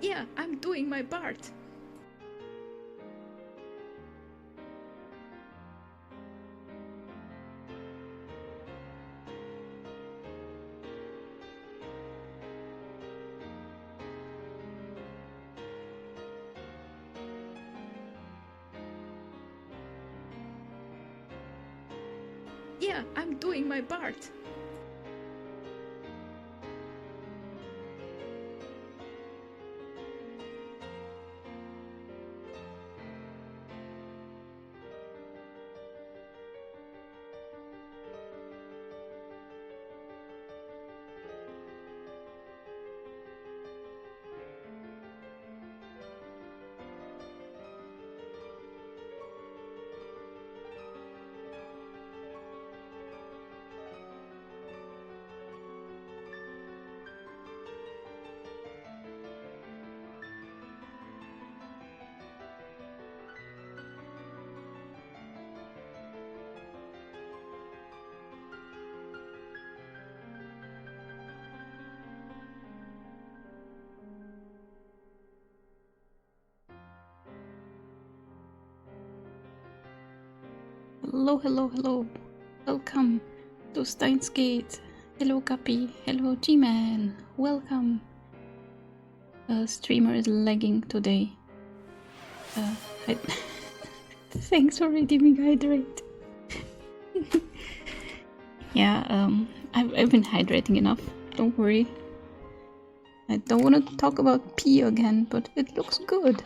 Yeah, I'm doing my part. Yeah, I'm doing my part. Hello, hello, hello. Welcome to STEINS Gate. Hello, Guppy. Hello, G-Man. Welcome. Streamer is lagging today. Thanks for redeeming Hydrate. Yeah, I've been hydrating enough. Don't worry. I don't want to talk about pee again, but it looks good.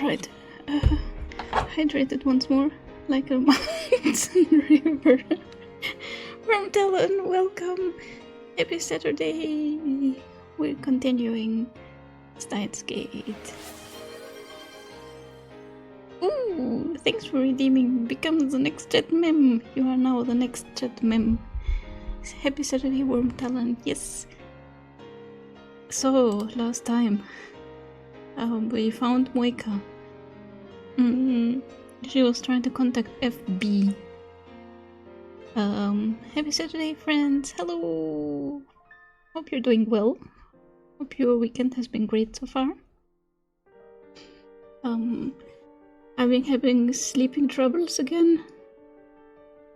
Right. Hydrated once more, like a mountain river. From Dylan, welcome. Happy Saturday. We're continuing STEINS Gate. Ooh, thanks for redeeming. Become the next chat mem. You are now the next chat mem. Happy Saturday, Worm Talent. Yes. So, last time, we found Moeka. She was trying to contact FB. Happy Saturday, friends. Hello. Hope you're doing well. Hope your weekend has been great so far. I've been having sleeping troubles again.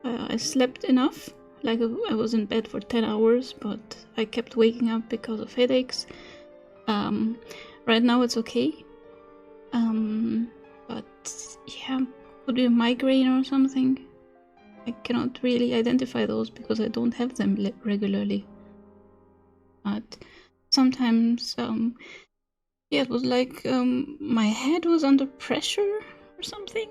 I slept enough, like I was in bed for 10 hours, but I kept waking up because of headaches. Right now it's okay. But yeah, could be a migraine or something. I cannot really identify those because I don't have them regularly. But sometimes, yeah, it was like my head was under pressure or something.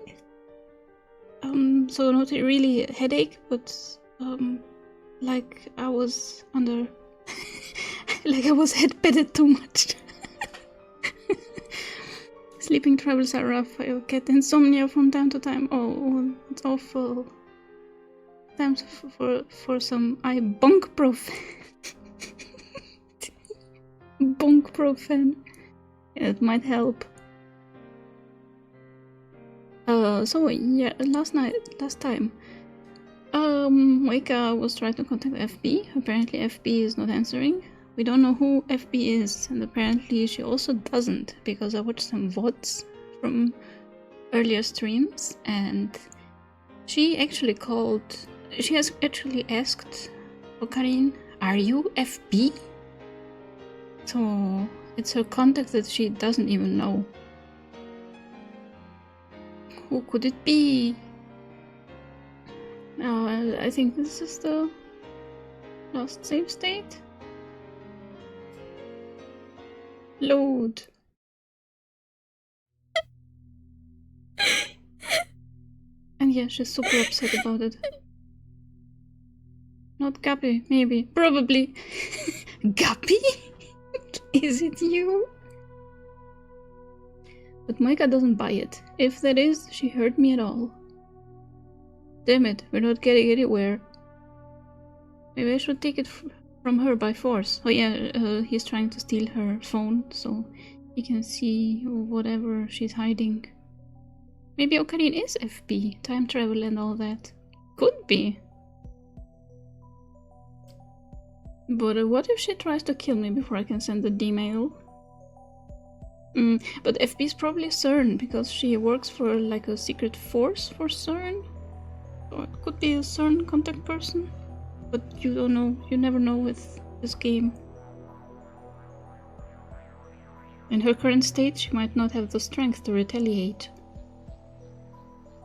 So not really a headache, but like I was under, like I was head-bedded too much. Sleeping troubles are rough. I get insomnia from time to time. Oh, it's awful. Times for some bunkprofen. Bunkprofen. Yeah, it might help. So yeah, last time, Moeka was trying to contact FB. Apparently FB is not answering. We don't know who FB is, and apparently she also doesn't, because I watched some VODs from earlier streams, and she actually she has actually asked Ocarine, are you FB? So it's her contact that she doesn't even know. Who could it be? I think this is the last save state. Load. And yeah, she's super upset about it. Not Guppy, maybe. Probably. Guppy? Is it you? But Moeka doesn't buy it. If that is, she hurt me at all. Damn it, we're not getting anywhere. Maybe I should take it from her by force. Oh yeah, he's trying to steal her phone, so he can see whatever she's hiding. Maybe Ocarina is FP, time travel and all that. Could be. But what if she tries to kill me before I can send the D-mail? But FP is probably CERN, because she works for like a secret force for CERN. Or it could be a CERN contact person. But you don't know, you never know with this game. In her current state, she might not have the strength to retaliate.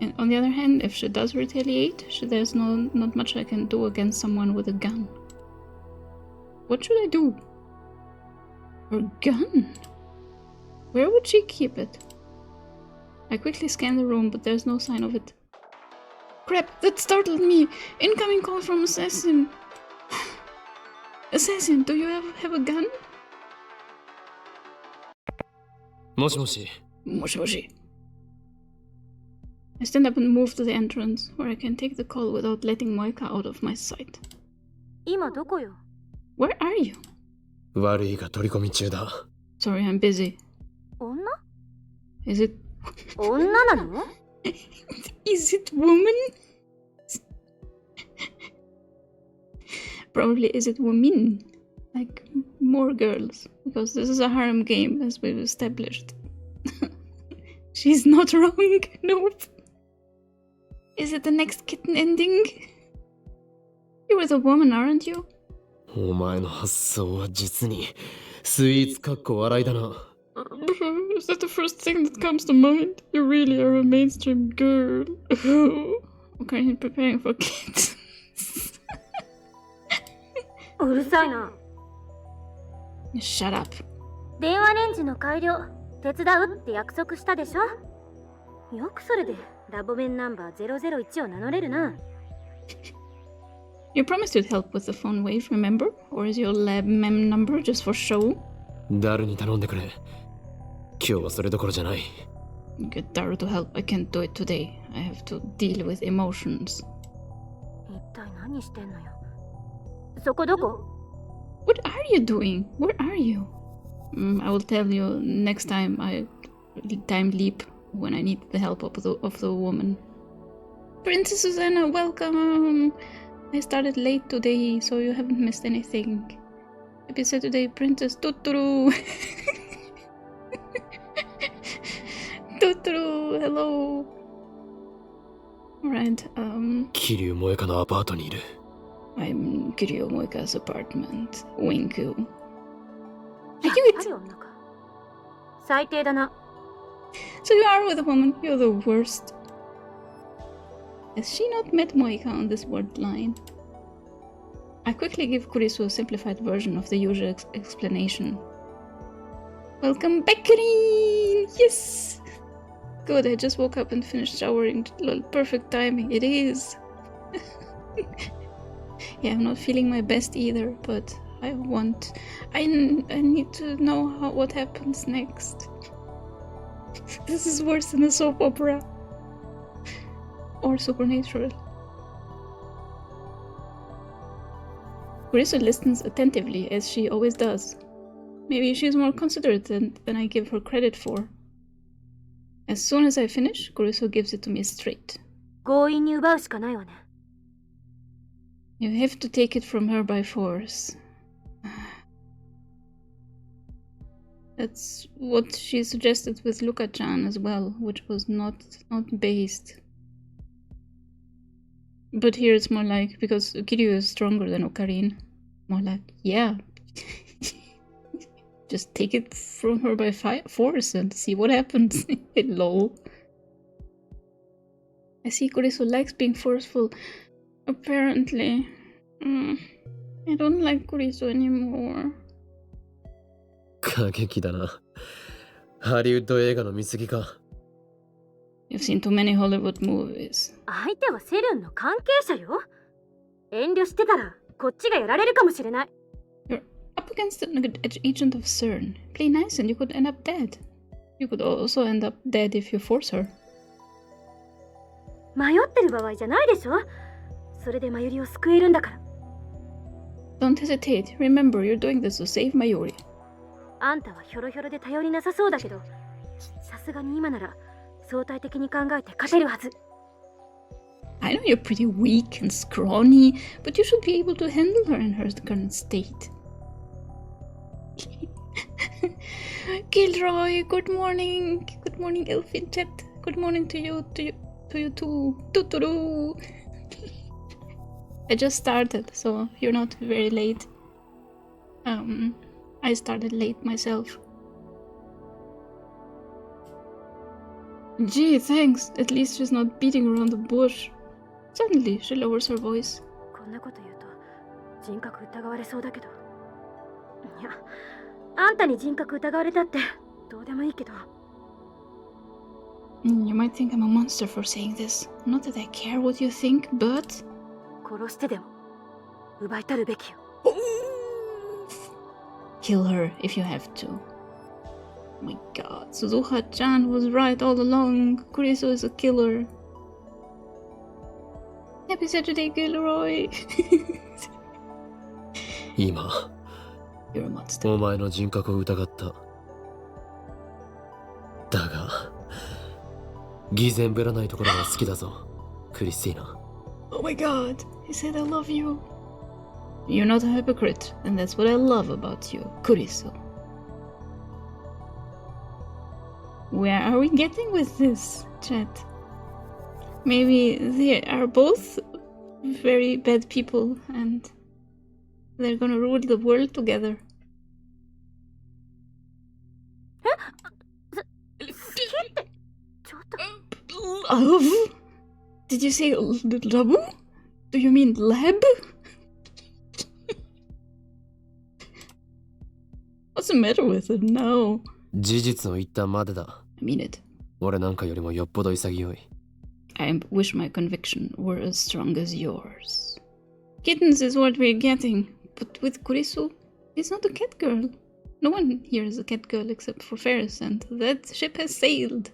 And on the other hand, if she does retaliate, there's not much I can do against someone with a gun. What should I do? Her gun? Where would she keep it? I quickly scan the room, but there's no sign of it. Crap, that startled me! Incoming call from Assassin! Assassin, do you have a gun? Moshi. Moshi. I stand up and move to the entrance, where I can take the call without letting Moeka out of my sight. 今どこよ? Where are you? 悪いが取り込み中だ。Sorry, I'm busy. 女? Is it... 女なの? Is it woman? Probably is it women? Like more girls, because this is a harem game, as we've established. She's not wrong. Nope. Is it the next kitten ending? You were the woman, aren't you? お前の発想は実にスイーツかっこ笑いだな。Is that the first thing that comes to mind? You really are a mainstream girl. Okay, you're preparing for kids. うるさいな。Shut up. 電話レンジの改良手伝うって約束したでしょ。よくそれでラボメンナンバー001を名乗れるな。You promised you'd help with the phone wave, remember? Or is your lab mem number just for show? ダルに頼んでくれ。今日はそれどころじゃない。Get Daru to help. I can't do it today. I have to deal with emotions. 一体何してんのよ。そこどこ? What are you doing? Where are you? I will tell you next time I time leap when I need the help of the woman. Princess Susanna, welcome! I started late today, so you haven't missed anything. Happy Saturday, Princess Tutturu! Tutturu, hello! Alright, Kiryu Moeka のアパートにいる。I'm Kiryu Moeka's apartment. Winku. やっぱり女か。最低だな。So you are with a woman, you're the worst. Has she not met Moeka on this word line? I quickly give Kurisu a simplified version of the usual explanation. Welcome back, Karin! Yes! Good, I just woke up and finished showering. Perfect timing, it is. Yeah, I'm not feeling my best either, but I need to know what happens next. This is worse than a soap opera. Or supernatural. Kurisu listens attentively, as she always does. Maybe she's more considerate than I give her credit for. As soon as I finish, Kurisu gives it to me straight. 強引に奪うしかないわね。You have to take it from her by force. That's what she suggested with Luka-chan as well, which was not based. But here it's more like, because Kiryu is stronger than Ocarina, more like, yeah, just take it from her by force and see what happens. Lol. I see Kurisu likes being forceful. Apparently. I don't like Kurisu anymore. 過激だな。ハリウッド映画の見過ぎか。You've seen too many Hollywood movies. 相手はセルンの関係者よ。遠慮してたらこっちがやられるかもしれない。You're up against an agent of CERN. Play nice and you could end up dead. You could also end up dead if you force her. 迷ってる場合じゃないでしょ。それでマユリを救えるんだから。Don't hesitate. Remember, you're doing this to save Mayuri. あんたはヒョロヒョロで頼りなさそうだけど、さすがに今なら相対的に考えて勝てるはず。 I know you're pretty weak and scrawny, but you should be able to handle her in her current state. Gilroy, good morning. Good morning, Elfin chat. Good morning to you too. Tutturu. I just started, so you're not very late. I started late myself. Gee, thanks. At least she's not beating around the bush. Suddenly, she lowers her voice. こんなこと言うと人格疑われそうだけど。いや、あんたに人格疑われたってどうでもいいけど。 You might think I'm a monster for saying this. Not that I care what you think, but... 殺してでも奪い取るべきよ。 Kill her if you have to. Oh my god, Suzuha-chan was right all along. Kurisu is a killer. Happy Saturday, Gilroy. 今 You're a monster. お前の人格を疑った。だが偽善ぶらないところが好きだぞ、クリスティーナ。 Oh my god, he said I love you. You're not a hypocrite, and that's what I love about you, Kurisu. Where are we getting with this, chat? Maybe they are both very bad people, and they're gonna rule the world together. Love? Did you say labu? Do you mean lab? What's the matter with it now? 事実を言ったまでだ。 I mean it. 俺なんかよりもよっぽど潔い。 I wish my conviction were as strong as yours. Kittens is what we're getting, but with Kurisu, he's not a cat girl. No one here is a cat girl except for Ferris, and that ship has sailed.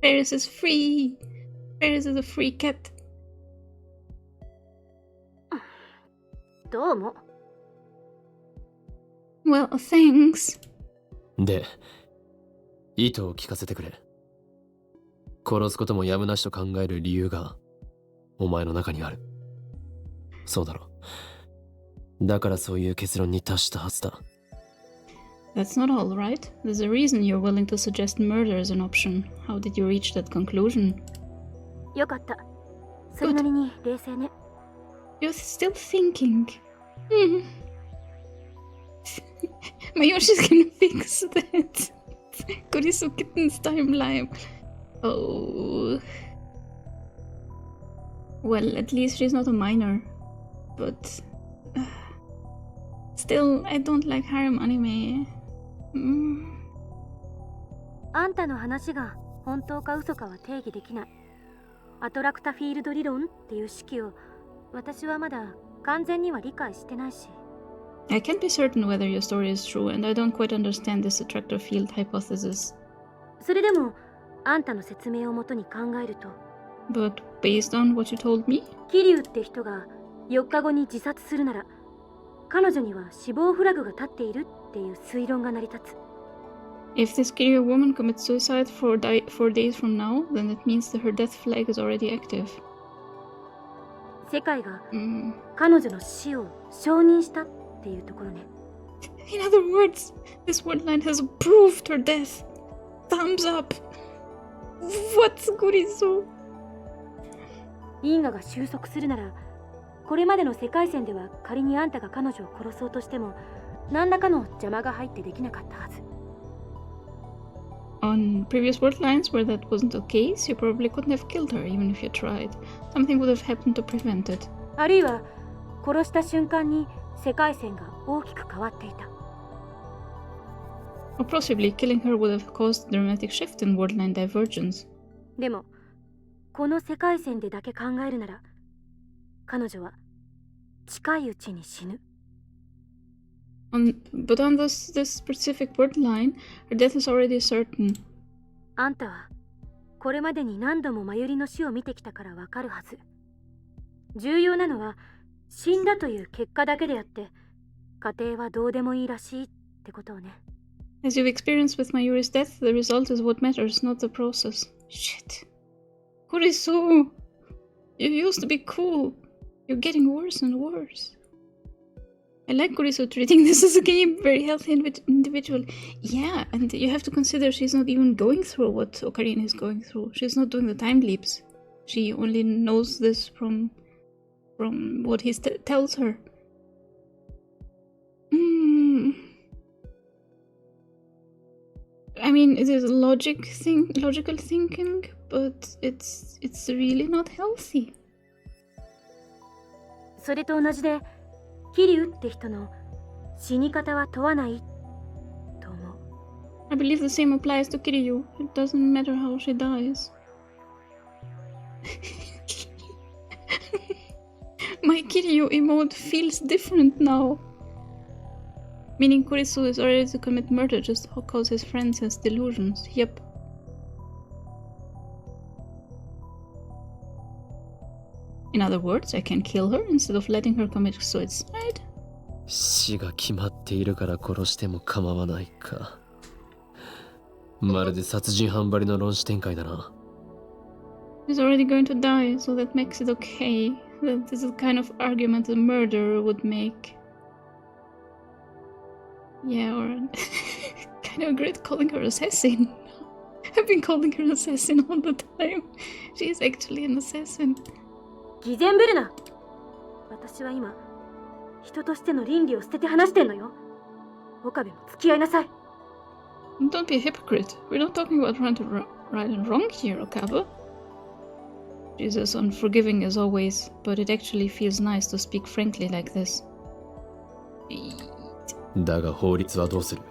Ferris is free. Ferris is a free cat. どうも。 Well, thanks. で、意図を聞かせてくれ。殺すこともやむなしと考える理由がお前の中にある。そうだろ。だからそういう結論に達したはずだ。That's not all, right? There's a reason you're willing to suggest murder as an option. How did you reach that conclusion? よかった。それなりに冷静ね。 You're still thinking. Mayoshi's gonna fix that. Kurisu Kitten's timeline. Oh. Well, at least she's not a minor. But... still, I don't like harem anime. あんたの話が本当か嘘かは定義できない。アトラクタフィールド理論っていう式を私はまだ完全には理解してないし。 I can't be certain whether your story is true, and I don't quite understand this attractor field hypothesis. それでもあんたの説明をもとに考えると。 But based on what you told me? 桐生って人が4日後に自殺するなら、彼女には死亡フラグが立っているっていう推論が成り立つ。 If this Kiryu woman commits suicide 4 days from now, then it means that her death flag is already active. 世界が彼女の死を承認したっていうところね。 In other words, this wordline has approved her death. Thumbs up. What's Kurisu? 因果が収束するなら、これまでの世界線では仮にあんたが彼女を殺そうとしても何らかの邪魔が入ってできなかったはず。 On previous wordlines where that wasn't the case, you probably couldn't have killed her even if you tried. Something would have happened to prevent it. あるいは殺した瞬間に世界線が大きく変わっていた。 Or possibly killing her would have caused a dramatic shift in wordline divergence. でもこの世界線でだけ考えるなら、彼女は近いうちに死ぬ。 But on this specific wordline, her death is already certain. あんたはこれまでに何度もマユリの死を見てきたからわかるはず。重要なのは死んだという結果だけであって、過程はどうでもいいらしいってことをね。 As you've experienced with Mayuri's death, the result is what matters, not the process. Shit. Kurisu! You used to be cool. You're getting worse and worse. I like Kurisu treating this as a game, very healthy individual. Yeah, and you have to consider she's not even going through what Ocarina is going through. She's not doing the time leaps. She only knows this from what he tells her. I mean, it is logical thinking, but it's really not healthy. それと同じで、桐生って人の死に方は問わないと思う。 I believe the same applies to Kiryu. It doesn't matter how she dies. My Kiryu emote feels different now. Meaning Kurisu is ready to commit murder just because his friend has delusions. Yep. In other words, I can kill her instead of letting her commit suicide. 死が決まっているから殺しても構わないか。まるで殺人犯ばりの論旨展開だな。He's already going to die, so that makes it okay. That is the kind of argument a murderer would make. Yeah, or kind of regret calling her assassin. I've been calling her assassin all the time. She is actually an assassin. 偽善ぶるな。私は今、人としての倫理を捨てて話してんのよ。岡部も付き合いなさい。Don't be a hypocrite. We're not talking about right and wrong here, Okabe. She's as unforgiving as always, but it actually feels nice to speak frankly like this. だが法律はどうする？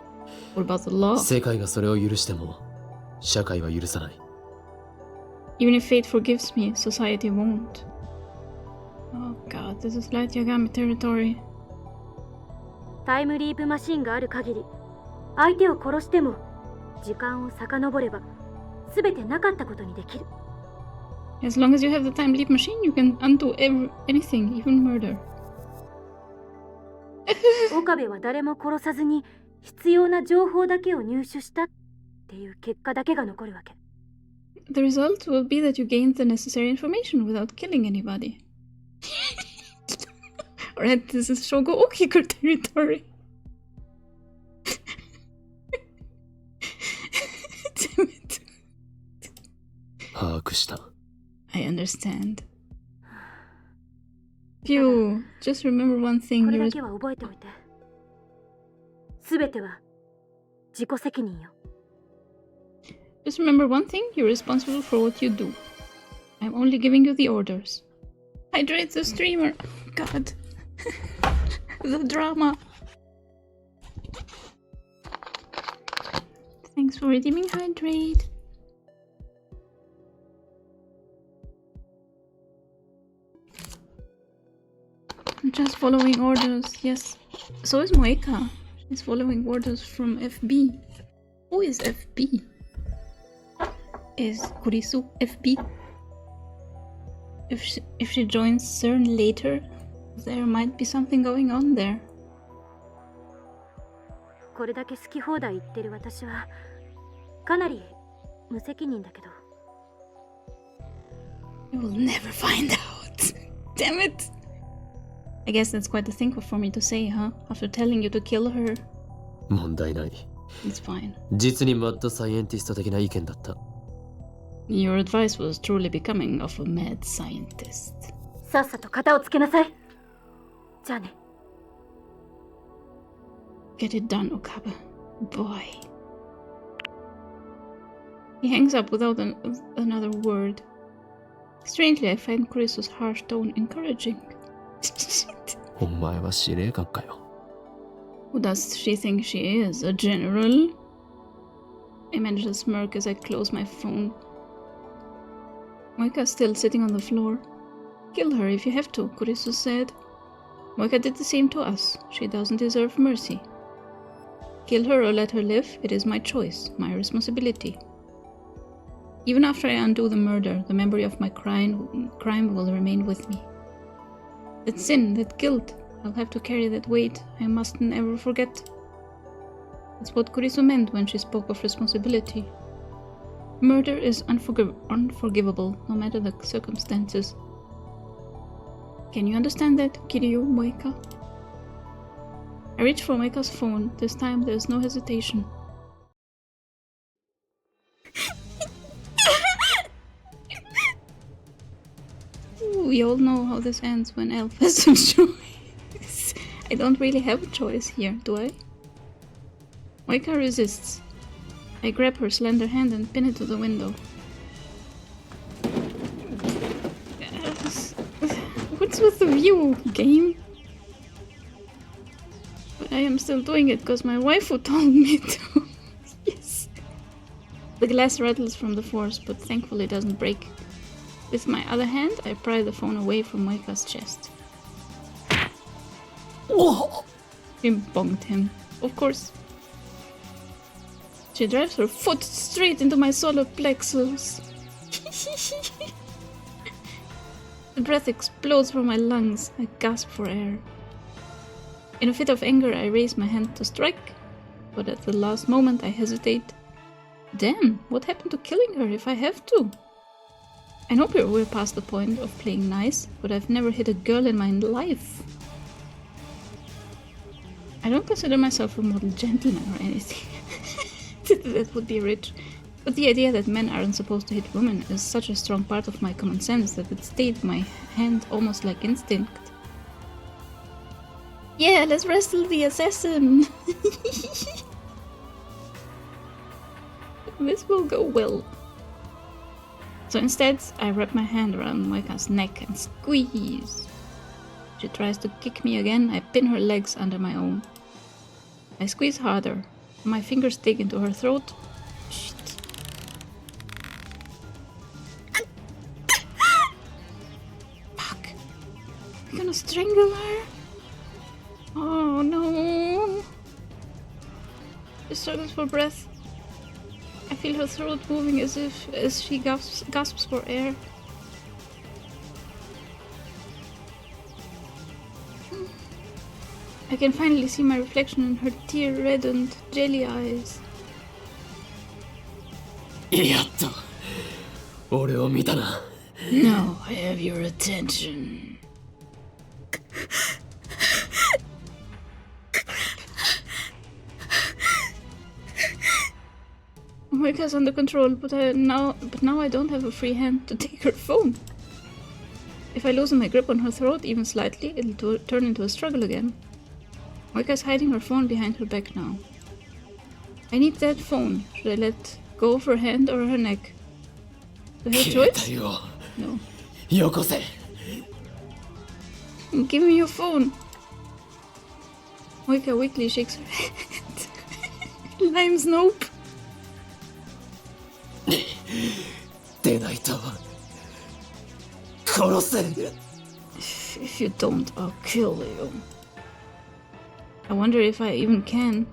What about the law? 世界がそれを許しても、社会は許さない。Even if fate forgives me, society won't. Oh god, this is Light Yagami territory. タイムリープマシンがある限り、相手を殺しても時間を遡れば全てなかったことにできる。As long as you have the time leap machine, you can undo anything, even murder. 岡部は誰も殺さずに必要な情報だけを入手したっていう結果だけが残るわけ。The result will be that you gained the necessary information without killing anybody. Alright, this is Shogo Okiko territory. Damn it. 把握した。I understand. Phew, just remember one thing. これだけは覚えておいて。すべては自己責任よ。Just remember one thing, you're responsible for what you do. I'm only giving you the orders. Hydrate the streamer. God. The drama. Thanks for redeeming Hydrate. I'm just following orders, yes. So is Moeka. She's following orders from FB. Who is FB? Is Kurisu FB? If she joins CERN later, there might be something going on there. これだけ好き放題言ってる私はかなり無責任だけど。You will never find out. Damn it. I guess that's quite a thing for me to say, huh? After telling you to kill her. 問題ない。It's fine. 実にマッドサイエンティスト的な意見だった。Your advice was truly becoming of a mad scientist. さっさと型をつけなさい。じゃあね。Get it done, Okabe. Boy. He hangs up without another word. Strangely, I find Kurisu's harsh tone encouraging. お前は司令官かよ。Who does she think she is? A general? I manage to smirk as I close my phone. Moeka is still sitting on the floor. Kill her if you have to, Kurisu said. Moeka did the same to us. She doesn't deserve mercy. Kill her or let her live, it is my choice, my responsibility. Even after I undo the murder, the memory of my crime will remain with me. That sin, that guilt, I'll have to carry that weight I must never forget. That's what Kurisu meant when she spoke of responsibility. Murder is unforgivable, no matter the circumstances. Can you understand that, Kiryu, Moeka? I reach for Moeka's phone. This time there's no hesitation. We all know how this ends when Elf has a choice. I don't really have a choice here, do I? Moeka resists. I grab her slender hand and pin it to the window. What's with the view, game? But I am still doing it because my waifu told me to. Yes. The glass rattles from the force, but thankfully it doesn't break. With my other hand, I pry the phone away from Moeka's chest. Oh! She bonked him. Of course. She drives her foot straight into my solar plexus. The breath explodes from my lungs. I gasp for air. In a fit of anger, I raise my hand to strike, but at the last moment I hesitate. Damn, what happened to killing her if I have to? I know we're past the point of playing nice, but I've never hit a girl in my life. I don't consider myself a model gentleman or anything. That would be rich. But the idea that men aren't supposed to hit women is such a strong part of my common sense that it stayed my hand almost like instinct. Yeah, let's wrestle the assassin! This will go well. So instead, I wrap my hand around Moeka's neck and squeeze. She tries to kick me again, I pin her legs under my own. I squeeze harder. My fingers dig into her throat. Shit. Fuck. I'm gonna strangle her? Oh no. She struggles for breath. I feel her throat moving as she gasps for air. I can finally see my reflection in her tear-reddened jelly eyes. やっと俺を見たな。 Now I have your attention. Moeka's under control, but now I don't have a free hand to take her phone. If I loosen my grip on her throat even slightly, it'll turn into a struggle again. Moeka's hiding her phone behind her back now. I need that phone. Should I let go of her hand or her neck? Do I have a choice? No. よこせ。 Give me your phone. Moeka weakly shakes her head. Lime's nope. 出ないと殺せ。 If you don't, I'll kill you. I wonder if I even can.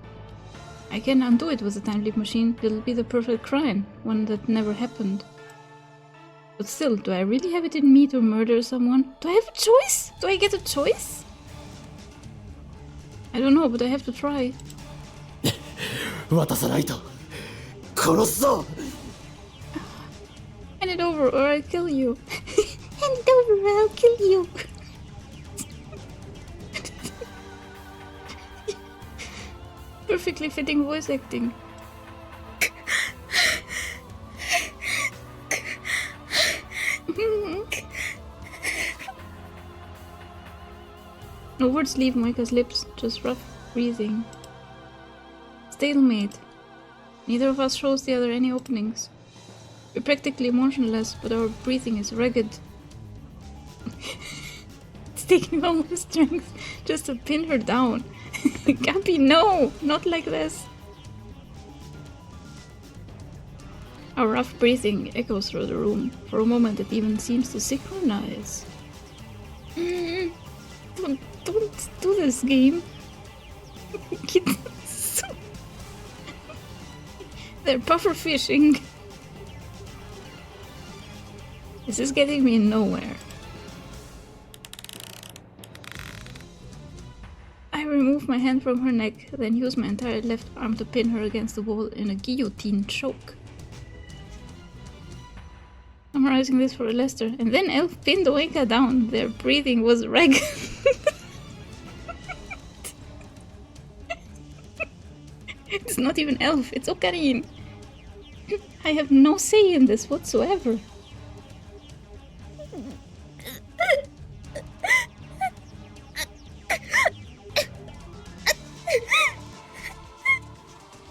I can undo it with a time leap machine. It'll be the perfect crime, one that never happened. But still, do I really have it in me to murder someone? Do I have a choice? Do I get a choice? I don't know, but I have to try. 渡さないと殺すぞ。 Hand it over or I'll kill you. Hand it over or I'll kill you. Perfectly fitting voice acting. No words leave Moeka's lips, just rough breathing. Stalemate. Neither of us shows the other any openings. We're practically motionless, but our breathing is ragged. It's taking all my strength just to pin her down. Gappy, no! Not like this! Our rough breathing echoes through the room. For a moment it even seems to synchronize. Don't do this, game. They're puffer fishing. This is getting me nowhere. I remove my hand from her neck, then use my entire left arm to pin her against the wall in a guillotine choke. Summarizing this for Lester. And then Elf pinned Moeka down. Their breathing was ragged. It's not even Elf, it's Ocarine. I have no say in this whatsoever.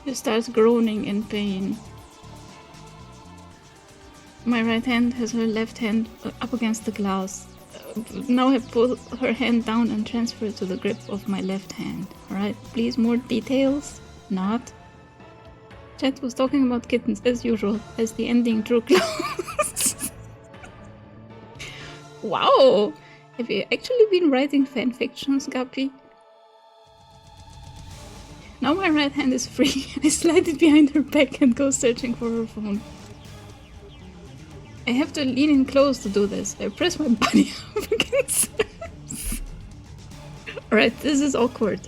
He starts groaning in pain. My right hand has her left hand up against the glass. Now I pull her hand down and transfer it to the grip of my left hand. Alright, please, more details? Not. Chat was talking about kittens as usual, as the ending drew close. Wow! Have you actually been writing fanfictions, Guppy? Now my right hand is free. I slide it behind her back and go searching for her phone. I have to lean in close to do this. I press my body up against hers. Alright, this is awkward.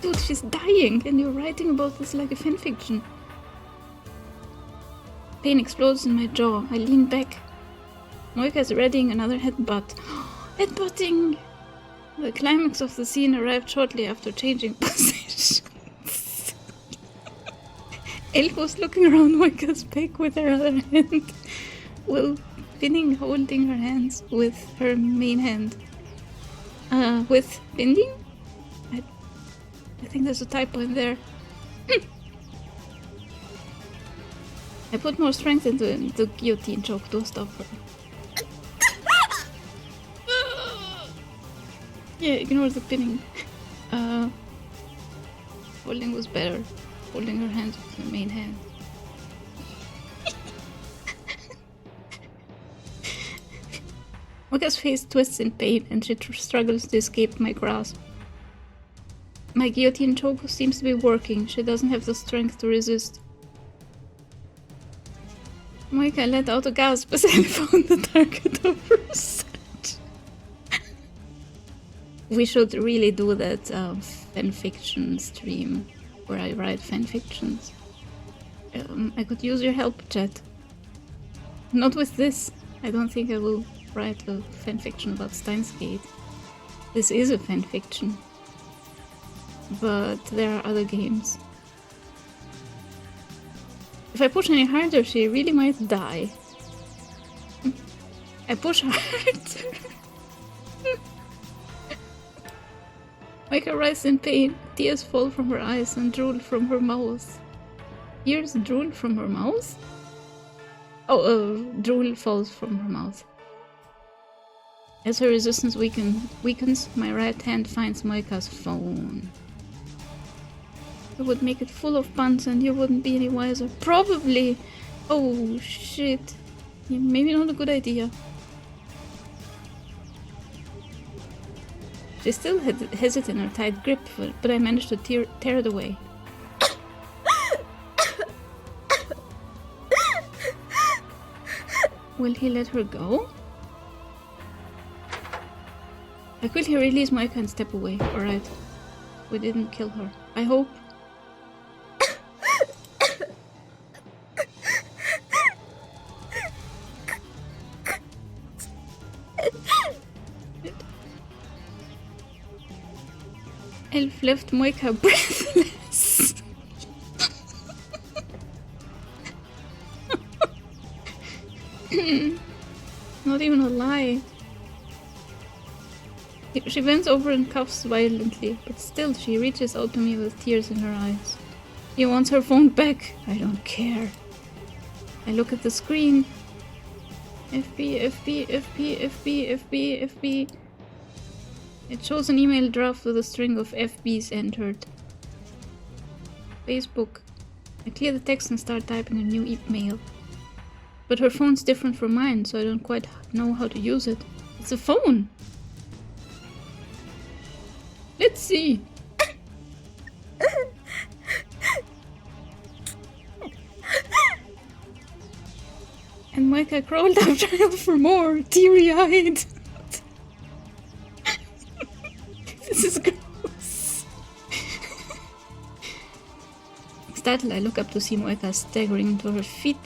Dude, she's dying, and you're writing about this like a fanfiction. Pain explodes in my jaw. I lean back. Moeka is readying another headbutt. Headbutting! The climax of the scene arrived shortly after changing positions. Elf was looking around Moeka's back with her other hand, while pinning, holding her hands with her main hand. With binding? I think there's a typo in there. I put more strength into the guillotine choke to stop her. Yeah, ignore the pinning. Holding was better. Holding her hand with her main hand. Moeka's face twists in pain and she struggles to escape my grasp. My guillotine choke seems to be working. She doesn't have the strength to resist. Moeka let out a gasp as I found the target of her search. We should really do that fanfiction stream where I write fanfictions. I could use your help, chat. Not with this. I don't think I will write a fanfiction about STEINS. This is a fanfiction. But there are other games. If I push any harder, she really might die. I push harder. Moeka writhes in pain. Tears fall from her eyes and drool from her mouth. Tears drool from her mouth? Drool falls from her mouth. As her resistance weakens, my right hand finds Moeka's phone. I would make it full of puns and you wouldn't be any wiser. Probably! Oh shit. Yeah, maybe not a good idea. She still has it in her tight grip, but I managed to tear it away. Will he let her go? I quickly release Moeka and step away. Alright. We didn't kill her. I hope. Elf left Moeka breathless. Not even a lie. She bends over and coughs violently, but still she reaches out to me with tears in her eyes. She wants her phone back. I don't care. I look at the screen. FB, FB, FB, FB, FB, FB. It shows an email draft with a string of FBs entered. Facebook. I clear the text and start typing a new email. But her phone's different from mine, so I don't quite know how to use it. It's a phone! Let's see! And Moeka crawled after him for more, teary-eyed. This is gross. Startled, I look up to see Moeka staggering to her feet.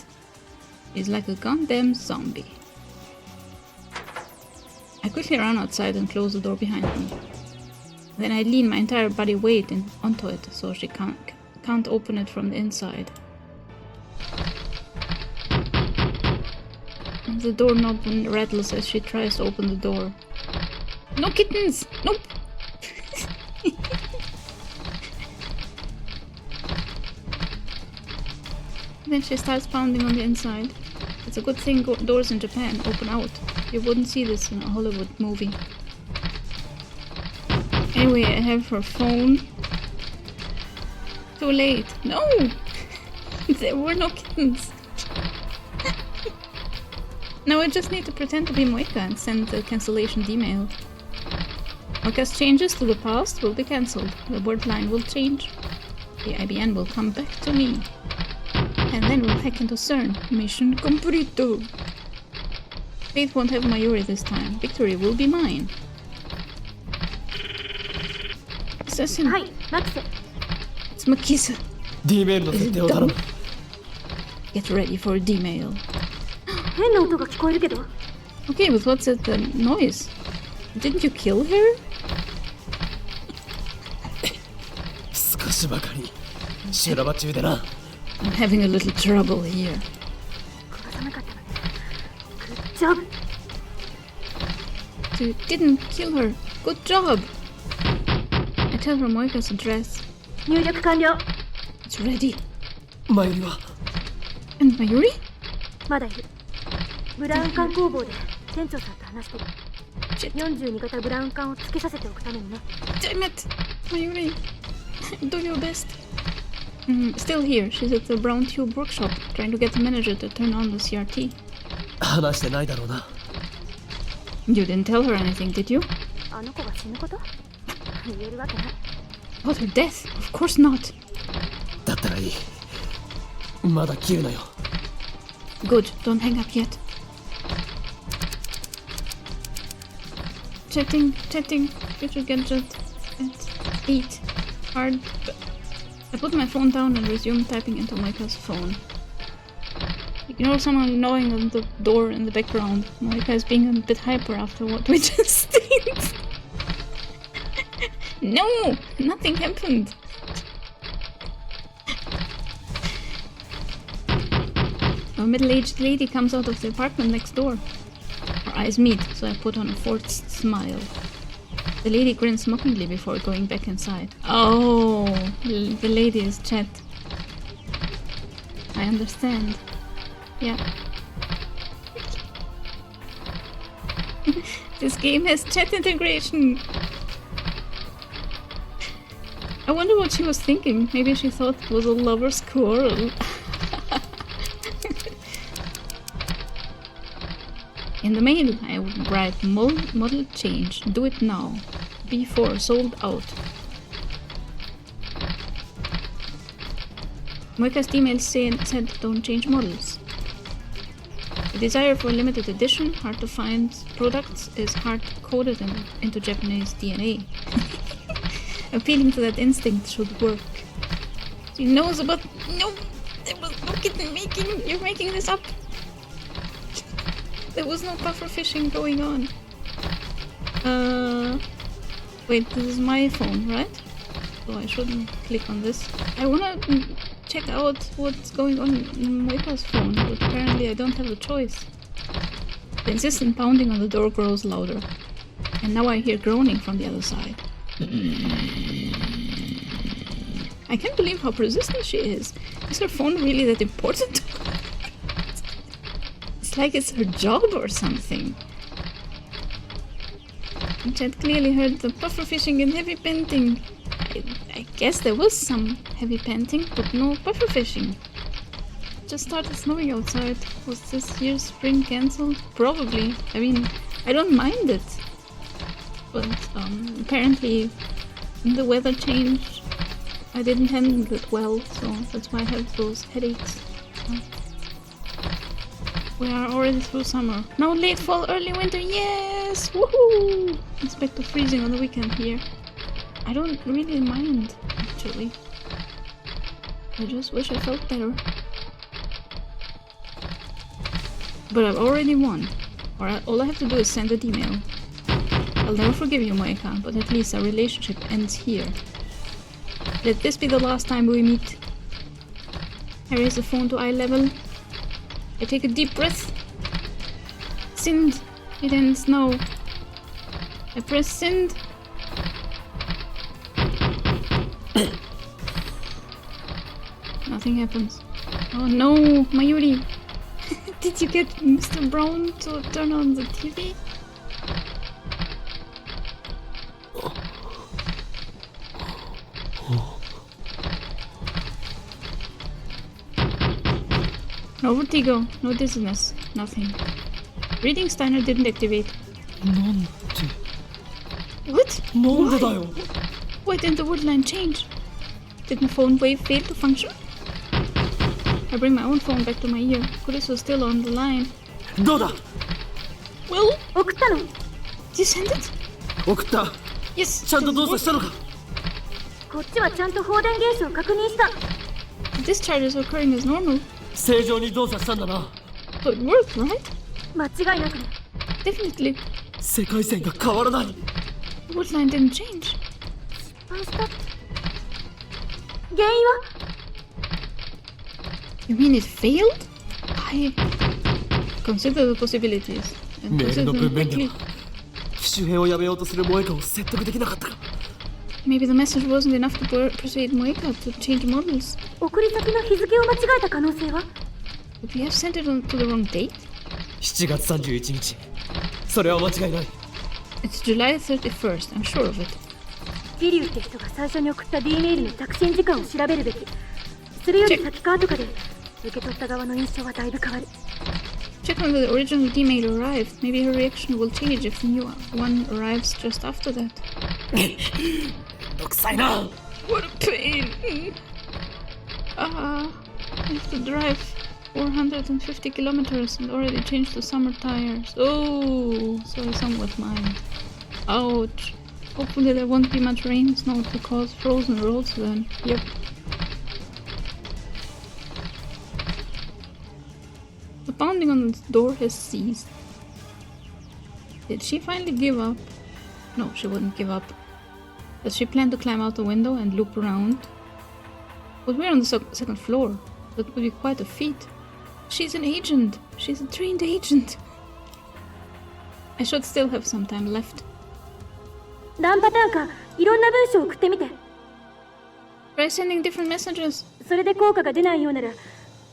She's like a goddamn zombie. I quickly run outside and close the door behind me. Then I lean my entire body weight onto it so she can't open it from the inside. And the doorknob rattles as she tries to open the door. No kittens! Nope! Then she starts pounding on the inside. It's a good thing doors in Japan open out. You wouldn't see this in a Hollywood movie. Anyway, I have her phone. Too late. No! There were no kittens. Now I just need to pretend to be Moeka and send the cancellation email. Moeka's changes to the past will be cancelled. The word line will change. The IBN will come back to me. And then we'll hack into CERN. Mission completo. Fate won't have Mayuri this time. Victory will be mine. Assassin. Hi, Max. It's Makisa. D メールの設定を頼む。 Get ready for a D-mail. 変な音が聞こえるけど。 Okay, but what's that noise? Didn't you kill her? 少しばかり修羅場中でな。 I'm having a little trouble here. 殺さなかったのね。Good job. You didn't kill her. Good job. I tell her Moeka's address. 入力完了。 It's ready. マユリは And Mayuri? まだいる。ブラウン管工房で店長さんと話してる。 Shit. 42型ブラウン管をつけさせておくためにね。 Damn it! Mayuri. Do your best. Still here. She's at the Brown Tube workshop, trying to get the manager to turn on the CRT. 話してないだろうな。 You didn't tell her anything, did you? あの子が死ぬこと言えるわけない。 About her death? Of course not. だったらいい。まだ切るなよ。 Good. Don't hang up yet. Chatting. Future gadget at 8. Hard. I put my phone down and resume typing into Moeka's phone. Ignore someone gnawing on the door in the background. Moeka is being a bit hyper after what we just did. No! Nothing happened. A middle-aged lady comes out of the apartment next door. Our eyes meet, so I put on a forced smile. The lady grins mockingly before going back inside. Oh, the lady is Chet. I understand. Yeah. This game has chat integration. I wonder what she was thinking. Maybe she thought it was a lover's quarrel. In the mail, I would write model change. Do it now. B4 sold out. Moeka's email said don't change models. The desire for limited edition, hard to find products is hard coded into Japanese DNA. Appealing to that instinct should work. She knows about. No! There was no kitten making. You're making this up! There was no puffer fishing going on. Wait, this is my phone, right? So I shouldn't click on this. I wanna check out what's going on in Moeka's phone, but apparently I don't have a choice. The insistent pounding on the door grows louder. And now I hear groaning from the other side. I can't believe how persistent she is. Is her phone really that important to her? It's like it's her job or something. Chad clearly heard the puffer fishing and heavy panting. I guess there was some heavy panting, but no puffer fishing. It just started snowing outside. Was this year's spring cancelled? Probably. I mean, I don't mind it. But apparently the weather change, I didn't handle it well, so that's why I have those headaches. We are already through summer. Now late fall, early winter, yes! Woohoo! Expect to freezing on the weekend here. I don't really mind, actually. I just wish I felt better. But I've already won. All I have to do is send an email. I'll never forgive you, Moeka, but at least our relationship ends here. Let this be the last time we meet. I raise the phone to eye level. I take a deep breath. Send. It ends now. I press send. Nothing happens. Oh no, Mayuri! Did you get Mr. Brown to turn on the TV? No vertigo, no dizziness, nothing. Reading Steiner didn't activate. What? Why? Why didn't the word line change? Did my phone wave fail to function? I bring my own phone back to my ear. Chris was still on the line. Well? 送ったの Did you send it? 送った。 Yes. ちゃんと動作したのか。こっちはちゃんと放電現象を確認した。 The discharge is occurring as normal. 正常に動作したんだな。 So it worked, right? 間違いなくね。 Definitely. 世界線が変わらない。 The word line didn't change. 失敗したって。原因は You mean it failed? I consider the possibilities. And メール consider の them 文面で quickly. は機種変をやめようとする萌えかを説得できなかったか。 Maybe the message wasn't enough to persuade Moeka to change models. 送り先の日付を間違えた可能性は But we have sent it to the wrong date? 7月31日。それは間違いない。 It's July 31st, I'm sure of it. リリュウって人が最初に送った D メールの着信時間を調べるべき。それより先か後かで受け取った側の印象はだいぶ変わる。 Check when the original email arrived. Maybe her reaction will change if the new one arrives just after that. めんどくさいな。 What a pain! I have to drive 450 kilometers and already changed to summer tires. Oh, so I somewhat mind. Ouch. Hopefully there won't be much rain and snow to cause frozen roads then. Yep. The pounding on the door has ceased. Did she finally give up? No, she wouldn't give up. Does she plan to climb out the window and loop around? But we're on the second floor. That would be quite a feat. She's an agent. She's a trained agent. I should still have some time left. 何パターンかいろんな文章を送ってみて。 Try sending different messages. それで効果が出ないようなら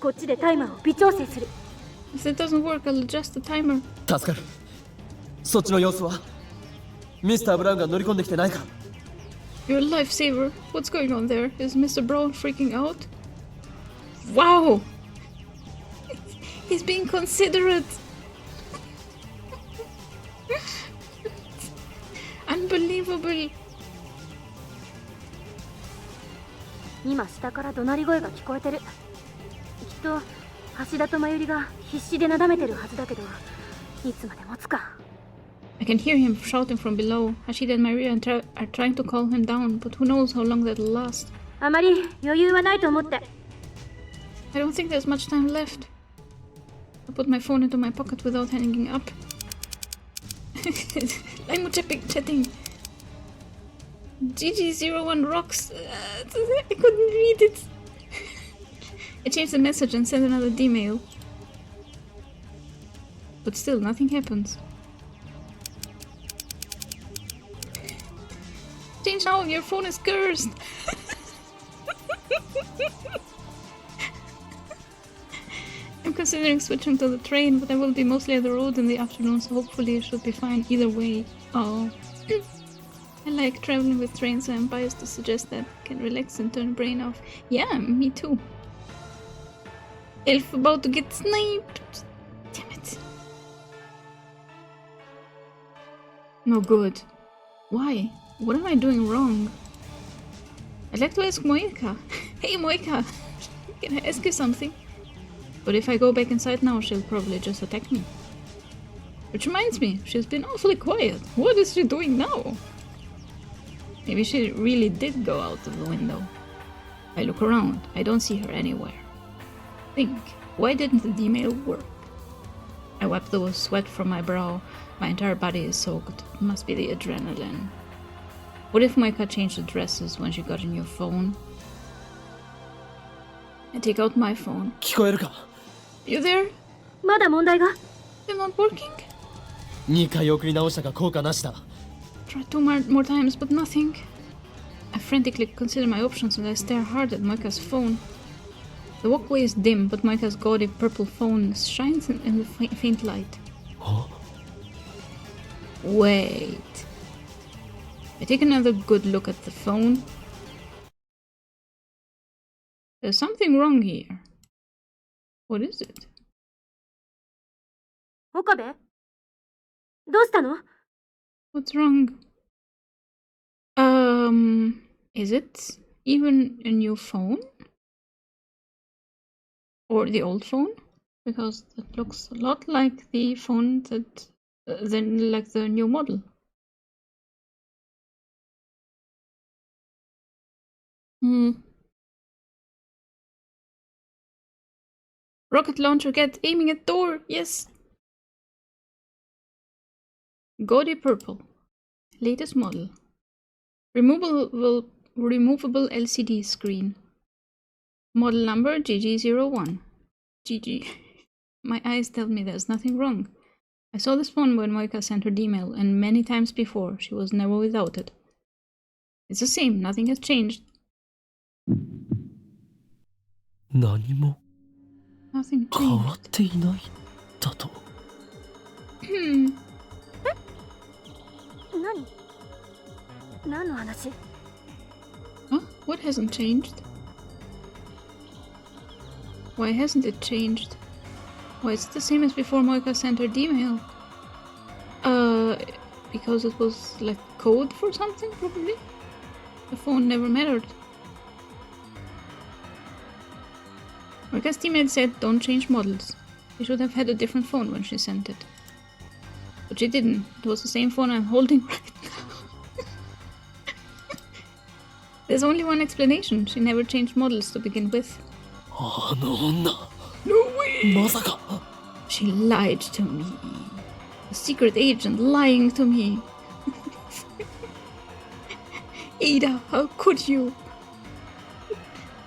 こっちでタイマーを微調整する。 If it doesn't work, I'll adjust the timer. 助かる。そっちの様子はミスター・ブラウンが乗り込んできてないか。 You're a lifesaver. What's going on there? Is Mr. Brown freaking out? Wow! He's being considerate. Unbelievable. 今下から怒鳴り声が聞こえてる。きっと橋田と真由里が必死でなだめてるはずだけどいつまで持つか。 I can hear him shouting from below. Hashida and Maria are trying to calm him down, but who knows how long that'll last. あまり余裕はないと思って。 I don't think there's much time left. I put my phone into my pocket without hanging up. I'm chatting. GG01 rocks. I couldn't read it. I changed the message and sent another D-mail. But still, nothing happens. Change now, your phone is cursed. I'm considering switching to the train, but I will be mostly at the road in the afternoon, so hopefully it should be fine either way. Oh. I like traveling with trains, so I'm biased to suggest that can relax and turn brain off. Yeah, me too. Elf about to get sniped. Damn it. No good. Why? What am I doing wrong? I'd like to ask Moeka. Hey Moeka, can I ask you something? But if I go back inside now, she'll probably just attack me. Which reminds me, she's been awfully quiet. What is she doing now? Maybe she really did go out of the window. I look around. I don't see her anywhere. Think, why didn't the email work? I wipe the sweat from my brow. My entire body is soaked. It must be the adrenaline. What if Moeka changed addresses when she got a new phone? I take out my phone. 聞こえるか You there? まだ問題が They're not working? 2回送り直したが効果なしだ Tried two more times, but nothing. I frantically consider my options and I stare hard at Moeka's phone. The walkway is dim, but Moeka's gaudy purple phone shines in the faint light. あ Wait. I take another good look at the phone. There's something wrong here. What is it? 岡部どうしたの What's wrong? Is it even a new phone? Or the old phone? Because it looks a lot like the phone that, like the new model. Rocket launcher get aiming at door, yes. Gaudy purple. Latest model. Removable LCD screen. Model number GG01. GG. My eyes tell me there's nothing wrong. I saw this phone when Moeka sent her email, and many times before. She was never without it. It's the same, nothing has changed. 何も Nothing 変わ changed. っていないだと 何の話 Huh? What hasn't changed? Why hasn't it changed? Why, it's the same as before Moeka sent her email. Because it was like code for something, probably? The phone never mattered. Moeka's teammate said don't change models. She should have had a different phone when she sent it. But she didn't. It was the same phone I'm holding right now. There's only one explanation. She never changed models to begin with. あの女 No way! まさか She lied to me. A secret agent lying to me. Ada, how could you?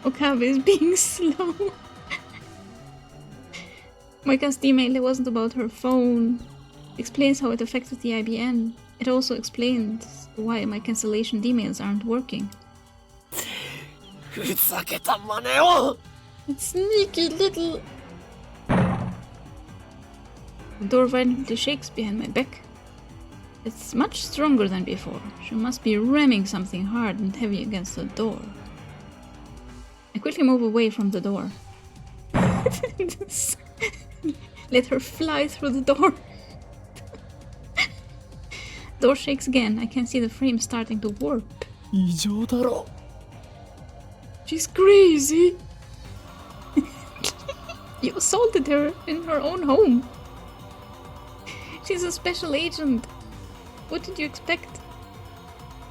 Okabe is being slow. Moeka's email wasn't about her phone. Explains how it affected the IBN. It also explains why my cancellation emails aren't working. ふざけた真似を It's sneaky little... The door violently shakes behind my back. It's much stronger than before. She must be ramming something hard and heavy against the door. I quickly move away from the door. Let her fly through the door. Door shakes again. I can see the frame starting to warp. 異常だろ She's crazy. You assaulted her in her own home. She's a special agent. What did you expect?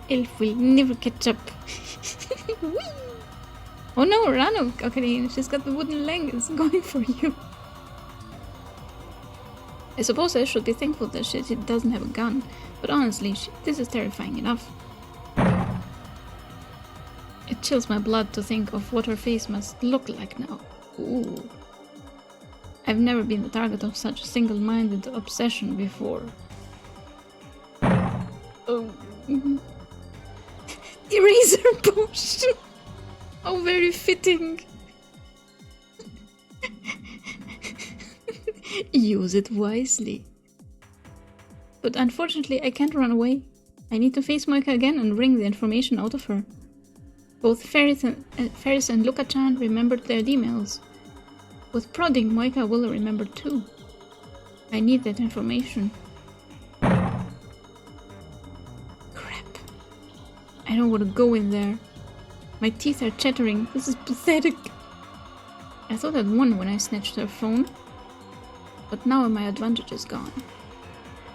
Elf will never catch up. Whee! Oh no, Rano, Kakarine, she's got the wooden legs going for you. I suppose I should be thankful that she doesn't have a gun, but honestly, this is terrifying enough. It chills my blood to think of what her face must look like now. Ooh. I've never been the target of such single-minded obsession before. Oh. Eraser bush! How very fitting! Use it wisely. But unfortunately, I can't run away. I need to face Moeka again and wring the information out of her. Both Ferris and Luka-chan remembered their emails. With prodding, Moeka will remember too. I need that information. Crap. I don't want to go in there. My teeth are chattering. This is pathetic. I thought I'd won when I snatched her phone. But now my advantage is gone.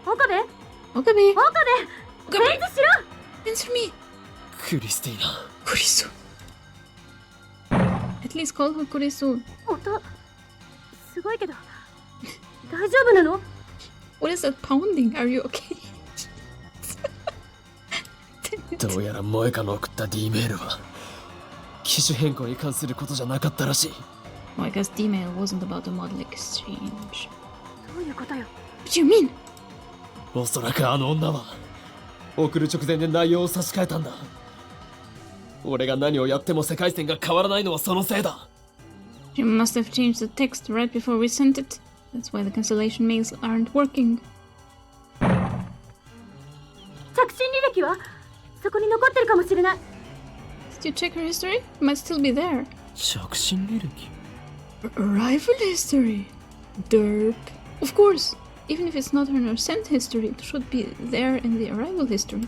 Okabe? Okabe! Okabe! Okabe! Answer Answer me! クリスティーナ Kurisu. At least call her Kurisu. 音すごいけど大丈夫なの？ What is that pounding? Are you okay? どうやら萌歌の送った D メールは機種変更に関することじゃなかったらしい。 Moeka's email wasn't about a model exchange. どういうことよ？ What do you mean? おそらくあの女は送る直前で内容を差し替えたんだ。俺が何をやっても世界線が変わらないのはそのせいだ。 She must have changed the text right before we sent it. That's why the cancellation mails aren't working. 着信履歴はそこに残ってるかもしれない。 Did you check her history? It might still be there. 着信履歴 Arrival history? Derp. Of course. Even if it's not in her sent history, it should be there in the arrival history.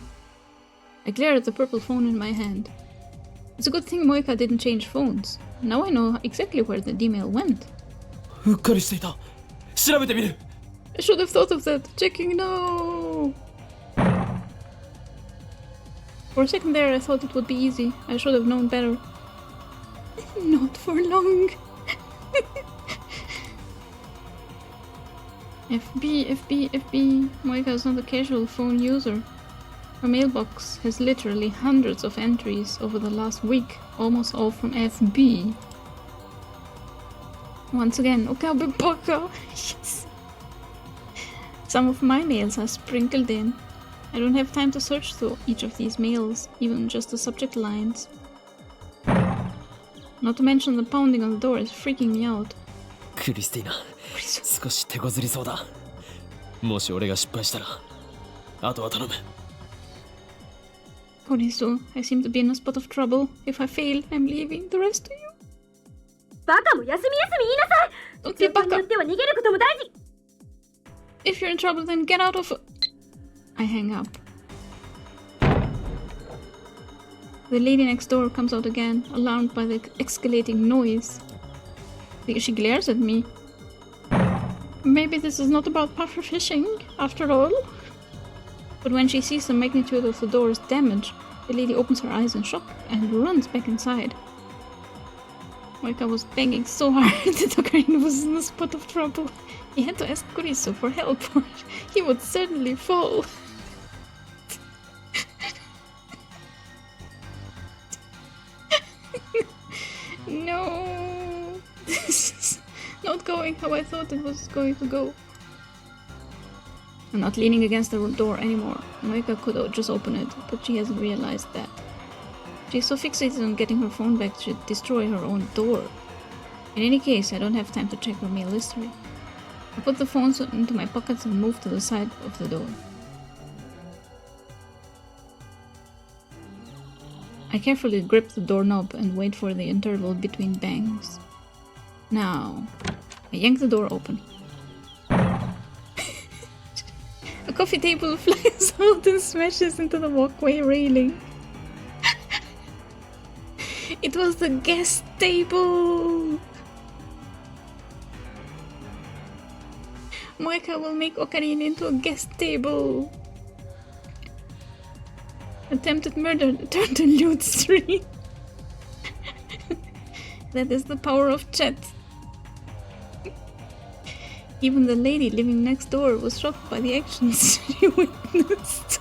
I glare at the purple phone in my hand. It's a good thing Moeka didn't change phones. Now I know exactly where the D-mail went. うっかりしていた。調べてみる。 I should have thought of that. Checking now. For a second there, I thought it would be easy. I should have known better. Not for long. FB. Moeka is not a casual phone user. Her mailbox has literally hundreds of entries over the last week, almost all from FB. Once again, Okabe Baka! Yes! Some of my mails are sprinkled in. I don't have time to search through each of these mails, even just the subject lines. Not to mention the pounding on the door is freaking me out. クリスティーナ、少し手こずりそうだ。もし俺が失敗したら、あとは頼む。Korisu, I seem to be in a spot of trouble. If I fail, I'm leaving the rest to you. バカも休み休み言いなさい。 Don't 状 be 況によっては逃げることも大事。 If you're in trouble, then get out of... I hang up. The lady next door comes out again, alarmed by the escalating noise. She glares at me. Maybe this is not about puffer fishing, after all. But when she sees the magnitude of the door's damage, the lady opens her eyes in shock and runs back inside. Moeka was banging so hard that Ocarina was in a spot of trouble. He had to ask Kurisu for help, or he would certainly fall. No, this is not going how I thought it was going to go. I'm not leaning against the door anymore. Moeka could just open it, but she hasn't realized that. She's so fixated on getting her phone back she'd destroy her own door. In any case, I don't have time to check her mail history. I put the phones into my pockets and move to the side of the door. I carefully grip the doorknob and wait for the interval between bangs. Now, I yank the door open. A coffee table flies out and smashes into the walkway railing. It was the guest table! Moeka will make Ocarina into a guest table. Attempted murder turned to loot stream. That is the power of chat. Even the lady living next door was shocked by the actions she witnessed.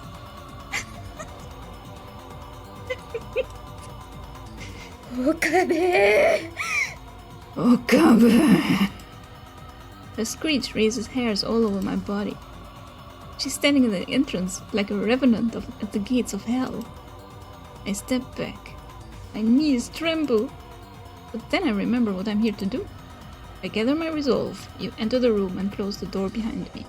Okabe! Okabe! A screech raises hairs all over my body. She's standing in the entrance like a revenant at the gates of hell. I step back. My knees tremble. But then I remember what I'm here to do. I gather my resolve, you enter the room and close the door behind me.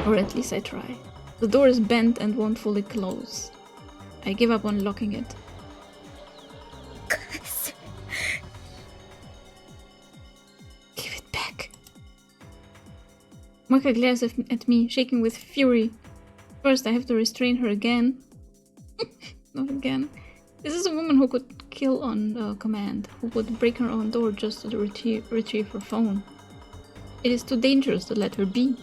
Or at least I try. The door is bent and won't fully close. I give up on locking it. Give it back. Moeka glares at me, shaking with fury. First I have to restrain her again. Not again. This is a woman who could kill on command, who would break her own door just to retrieve her phone. It is too dangerous to let her be.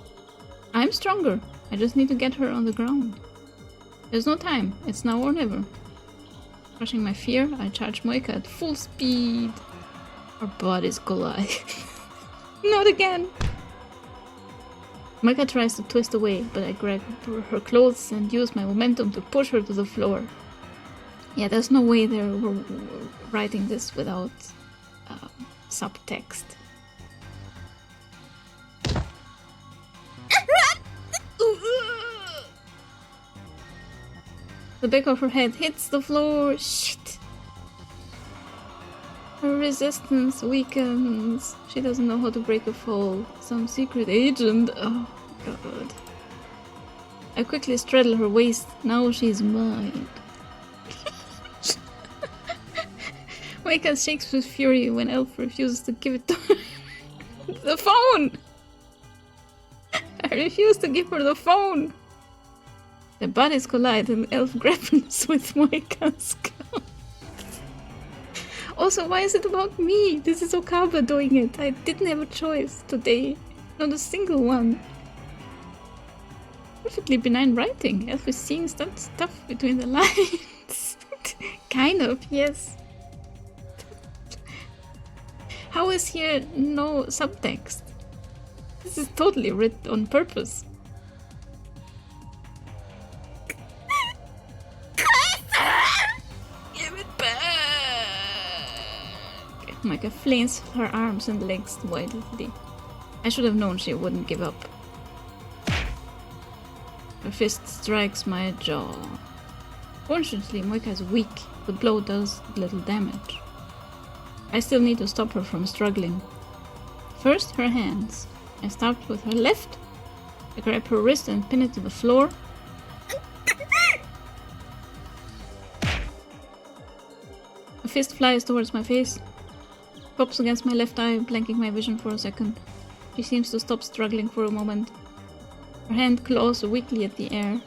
I'm stronger. I just need to get her on the ground. There's no time. It's now or never. Crushing my fear, I charge Moeka at full speed. Our bodies collide. Not again! Moeka tries to twist away, but I grab her clothes and use my momentum to push her to the floor. Yeah, there's no way they were writing this without subtext. The back of her head hits the floor. Shit! Her resistance weakens. She doesn't know how to break a fall. Some secret agent. Oh, God. I quickly straddle her waist. Now she's mine. Moeka shakes with fury when Elf refuses to give it to her. The phone! I refuse to give her the phone! Their bodies collide and Elf grapples with Moeka's skull. Also, why is it about me? This is Okaba doing it. I didn't have a choice today. Not a single one. Perfectly benign writing. Elf is seeing stuff between the lines. Kind of, yes. How is here no subtext? This is totally written on purpose. Give it back! Moeka flings her arms and legs wildly. I should have known she wouldn't give up. Her fist strikes my jaw. Fortunately, Moeka is weak. The blow does little damage. I still need to stop her from struggling. First, her hands. I start with her left. I grab her wrist and pin it to the floor. A fist flies towards my face. Pops against my left eye, blanking my vision for a second. She seems to stop struggling for a moment. Her hand claws weakly at the air.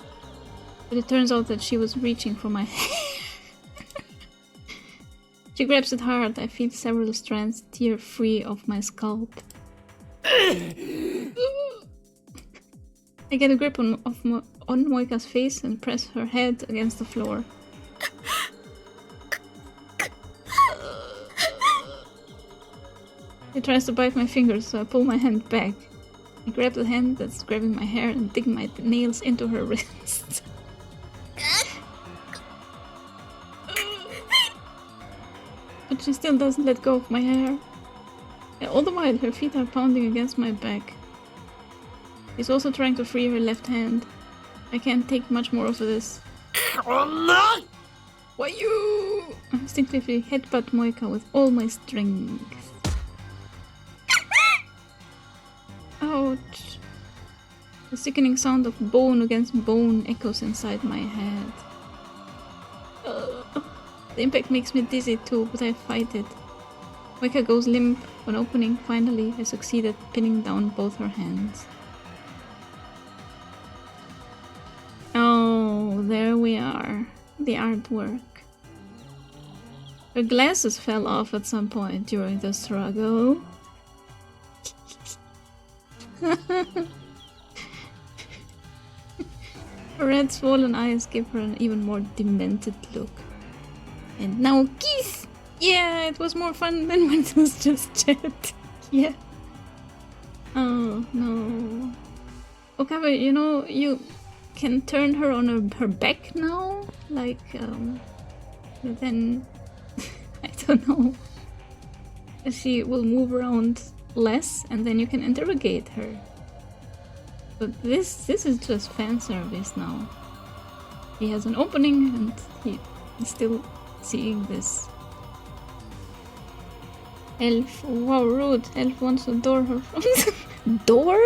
But it turns out that she was reaching for my hand. She grabs it hard. I feel several strands tear free of my scalp. I get a grip on Moeka's face and press her head against the floor. She tries to bite my fingers, so I pull my hand back. I grab the hand that's grabbing my hair and dig my nails into her wrist. But she still doesn't let go of my hair. All the while, her feet are pounding against my back. She's also trying to free her left hand. I can't take much more of this. Why you? I instinctively headbutt Moeka with all my strength. Ouch. The sickening sound of bone against bone echoes inside my head. The impact makes me dizzy too, but I fight it. Moeka goes limp. When opening, finally, I succeed at pinning down both her hands. Oh, there we are. The artwork. Her glasses fell off at some point during the struggle. Her red swollen eyes give her an even more demented look. And now kiss! Yeah, it was more fun than when it was just chat. Yeah. Oh, no. Okaba, you know, you can turn her on her back now? Like, then... I don't know. She will move around less, and then you can interrogate her. But this is just fan service now. He has an opening, and he is still seeing this. Elf, wow, rude. Elf wants to door her from door?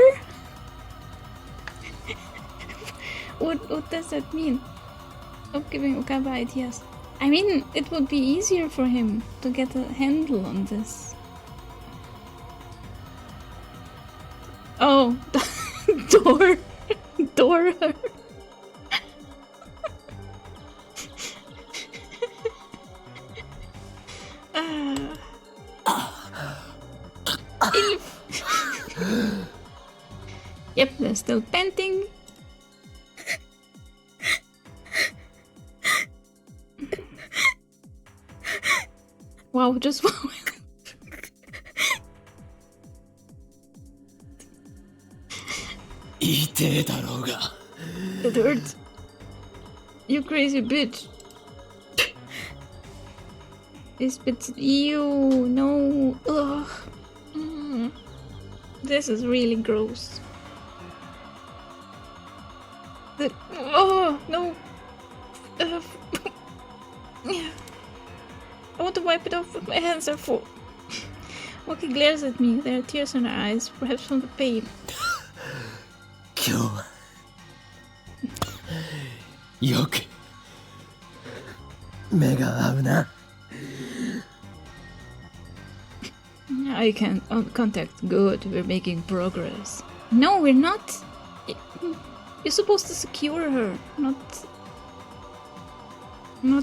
What does that mean? Stop giving Okaba ideas. I mean, it would be easier for him to get a handle on this. Oh, door her. Yep, they're still panting. Wow, just wow. It hurts. You crazy bitch. This bit's ew, no. Ugh. This is really gross. Oh no. I want to wipe it off, but my hands are full. Moeka glares at me. There are tears in her eyes, perhaps from the pain. Yoku. Mega. I can't contact. Good, we're making progress. No, we're not. You're supposed to secure her, not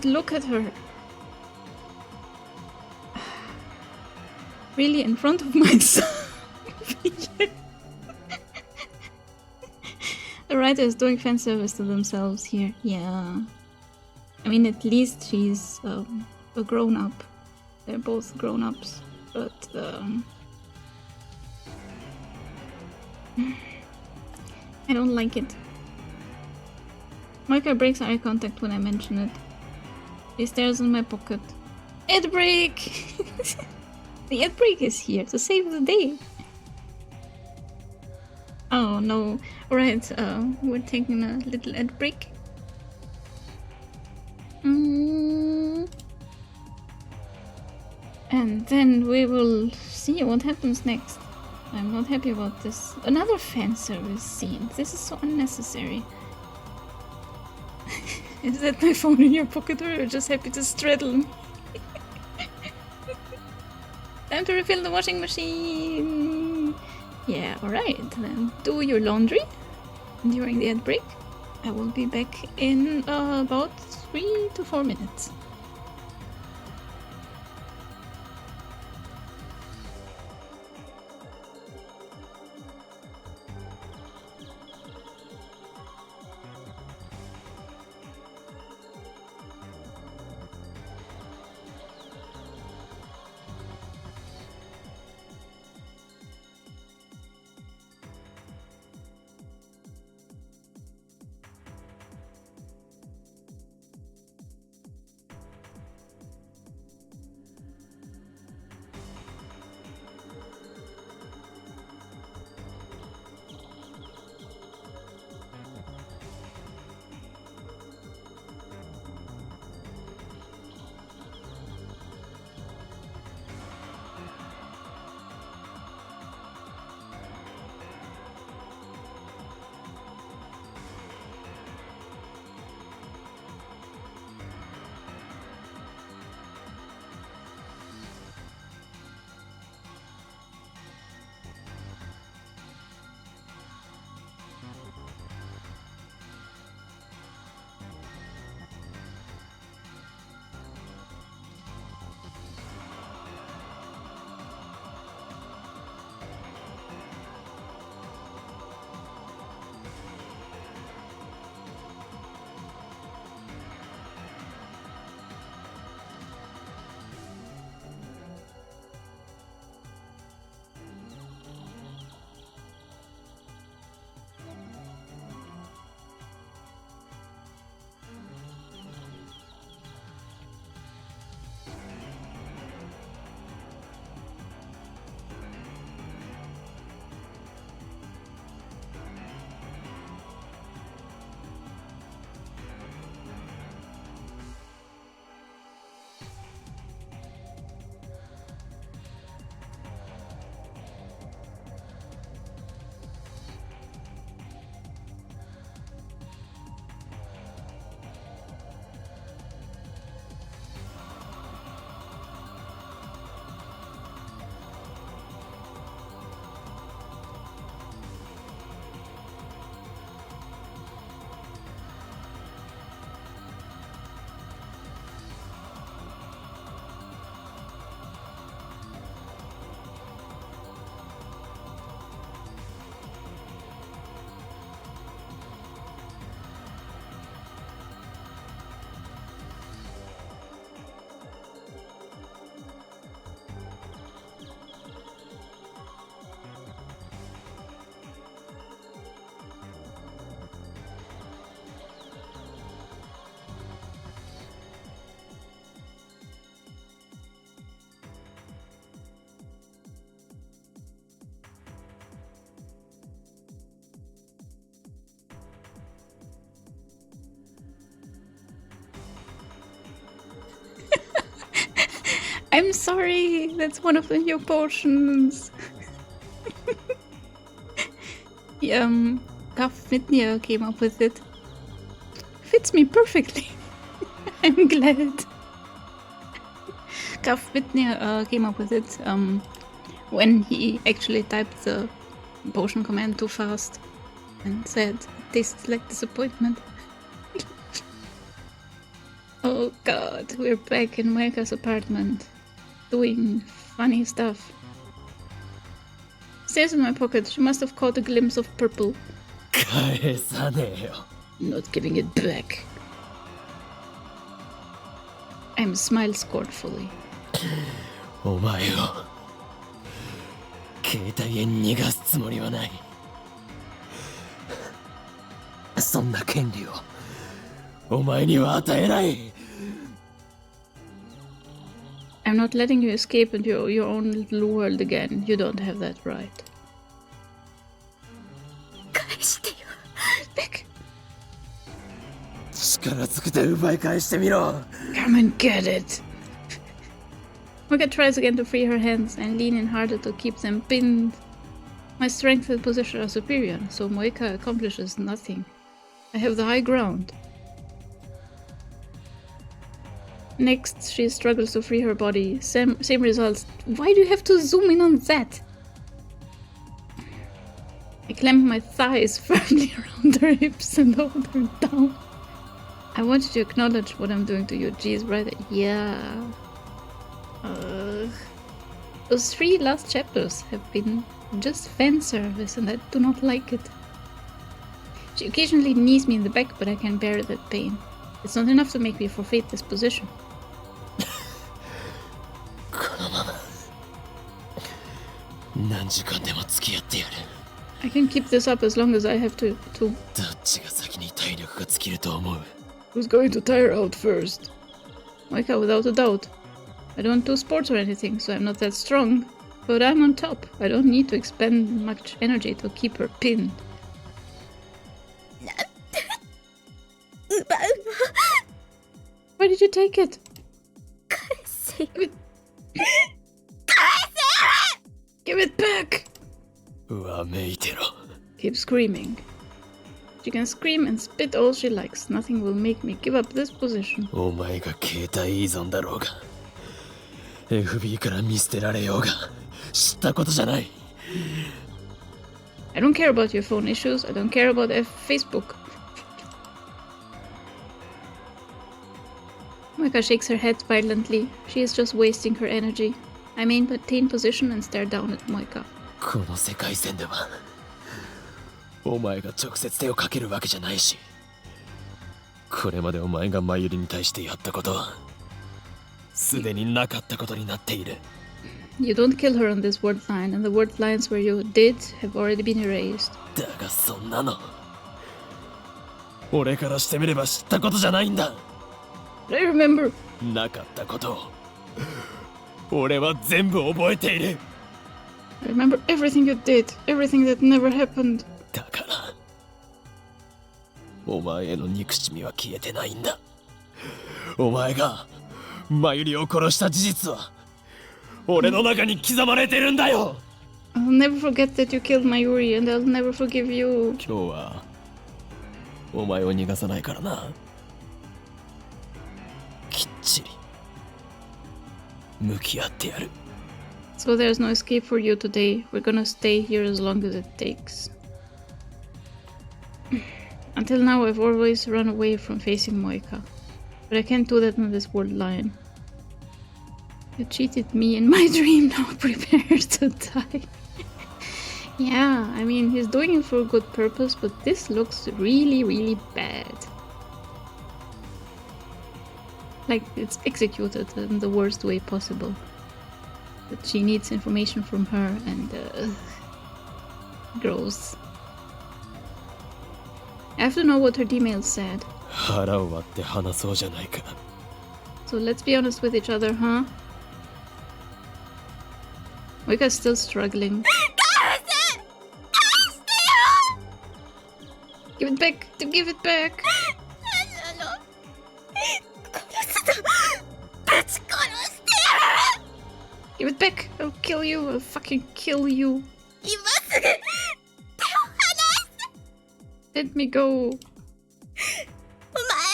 look at her. Really, in front of my son. The writer is doing fan service to themselves here. Yeah. I mean, at least she's a grown-up. They're both grown-ups. But, I don't like it. Moeka breaks eye contact when I mention it. She stares in my pocket. Ad break! The ad break is here to save the day. Oh no. Alright, we're taking a little ad break. And then we will see what happens next. I'm not happy about this. Another fan service scene. This is so unnecessary. Is that my phone in your pocket, or you're just happy to straddle me? Time to refill the washing machine! Yeah, alright, then do your laundry during the ad break. I will be back in about 3 to 4 minutes. I'm sorry, that's one of the new potions. Gafnitnia came up with it. Fits me perfectly. I'm glad. Gafnitnia came up with it when he actually typed the potion command too fast and said it tastes like disappointment. Oh god, we're back in Moeka's apartment, doing funny stuff. Stays in my pocket. She must have caught a glimpse of purple. 返さねえよ。 Not giving it back. I'm smile scornfully. お前を携帯へ逃がすつもりはない。そんな権利をお前には与えない。 I'm not letting you escape into your own little world again. You don't have that right. 返してよ。Back. 力ずくで奪い返してみろ。 Come and get it. Moeka tries again to free her hands and lean in harder to keep them pinned. My strength and position are superior, so Moeka accomplishes nothing. I have the high ground. Next, she struggles to free her body. Same results. Why do you have to zoom in on that? I clamp my thighs firmly around her hips and hold her down. I want you to acknowledge what I'm doing to you. Jeez, right? Yeah. Those 3 last chapters have been just fan service and I do not like it. She occasionally knees me in the back, but I can bear that pain. It's not enough to make me forfeit this position. このまま何時間でも付き合ってやる。 I can keep this up as long as I have to. どっちが先に体力が尽きると思う？ Who's going to tire out first? Moeka, without a doubt. I don't do sports or anything, so I'm not that strong. But I'm on top. I don't need to expend much energy to keep her pinned. 奪うの。 Why did you take it? 返せよ。 Give it back! わめいてろ。 Keep screaming. She can scream and spit all she likes. Nothing will make me give up this position. お前が携帯依存だろうが FB から見捨てられようが知ったことじゃない。 I don't care about your phone issues. I don't care about Facebook. Moeka shakes her head violently. She is just wasting her energy. I maintain position and stare down at Moeka. この世界線ではお前が直接手をかけるわけじゃないし、これまでお前がマユリに対してやったことはすでになかったことになっている。 You don't kill her on this word line, and the word lines where you did have already been erased. だがそんなの俺からしてみれば知ったことじゃないんだ。 But I remember. なかったことを俺は全部覚えている。 I remember everything you did, everything that never happened. だからお前への憎しみは消えてないんだ。お前がマユリを殺した事実は俺の中に刻まれてるんだよ。 I'll never forget that you killed Mayuri, and I'll never forgive you. 今日はお前を逃がさないからな。きっちり向き合ってやる。 So there's no escape for you today. We're gonna stay here as long as it takes. Until now, I've always run away from facing Moeka. But I can't do that on this world line. You cheated me in my dream, now prepare to die. Yeah, I mean, he's doing it for a good purpose, but this looks really, really bad. Like, it's executed in the worst way possible. But she needs information from her, and gross. I have to know what her email said. 腹を割って話そうじゃないか。 So let's be honest with each other, huh? Moeka's still struggling. Give it back! Give it back! kill you, I'll fucking kill you. 今すぐ手を離す。 Let me go. お前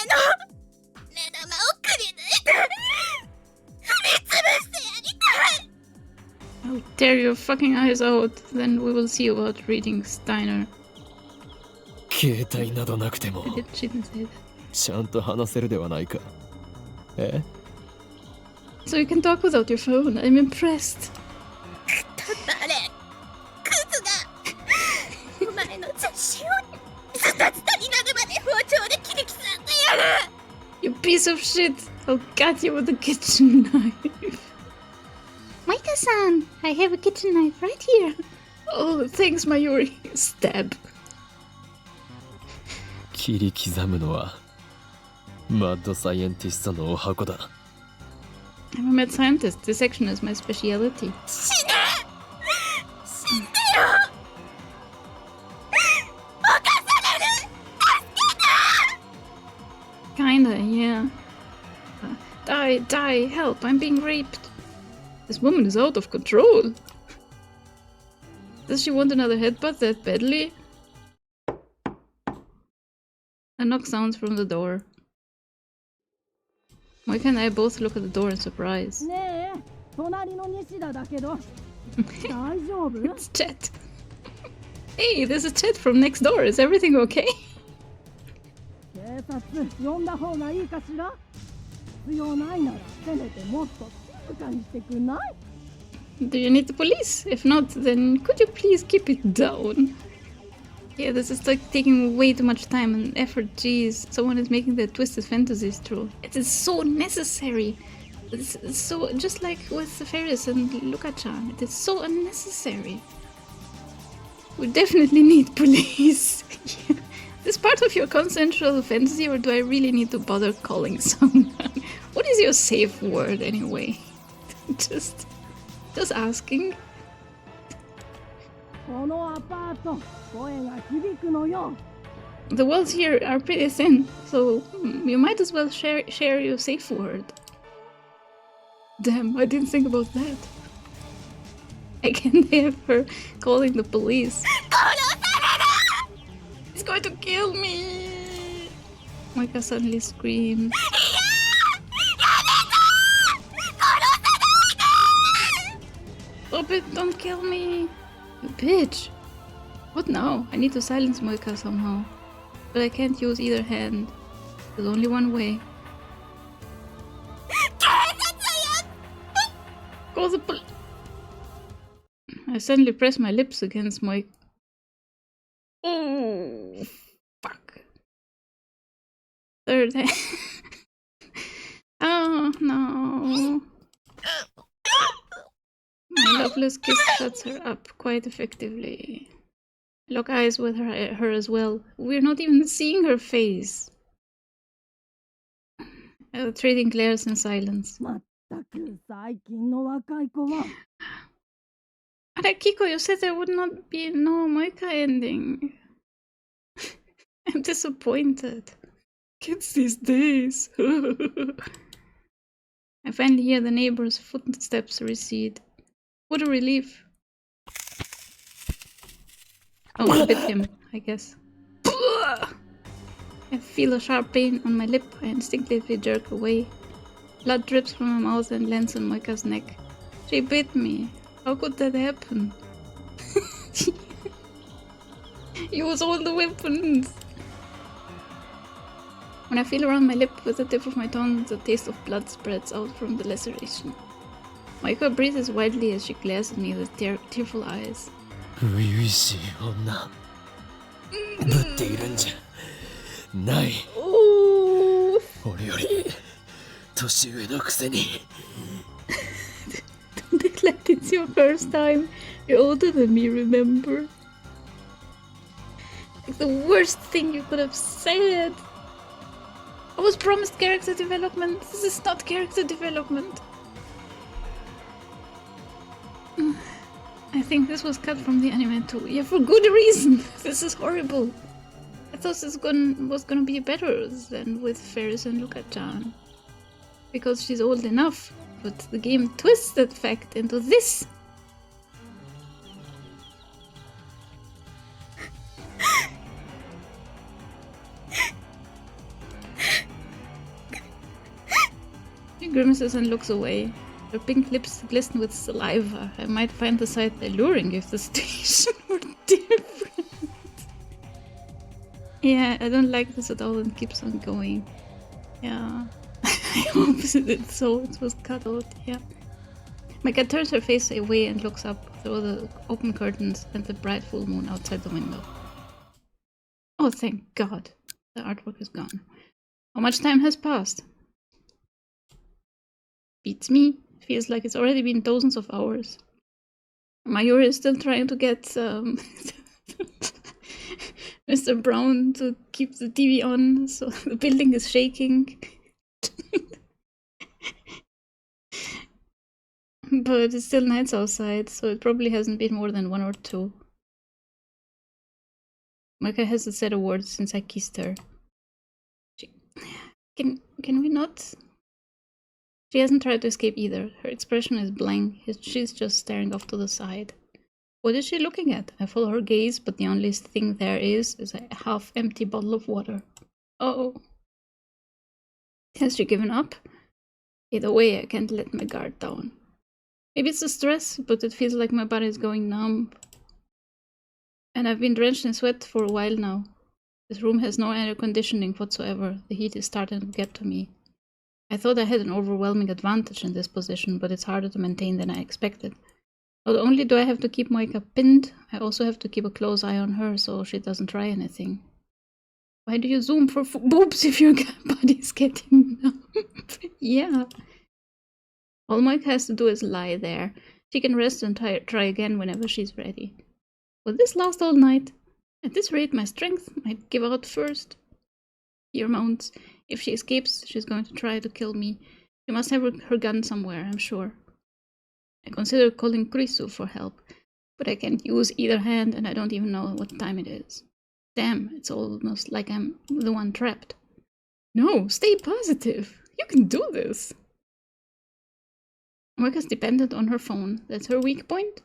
の目玉をくり抜いて踏みつぶしてやりたい。 I'll tear your fucking eyes out, then we will see about reading Steiner. 携帯などなくても She didn't say that. ちゃんと話せるではないか。え？ So you can talk without your phone. I'm impressed. 誰クズがお前の写真をズタズタになるまで包丁で切り刻んでやる。 You piece of shit! I'll cut you with a kitchen knife. Moeka-san, I have a kitchen knife right here. Oh, thanks, Mayuri. Stab. 切り刻むのはマッドサイエンティストのお箱だ。 I'm a mad scientist. Dissection is my specialty. 死ね死んでよ。犯される。助けて。 Kinda, yeah. Die, die, help, I'm being raped. This woman is out of control. Does she want another headbutt that badly? A knock sounds from the door. Moeka and I both look at the door in surprise. ねえ、隣の西田だけど大丈夫？ It's Chet. Hey, there's a Chet from next door. Is everything okay? 警察呼んだ方がいいかしら？必要ないならせめてもっと静かにしてくんない？ Do you need the police? If not, then could you please keep it down? Yeah, this is like taking way too much time and effort. Jeez, someone is making their twisted fantasies true. It is so necessary. It's so just like with Ferris and Luka-chan. It is so unnecessary. We definitely need police. Yeah. Is part of your consensual fantasy, or do I really need to bother calling someone? What is your safe word anyway? just asking. このアパート声が響くのよ。 The walls here are pretty thin, so you might as well share your safe word. Damn, I didn't think about that. I can't have her calling the police. He's going to kill me! Moeka suddenly screams. Stop it, don't kill me! You bitch! What now? I need to silence Moeka somehow. But I can't use either hand. There's only one way. Call the police! I suddenly press my lips against Moeka. Oh, fuck. Third hand. Oh, no. My loveless kiss shuts her up quite effectively. Lock eyes with her as well. We're not even seeing her face. Trading glares in silence. まったく最近の若い子は。 Kiko, you said there would not be no Moeka ending. I'm disappointed. Kids these days. I finally hear the neighbor's footsteps recede. What a relief. Oh, I bit him, I guess. I feel a sharp pain on my lip. I instinctively jerk away. Blood drips from my mouth and lands on Moeka's neck. She bit me. How could that happen? Use all the weapons! When I feel around my lip with the tip of my tongue, the taste of blood spreads out from the laceration. Moeka breathes wildly as she glares at me with tearful eyes. 初々しい女ぶっているんじゃない。俺より年上のくせに。 Don't act like it's your first time. You're older than me, remember? Like the worst thing you could have said. I was promised character development. This is not character development. I think this was cut from the anime too. Yeah, for good reason. This is horrible. I thought this was gonna be better than with Ferris and Luka-chan. Because she's old enough. But the game twists that fact into this. She grimaces and looks away. Her pink lips glisten with saliva. I might find the sight alluring if the situation were different. Yeah, I don't like this at all and keeps on going. Yeah. I hope it's so it was cut out, yeah. Moeka turns her face away and looks up through the open curtains and the bright full moon outside the window. Oh, thank God. The artwork is gone. How much time has passed? Beats me. Feels like it's already been dozens of hours. Mayuri is still trying to get Mr. Brown to keep the TV on, so the building is shaking. But it's still nights outside, so it probably hasn't been more than 1 or 2. Moeka hasn't said a word since I kissed her. Can we not? She hasn't tried to escape either. Her expression is blank. She's just staring off to the side. What is she looking at? I follow her gaze, but the only thing there is a half-empty bottle of water. Oh. Has she given up? Either way, I can't let my guard down. Maybe it's the stress, but it feels like my body is going numb. And I've been drenched in sweat for a while now. This room has no air conditioning whatsoever. The heat is starting to get to me. I thought I had an overwhelming advantage in this position, but it's harder to maintain than I expected. Not only do I have to keep Moeka pinned, I also have to keep a close eye on her so she doesn't try anything. Why do you zoom for boobs if your body's getting numb? Yeah. All Moeka has to do is lie there. She can rest and try again whenever she's ready. Will this last all night? At this rate, my strength might give out first. Fear mounts. If she escapes, she's going to try to kill me. She must have her gun somewhere, I'm sure. I consider calling Krisu for help, but I can't use either hand and I don't even know what time it is. Damn, it's almost like I'm the one trapped. No, stay positive. You can do this. Moeka's dependent on her phone. That's her weak point.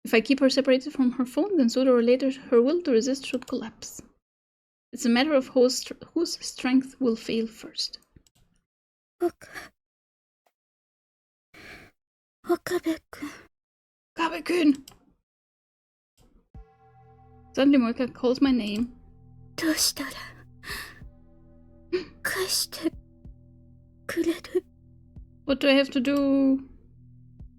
If I keep her separated from her phone, then sooner or later her will to resist should collapse. It's a matter of whose strength will fail first. Okabe-kun! Suddenly Moeka calls my name. What do I have to do?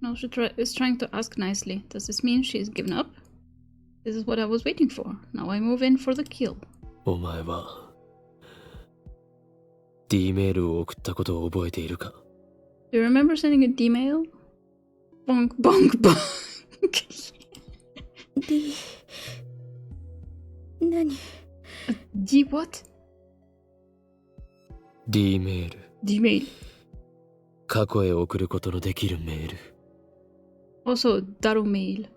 No, she is trying to ask nicely. Does this mean she's given up? This is what I was waiting for. Now I move in for the kill. お前は D メールを送ったことを覚えているか Do you remember sending a D-mail? Bonk, bonk, bonk. D... 何? D what? D メール D-mail. 過去へ送ることのできるメール Also, Daru mail.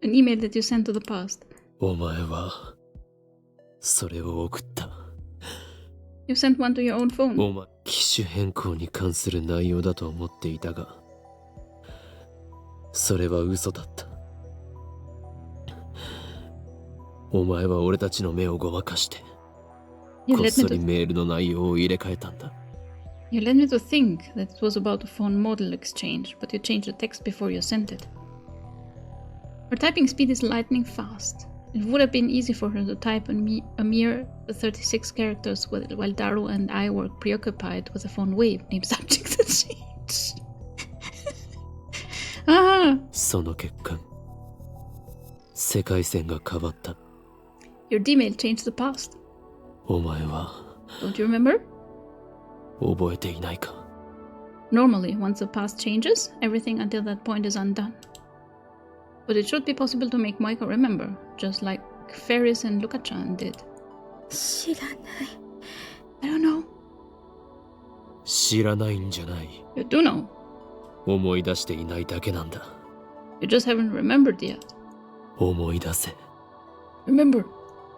An email that you sent to the past. お前はそれを送った You sent one to your own phone. お前機種変更に関する内容だと思っていたがそれは嘘だったお前は俺たちの目をごまかしてこっそりメールの内容を入れ替えたんだ You led me to think that it was about a phone model exchange, but you changed the text before you sent it. Her typing speed is lightning fast. It would have been easy for her to type a mere 36 characters while Daru and I were preoccupied with a phone wave named Subject to Change. Ah! その結果世界線が変わった Your D-mail changed the past. お前は Don't you remember? 覚えていないか Normally, once the past changes, everything until that point is undone. But it should be possible to make Moeka remember, just like Ferris and Luka-chan did. 知らない I don't know. 知らないんじゃない You do know. 思い出していないだけなんだ You just haven't remembered yet. 思い出せ Remember.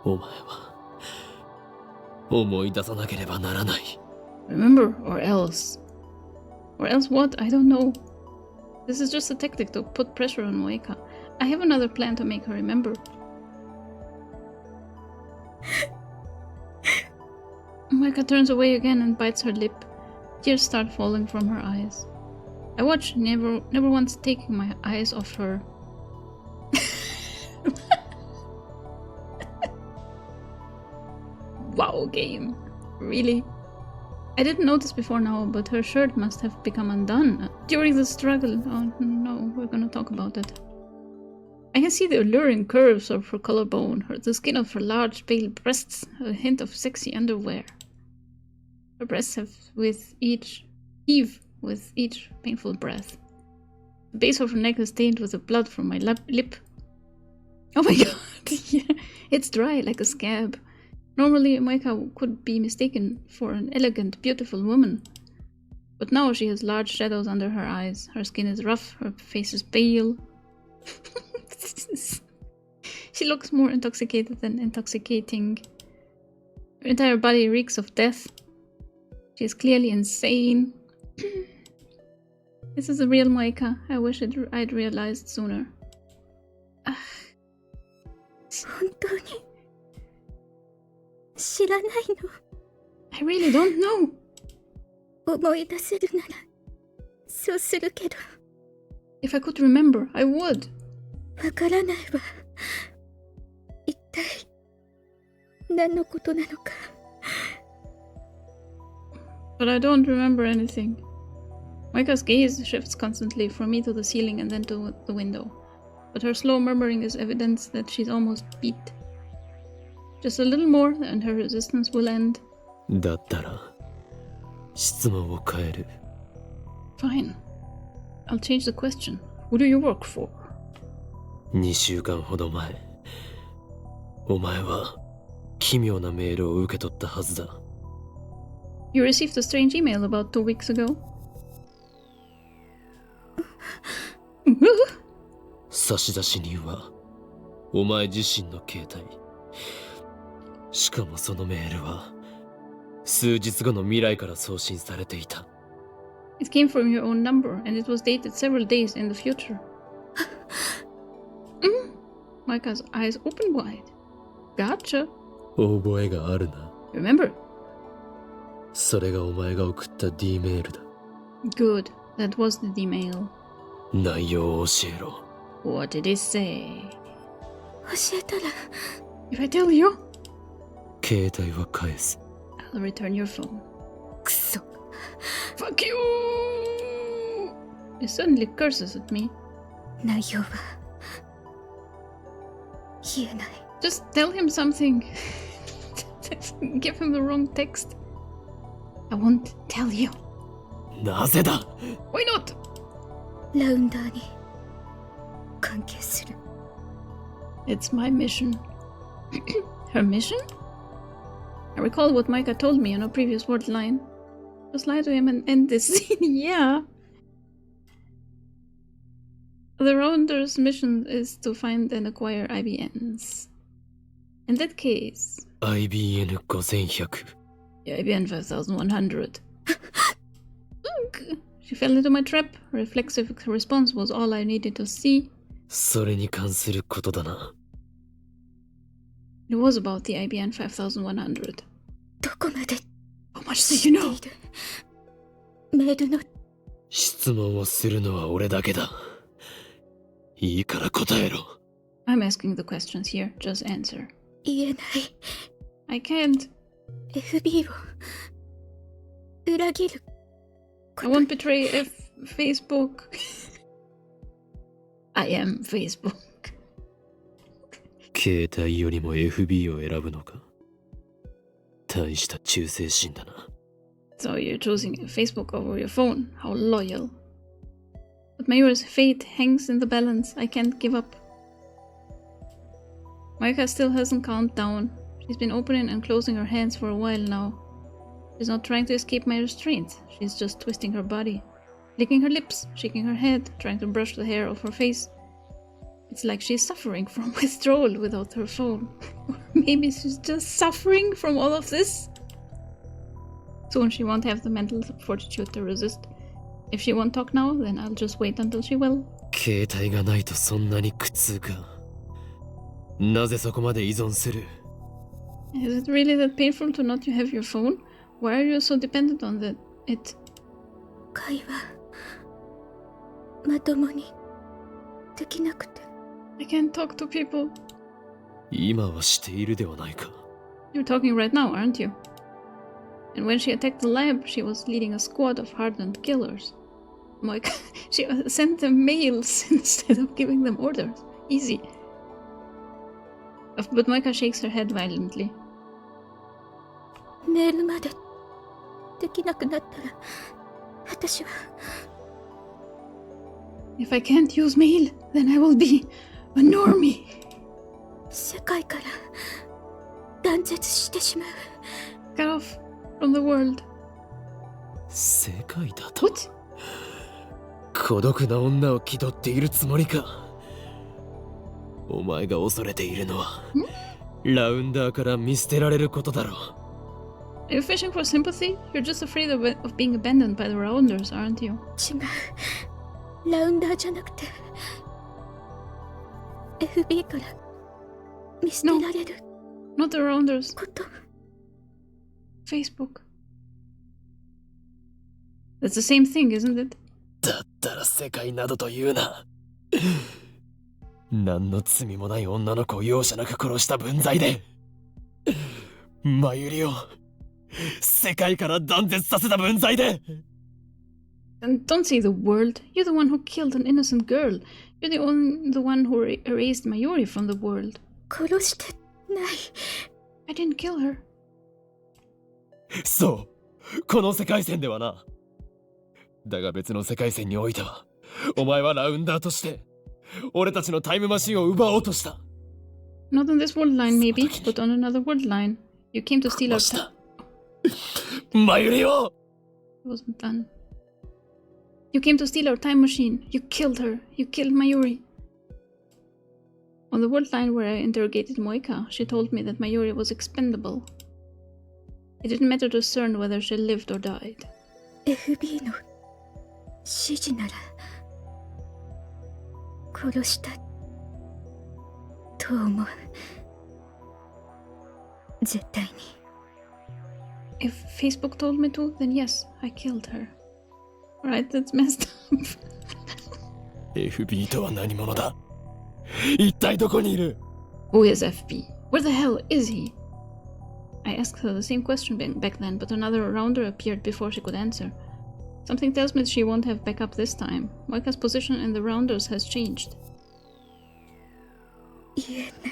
お前は思い出さなければならない Remember, or else. Or else what? I don't know. This is just a tactic to put pressure on Moeka. I have another plan to make her remember. Moeka turns away again and bites her lip. Tears start falling from her eyes. I watch, never once taking my eyes off her. Wow, game. Really? I didn't notice before now, but her shirt must have become undone during the struggle. Oh no, we're gonna talk about it. I can see the alluring curves of her collarbone, the skin of her large pale breasts, a hint of sexy underwear. Her breasts heave with each painful breath. The base of her neck is stained with the blood from my lip. Oh my god, yeah, it's dry like a scab. Normally, Moeka could be mistaken for an elegant, beautiful woman. But now she has large shadows under her eyes. Her skin is rough, her face is pale. She looks more intoxicated than intoxicating. Her entire body reeks of death. She is clearly insane. This is a real Moeka. I wish I'd realized sooner. 本当に知らない I really don't know. の。思い出せるならそうするけど If I could remember, I would. わからないわ。一体何のことなのか。 But I don't remember anything. Moeka's gaze shifts constantly from me to the ceiling and then to the window. But her slow murmuring is evidence that she's almost beat. Just a little more and her resistance will end. だったら質問を変える。 Fine. I'll change the question. Who do you work for? 2週間ほど前、お前は奇妙なメールを受け取ったはずだ。 You received a strange email about 2 weeks ago. 差出人はお前自身の携帯。しかもそのメールは数日後の未来から送信されていた。 It came from your own number and it was dated several days in the future. Moeka's eyes open wide. Gotcha. 覚えがあるな。 Remember? それがお前が送った D メールだ。 Good. That was the D-mail. 内容を教えろ。 What did it say? 教えたら If I tell you, 携帯は返す。 I'll return your phone. クソ Fuck you! He suddenly curses at me. 内容は言えない。 Just tell him something. Give him the wrong text. I won't tell you. なぜだ。 Why not? ラウンダーに関係する。 It's my mission. Her mission? I recall what Moeka told me on a previous word line. Just lie to him and end this scene. Yeah. The Rounder's mission is to find and acquire IBNs. In that case... IBN 5100。 IBN 5100. She fell into my trap. Reflexive response was all I needed to see. それに関することだな。 It was about the IBN 5100. どこまで How much do you know? メールの質問をするのは俺だけだ。いいから答えろ。 I'm asking the questions here. Just answer. 言えない。 I can't. FB を裏切る I won't betray Facebook. I am Facebook. 携帯よりも FB を選ぶのか。大した忠誠心だな。 So you're choosing Facebook over your phone. How loyal. But Mayura's fate hangs in the balance. I can't give up. Moeka still hasn't calmed down. She's been opening and closing her hands for a while now. She's not trying to escape my restraint. She's just twisting her body, licking her lips, shaking her head, trying to brush the hair off her face. It's like she's suffering from withdrawal without her phone. Or maybe she's just suffering from all of this. Soon she won't have the mental fortitude to resist. If she won't talk now, then I'll just wait until she will. 携帯がないとそんなに苦痛か。なぜそこまで依存する？ Is it really that painful to not have your phone? Why are you so dependent on it? 会話まともにできなくて。 I can't talk to people. 今はしているではないか。 You're talking right now, aren't you? And when she attacked the lab, she was leading a squad of hardened killers. Moeka, she sent them mails instead of giving them orders. Easy. But Moeka shakes her head violently. メールまでできなくなったら私は If I can't use mail, then I will be a normie. 世界から断絶してしまう。 Cut off from the world. 世界だと What? 孤独な女を気取っているつもりか。お前が恐れているのはラウンダーから見捨てられることだろう。 Are you fishing for sympathy? You're just afraid of being abandoned by the Rounders, aren't you? 違う。ラウンダーじゃなくて FB から見捨てられる Not the Rounders. こと。 Facebook. That's the same thing, isn't it? だったら世界などと言うな。何の罪もない女の子を容赦なく殺した分際でマユリを世界から断絶させた分際で。 And don't say the world. You're the one who killed an innocent girl. You're the one who erased Mayuri from the world. 殺してない。 I didn't kill her. そう、この世界線ではな。だが別の世界線においては、お前はラウンダーとして俺たちのタイムマシンを奪おうとした。 Not on this world line, maybe, but on another world line. You came to steal our time. マユリを It wasn't done. You came to steal our time machine. You killed her. You killed Mayuri. On the world line where I interrogated Moeka, she told me that Mayuri was expendable. It didn't matter to CERN whether she lived or died. FB の指示なら殺したと思う。絶対に。 If Facebook told me to, then yes, I killed her. Right, that's messed up. FB とは何者だ。一体どこにいる。 Who is FB? Where the hell is he? I asked her the same question back then, but another rounder appeared before she could answer. Something tells me she won't have backup this time. Moeka's position in the rounders has changed. 言えない。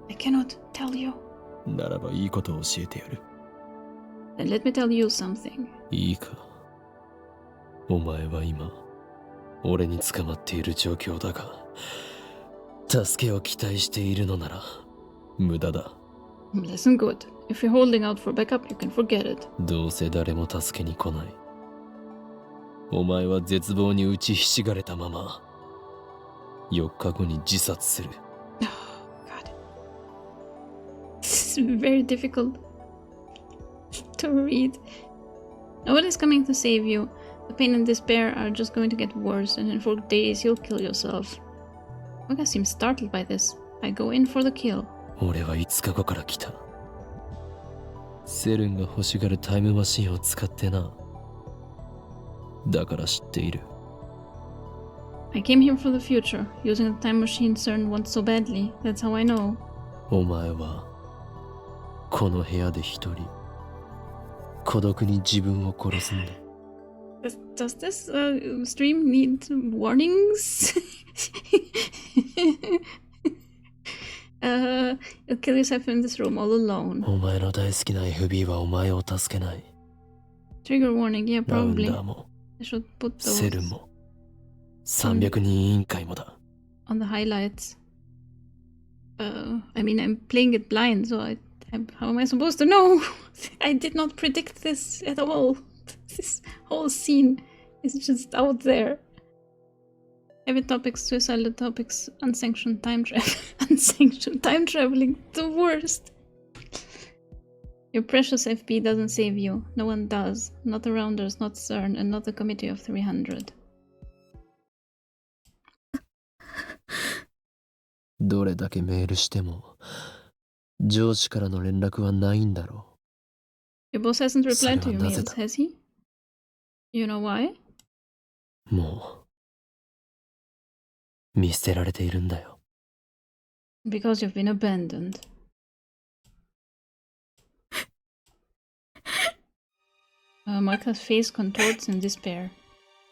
I cannot tell you. ならばいいことを教えてやる。 Then let me tell you something. いいか。お前は今、俺に捕まっている状況だが、助けを期待しているのなら、無駄だ。Listen good. If you're holding out for backup, you can forget it. どうせ誰も助けに来ない。お前は絶望に打ちひしがれたまま、4日後に自殺する。Oh, God. This is very difficult to read. No one is coming to save you. The pain and despair are just going to get worse, and in 4 days you'll kill yourself. Moeka seems startled by this. I go in for the kill. 俺は5日後から来た。セルンが欲しがるタイムマシンを使ってな。だから知っている。I came here for the future, using the time machine CERN wants so badly. That's how I know. お前はこの部屋で一人孤独に自分を殺すんだ。Does this stream need warnings? You'll kill yourself in this room all alone. お前の大好きな FB はお前を助けない。 Trigger warning, yeah, ラウン probably. ダーも I should put セルン those も300人委員会もだ。 on the highlights. I mean, I'm playing it blind, so how am I supposed to know? I did not predict this at all. This whole scene is just out there. Heavy topics, suicidal topics, unsanctioned time travel. Unsanctioned time traveling, the worst. Your precious FP doesn't save you. No one does. Not the Rounders, not CERN, and not the Committee of 300. どれだけメールしても上司からの連絡はないんだろう。Your boss hasn't replied to your それはなぜ mails, だ has he? You know why? もう見捨てられているんだよ。 Because you've been abandoned. Moeka's face contorts in despair.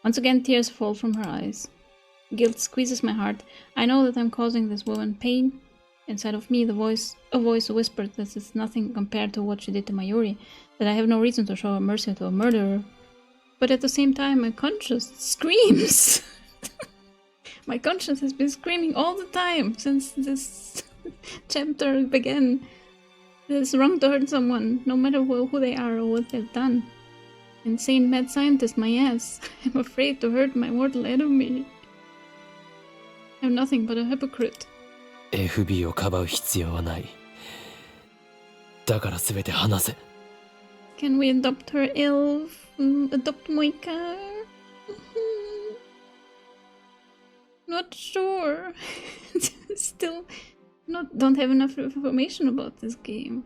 Once again, tears fall from her eyes. Guilt squeezes my heart. I know that I'm causing this woman pain. Inside of me, a voice whispered that it's nothing compared to what she did to Mayuri, that I have no reason to show mercy to a murderer. But at the same time, my conscience screams. My conscience has been screaming all the time since this chapter began. It's wrong to hurt someone, no matter who they are or what they've done. Insane mad scientist, my ass. I'm afraid to hurt my mortal enemy. I'm nothing but a hypocrite. FB をかばう必要はない。だから全て話せ。 Can we adopt her elf? Adopt Moeka? Not sure. Still don't have enough information about this game.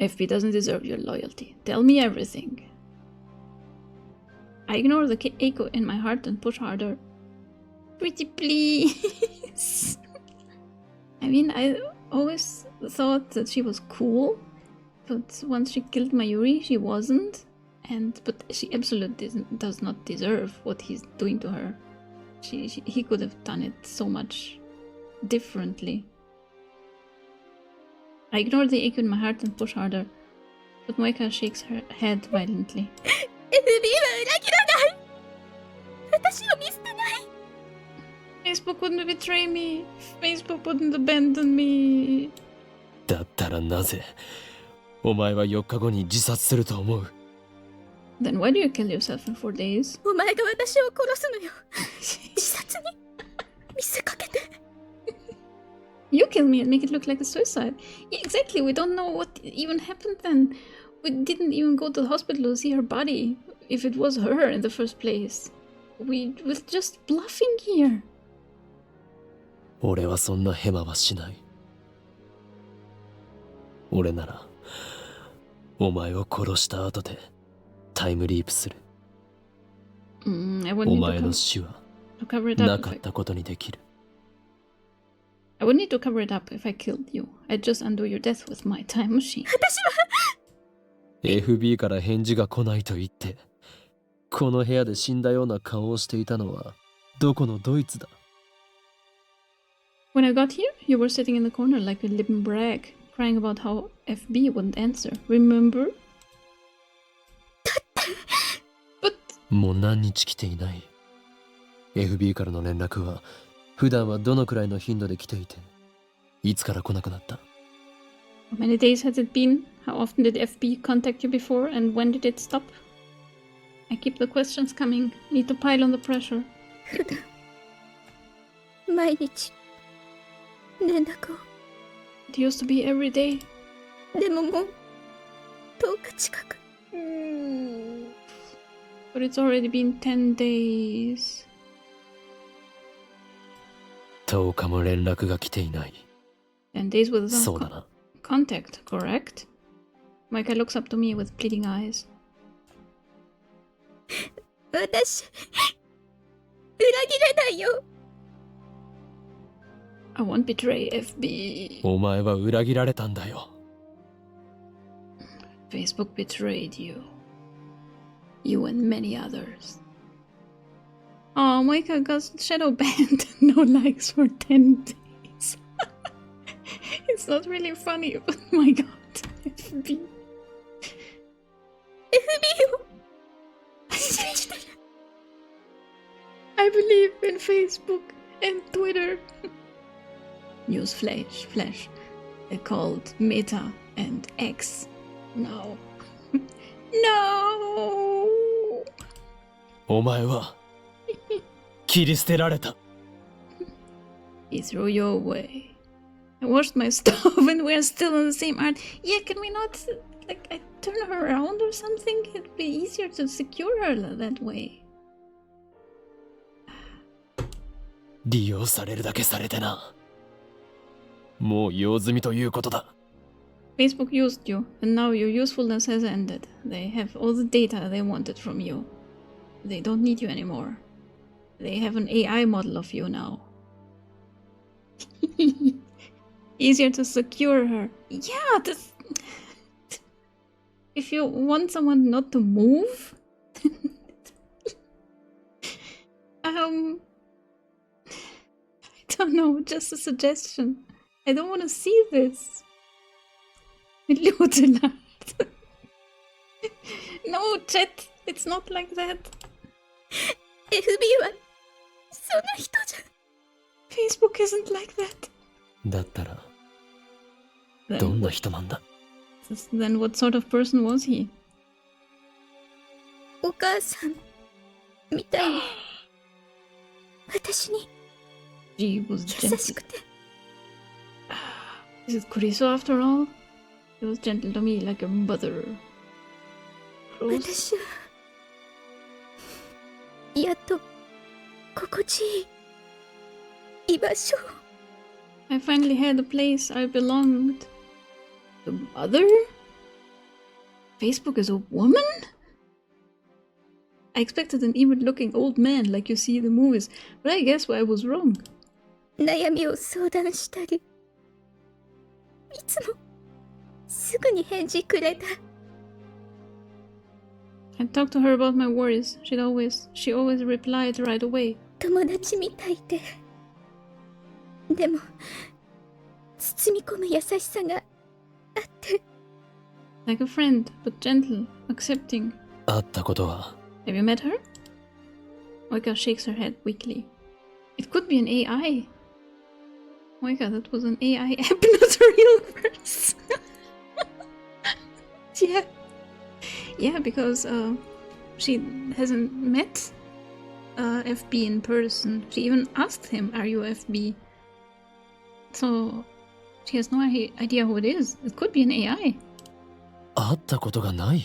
FB doesn't deserve your loyalty. Tell me everything. I ignore the echo in my heart and push harder. Pretty please. I mean, I always thought that she was cool, but once she killed Mayuri, she wasn't. But she absolutely does not deserve what he's doing to her. He could have done it so much differently. I ignore the ache in my heart and push harder, but Moeka shakes her head violently. FB は裏切らない。私を見捨てない。 Facebook wouldn't betray me. Facebook wouldn't abandon me. だったらなぜお前は4日後に自殺すると思う？ Then why do you kill yourself in 4 days? お前が私を殺すのよ。自殺に見せかけて。 You kill me and make it look like a suicide. Yeah, exactly, we don't know what even happened then. We didn't even go to the hospital to see her body, if it was her in the first place. We were just bluffing here. 俺はそんなヘマはしない。俺ならお前を殺した後でタイムリープする。I wouldn't お need 前 to の死は cover it な up か if ったことにできる。I would need to cover it up if I killed you. I'd just undo your death with my time machine. 私は FB から返事が来ないと言ってこの部屋で死んだような顔をしていたのはどこのドイツだ？ When I got here, you were sitting in the corner like a Lippen brag, crying about how FB wouldn't answer. Remember? But もう何日来ていない。FB からの連絡は普段はどのくらいの頻度で来ていていつから来なくなった？ how many days has it been? How often did FB contact you before, and when did it stop? I keep the questions coming. Need to pile on the pressure. 毎日連絡を。 It used to be every day. でももう10日近く。 But it's already been 10 days. 10日も連絡が来ていない。 10 days without そうだな。 contact, correct? Moeka looks up to me with pleading eyes. 私裏切れないよ。 I won't betray FB. お前は裏切られたんだよ。 Facebook betrayed you. You and many others. Oh, Moeka got shadow banned. No likes for 10 days. It's not really funny, but my god. FB. FB を信じてる。 I believe in Facebook and Twitter. News flash. They're called Meta and X. No. No! お前は切り捨てられた。 He threw you away. I washed my stove and we're still in the same art. Yeah, can we not, like, I turn her around or something? It'd be easier to secure her that way. 利用されるだけされてな。もう用済みということだ。Facebook used you, and now your usefulness has ended. They have all the data they wanted from you. They don't need you anymore. They have an AI model of you now. Easier to secure her. Yeah, this... If you want someone not to move... I don't know, just a suggestion. I don't want to see this. Luteland. No, chat, it's not like that. FB はそんな人じゃ。 Facebook isn't like that. だったら、どんな人なんだ？ Then what sort of person was he? お母さんみたいに私に She was 優 gentle. しくて Is it Kuriso after all? He was gentle to me like a mother. Close. 私はやっと心地いい居場所を I finally had a place I belonged. The mother? Facebook is a woman? I expected an evil-looking old man like you see in the movies, but I guess I was wrong. 悩みを相談したりいつもすぐに返事くれた I talked to her about my worries. She always replied right away. 友達みたいでも包み込む優しさがあって Like a friend, but gentle, accepting. 会ったことは Have you met her? Moeka shakes her head weakly. It could be an AI. Moeka, that was an AI app, not a real person. Yeah. Yeah, because she hasn't met FB in person. She even asked him, "Are you FB?" So she has no idea who it is. It could be an AI. 会ったことがない。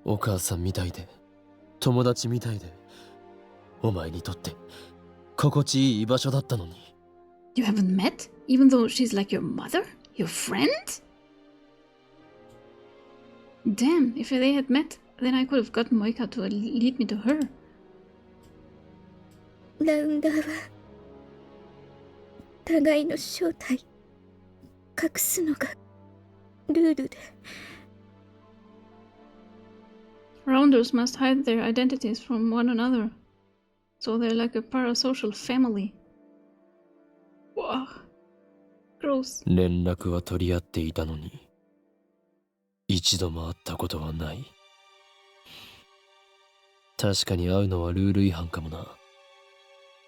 お母さんみたいで、友達みたいで、お前にとって心地いい居場所だったのに。You haven't met? Even though she's like your mother? Your friend? Damn, if they had met, then I could have gotten Moeka to lead me to her. ラウンダーは互いの正体隠すのがルールで Rounders must hide their identities from one another. So they're like a parasocial family. Wow. Gross. 連絡は取り合っていたのに、一度も会ったことはない。確かに会うのはルール違反かもな。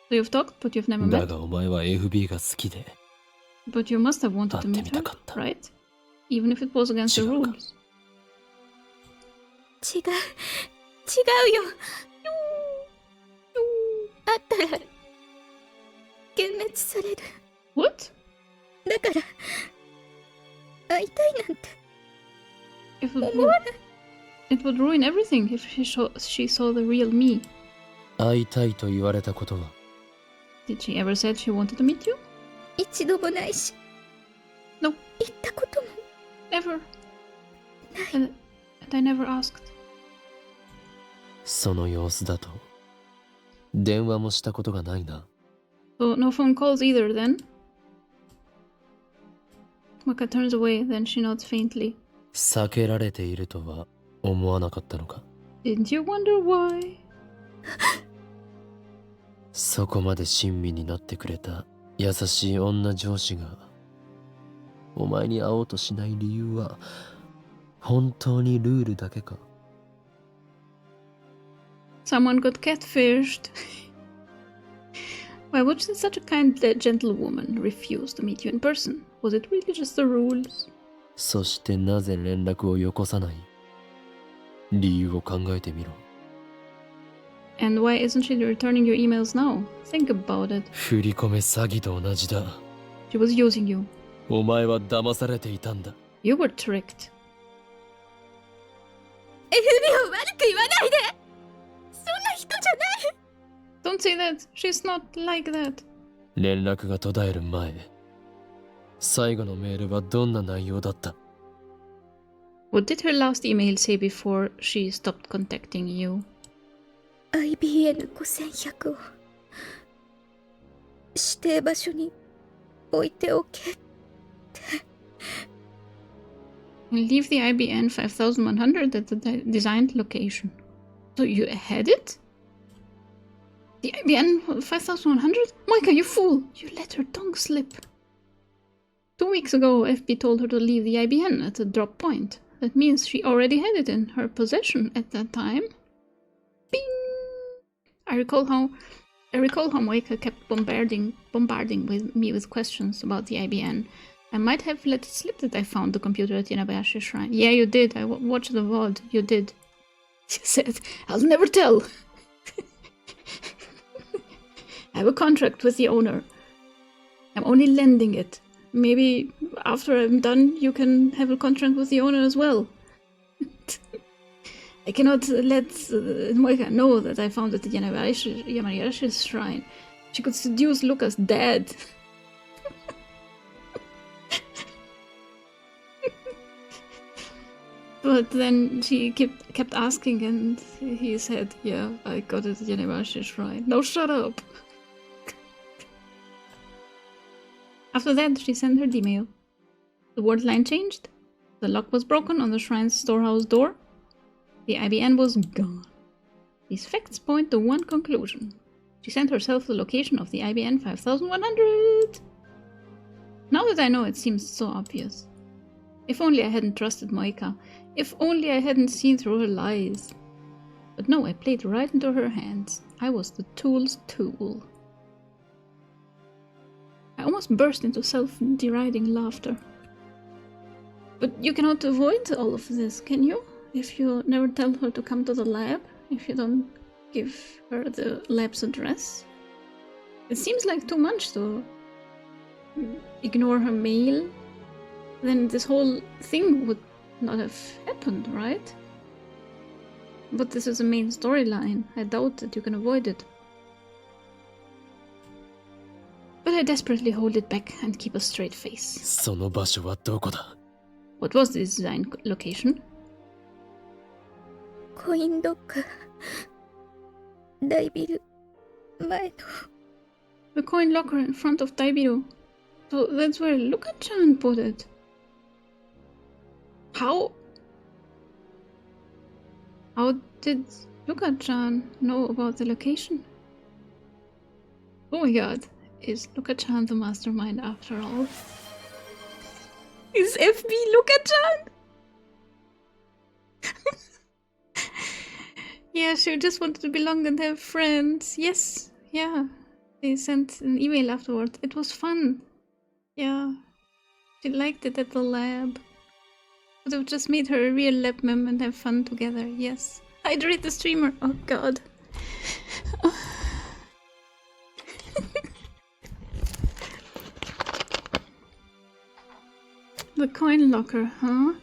So you've talked, but you've never だ met. がお前は FB が好きで、 But you must have wanted to 会って meet みた her, かった。 right? Even if it was against the 違うか。 rules. 違うよ会ったら幻滅される What? だから会いたいなんて It would, 思わない it would ruin everything if she saw the real me. 会いたいと言われたことは Did she ever said she wanted to meet you? 一度もないし No. 言ったことも Never. And I never asked. その様子だと電話もしたことがないな。 So no phone calls either then? Moeka turns away, then she nods faintly. 避けられているとは思わなかったのか。 Didn't you wonder why? そこまで親身になってくれた優しい女上司がお前に会おうとしない理由は本当にルールだけか。 Someone got catfished. Why would such a kind, gentle woman refuse to meet you in person? Was it really just the rules? そしてなぜ連絡をよこさない？理由を考えてみろ。 And why isn't she returning your emails now? Think about it. 振り込め詐欺と同じだ。 She was using you. お前は騙されていたんだ。 You were tricked. FB を悪く言わないでそんな人じゃない Don't say that. She's not like that. 連絡が途絶える前、最後のメールはどんな内容だった？ What did her last email say before she stopped contacting you? IBN5100 を指定場所に置いておけ。 Leave the IBN 5100 at the designed location. So you had it? The IBN 5100? Moeka, you fool! You let her tongue slip. 2 weeks ago, FB told her to leave the IBN at the drop point. That means she already had it in her possession at that time. Bing! I recall how Moeka kept bombarding me with questions about the IBN. I might have let it slip that I found the computer at Yanabayashi's shrine. Yeah, you did. I watched the VOD. You did. She said, I'll never tell. I have a contract with the owner. I'm only lending it. Maybe after I'm done, you can have a contract with the owner as well. I cannot let Moeka know that I found it at Yamayashi's shrine. She could seduce Luca's dad. But then she kept asking, and he said, yeah, I got it at Yamayashi's shrine. No, shut up! After that, she sent her email. The word line changed. The lock was broken on the shrine's storehouse door. The IBN was gone. These facts point to one conclusion. She sent herself the location of the IBN 5100. Now that I know, it seems so obvious. If only I hadn't trusted Moeka. If only I hadn't seen through her lies. But no, I played right into her hands. I was the tool's tool. I almost burst into self-deriding laughter. But you cannot avoid all of this, can you? If you never tell her to come to the lab, if you don't give her the lab's address. It seems like too much to ignore her mail. Then this whole thing would not have happened, right? But this is the main storyline. I doubt that you can avoid it. But I desperately hold it back and keep a straight face. その場所はどこだ？ What was the design location? コインロッカー。大ビル前の。 The coin locker in front of Taibiru. So that's where Luka-chan put it. How did Luka-chan know about the location? Oh my god, is Luka-chan the mastermind after all? Is FB Luka-chan? Yeah, she just wanted to belong and have friends. Yes, yeah. They sent an email afterward. It was fun. Yeah. She liked it at the lab. Would have just made her a real lab mem and have fun together. Yes. Hydrate the streamer. Oh god. The coin locker, huh?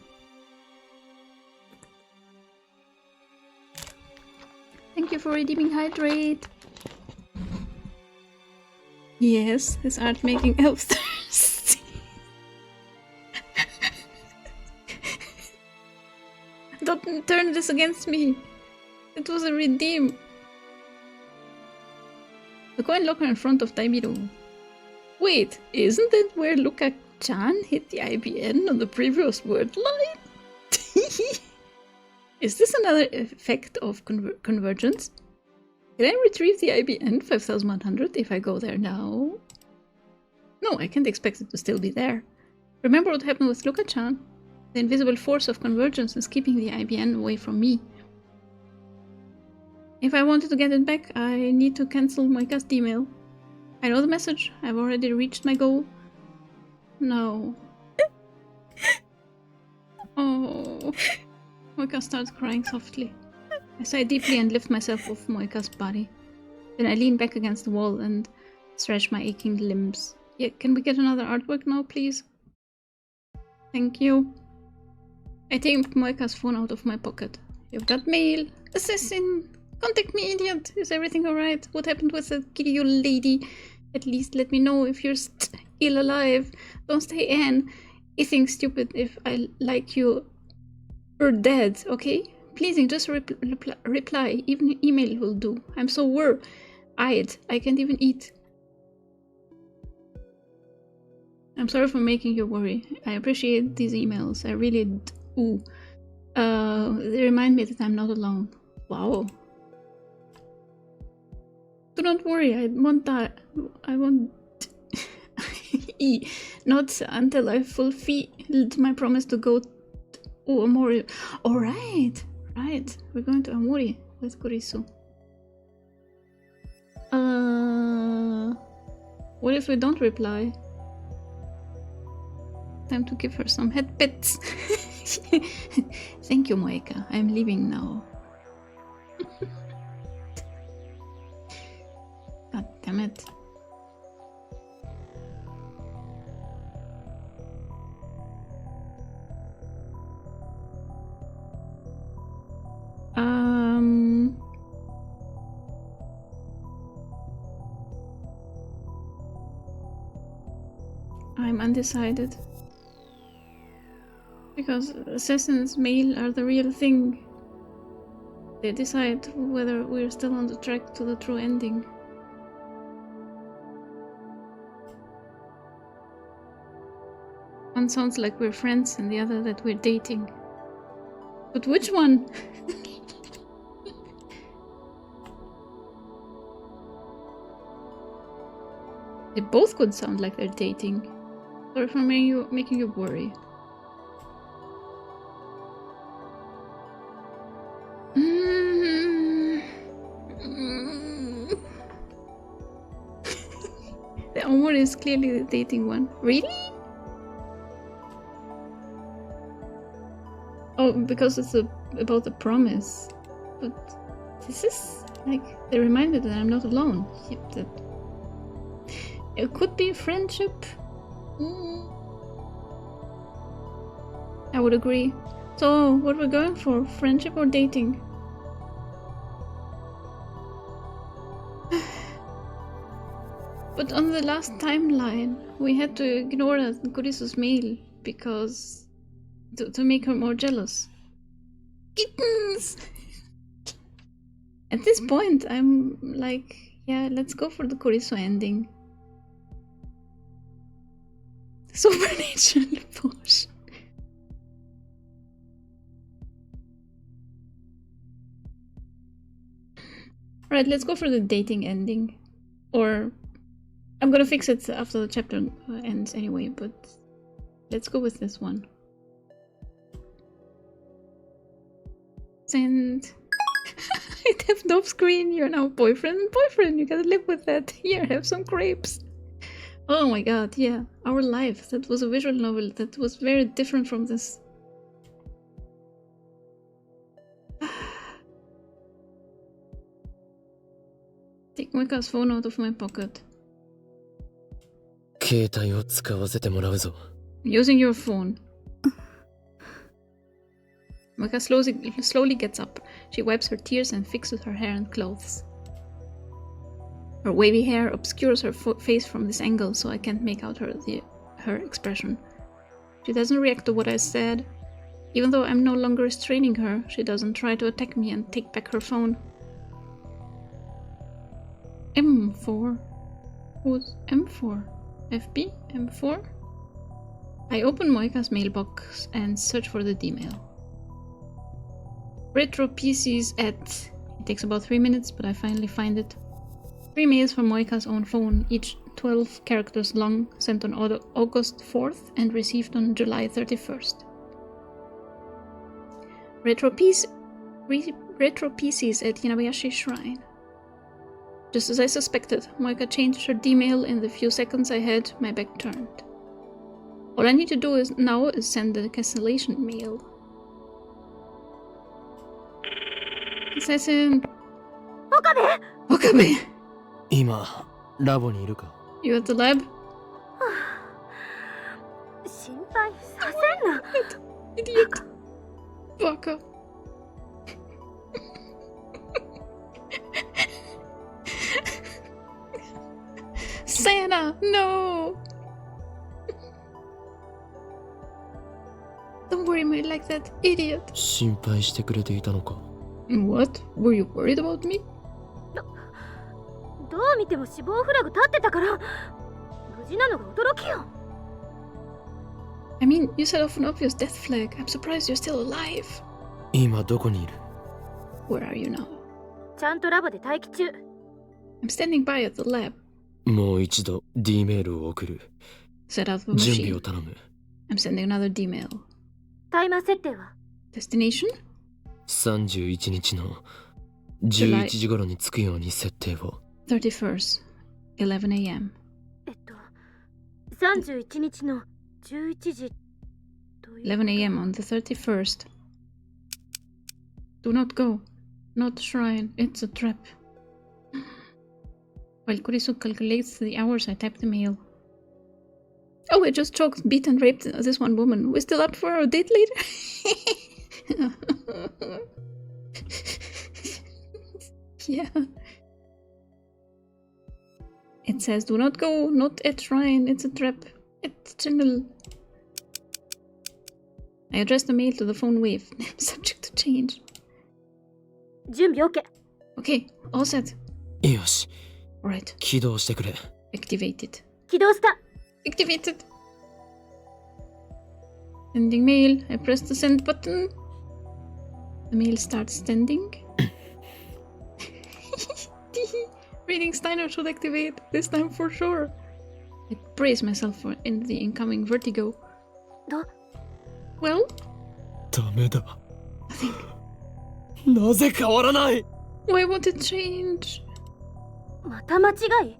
Thank you for redeeming Hydrate. Yes, his art making elf thirsty. Don't turn this against me. It was a redeem. The coin locker in front of Taibiru. Wait, isn't that where Luka-chan hit the IBN on the previous word line? Is this another effect of convergence? Can I retrieve the IBN 5100 if I go there now? No, I can't expect it to still be there. Remember what happened with Luka-chan? The invisible force of convergence is keeping the IBN away from me. If I wanted to get it back, I need to cancel Moeka's email. I know the message. I've already reached my goal. No. Oh. Moeka starts crying softly. I sigh deeply and lift myself off Moeka's body. Then I lean back against the wall and stretch my aching limbs. Yeah, can we get another artwork now, please? Thank you. I take Moeka's phone out of my pocket. You've got mail. Assassin! Contact me, idiot! Is everything alright? What happened with the Kiryu lady? At least let me know if you're still alive. Don't say Anne. You think stupid if I like you. You're dead, okay? Please just reply. Even email will do. I'm so worried. I can't even eat. I'm sorry for making you worry. I appreciate these emails. I really do. They remind me that I'm not alone. Wow. Do not worry. I won't die. I won't not until I fulfilled my promise to go to Amori. Alright. Right. We're going to Amori with Kurisu. What if we don't reply? Time to give her some head pets. Thank you, Moeka. I'm leaving now. God damn it. I'm undecided. Because assassins' mail are the real thing. They decide whether we're still on the track to the true ending. One sounds like we're friends and the other that we're dating. But which one? They both could sound like they're dating. Sorry for making you worry. The Omori is clearly the dating one. Really? Oh, because it's about the promise. But this is like they remind me that I'm not alone. That it could be friendship. I would agree. So, what we're going for? Friendship or dating? But on the last timeline, we had to ignore Kurisu's mail because to make her more jealous. Kittens! At this point, I'm like, yeah, let's go for the Kurisu ending. Supernatural potion. Alright, let's go for the dating ending. Or I'm gonna fix it after the chapter ends anyway, but let's go with this one. Send. I tapped off screen. You're now boyfriend. You gotta live with that. Here, have some grapes. Oh my god, yeah. Our Life. That was a visual novel that was very different from this. Take Moeka's phone out of my pocket. 携帯を使わせてもらうぞ。 Using your phone. Moeka slowly gets up. She wipes her tears and fixes her hair and clothes. Her wavy hair obscures her face from this angle, so I can't make out her expression. She doesn't react to what I said. Even though I'm no longer restraining her, she doesn't try to attack me and take back her phone. M4? Who's M4? FB? M4? I open Moeka's mailbox and search for the D-mail. Retro PCs at... It takes about 3 minutes, but I finally find it. 3 mails from Moeka's own phone, each 12 characters long, sent on August 4th and received on July 31st. Retro PCs at Yanabayashi Shrine. Just as I suspected, Moeka changed her D-mail in the few seconds I had my back turned. All I need to do now is send the cancellation mail. Assassin! Okabe! Okabe! 今、ラボにいるか？ You at the lab? 心配させんな。 Idiot! Baka. Santa! No! Don't worry me like that, idiot. 心配してくれていたのか。 What? Were you worried about me? どう見ても死亡フラグ立ってたから無事なのが驚きよ。 I mean, you set off an obvious death flag. I'm surprised you're still alive. 今どこにいる？ Where are you now? ちゃんとラボで待機中。 I'm standing by at the lab. もう一度 D メールを送る。 Set out the 準備 machine. を頼む。 I'm sending another D mail. タイマー設定は Destination? 31日の11時頃に着くように設定を。 31st, 11 a.m. 31日の11時という11 a.m. on the 31st. Do not go. Not shrine. It's a trap. While Kurisu calculates the hours, I type the mail. Oh, I just choked, beat and raped this one woman. We're still up for our date later? Yeah. It says, do not go, not at shrine, it's a trap. It's channel. I address the mail to the phone wave. Subject to change. 準備 OK。 Okay, all set. よし、 Alright, 起動してくれ。 activated. 起動した。 Activated. Sending mail. I press the send button. The mail starts sending. Reading Steiner should activate, this time for sure. I brace myself for in the incoming vertigo. ど Well, ダメだ。 nothing. なぜ変わらない？ Why won't it change? また間違い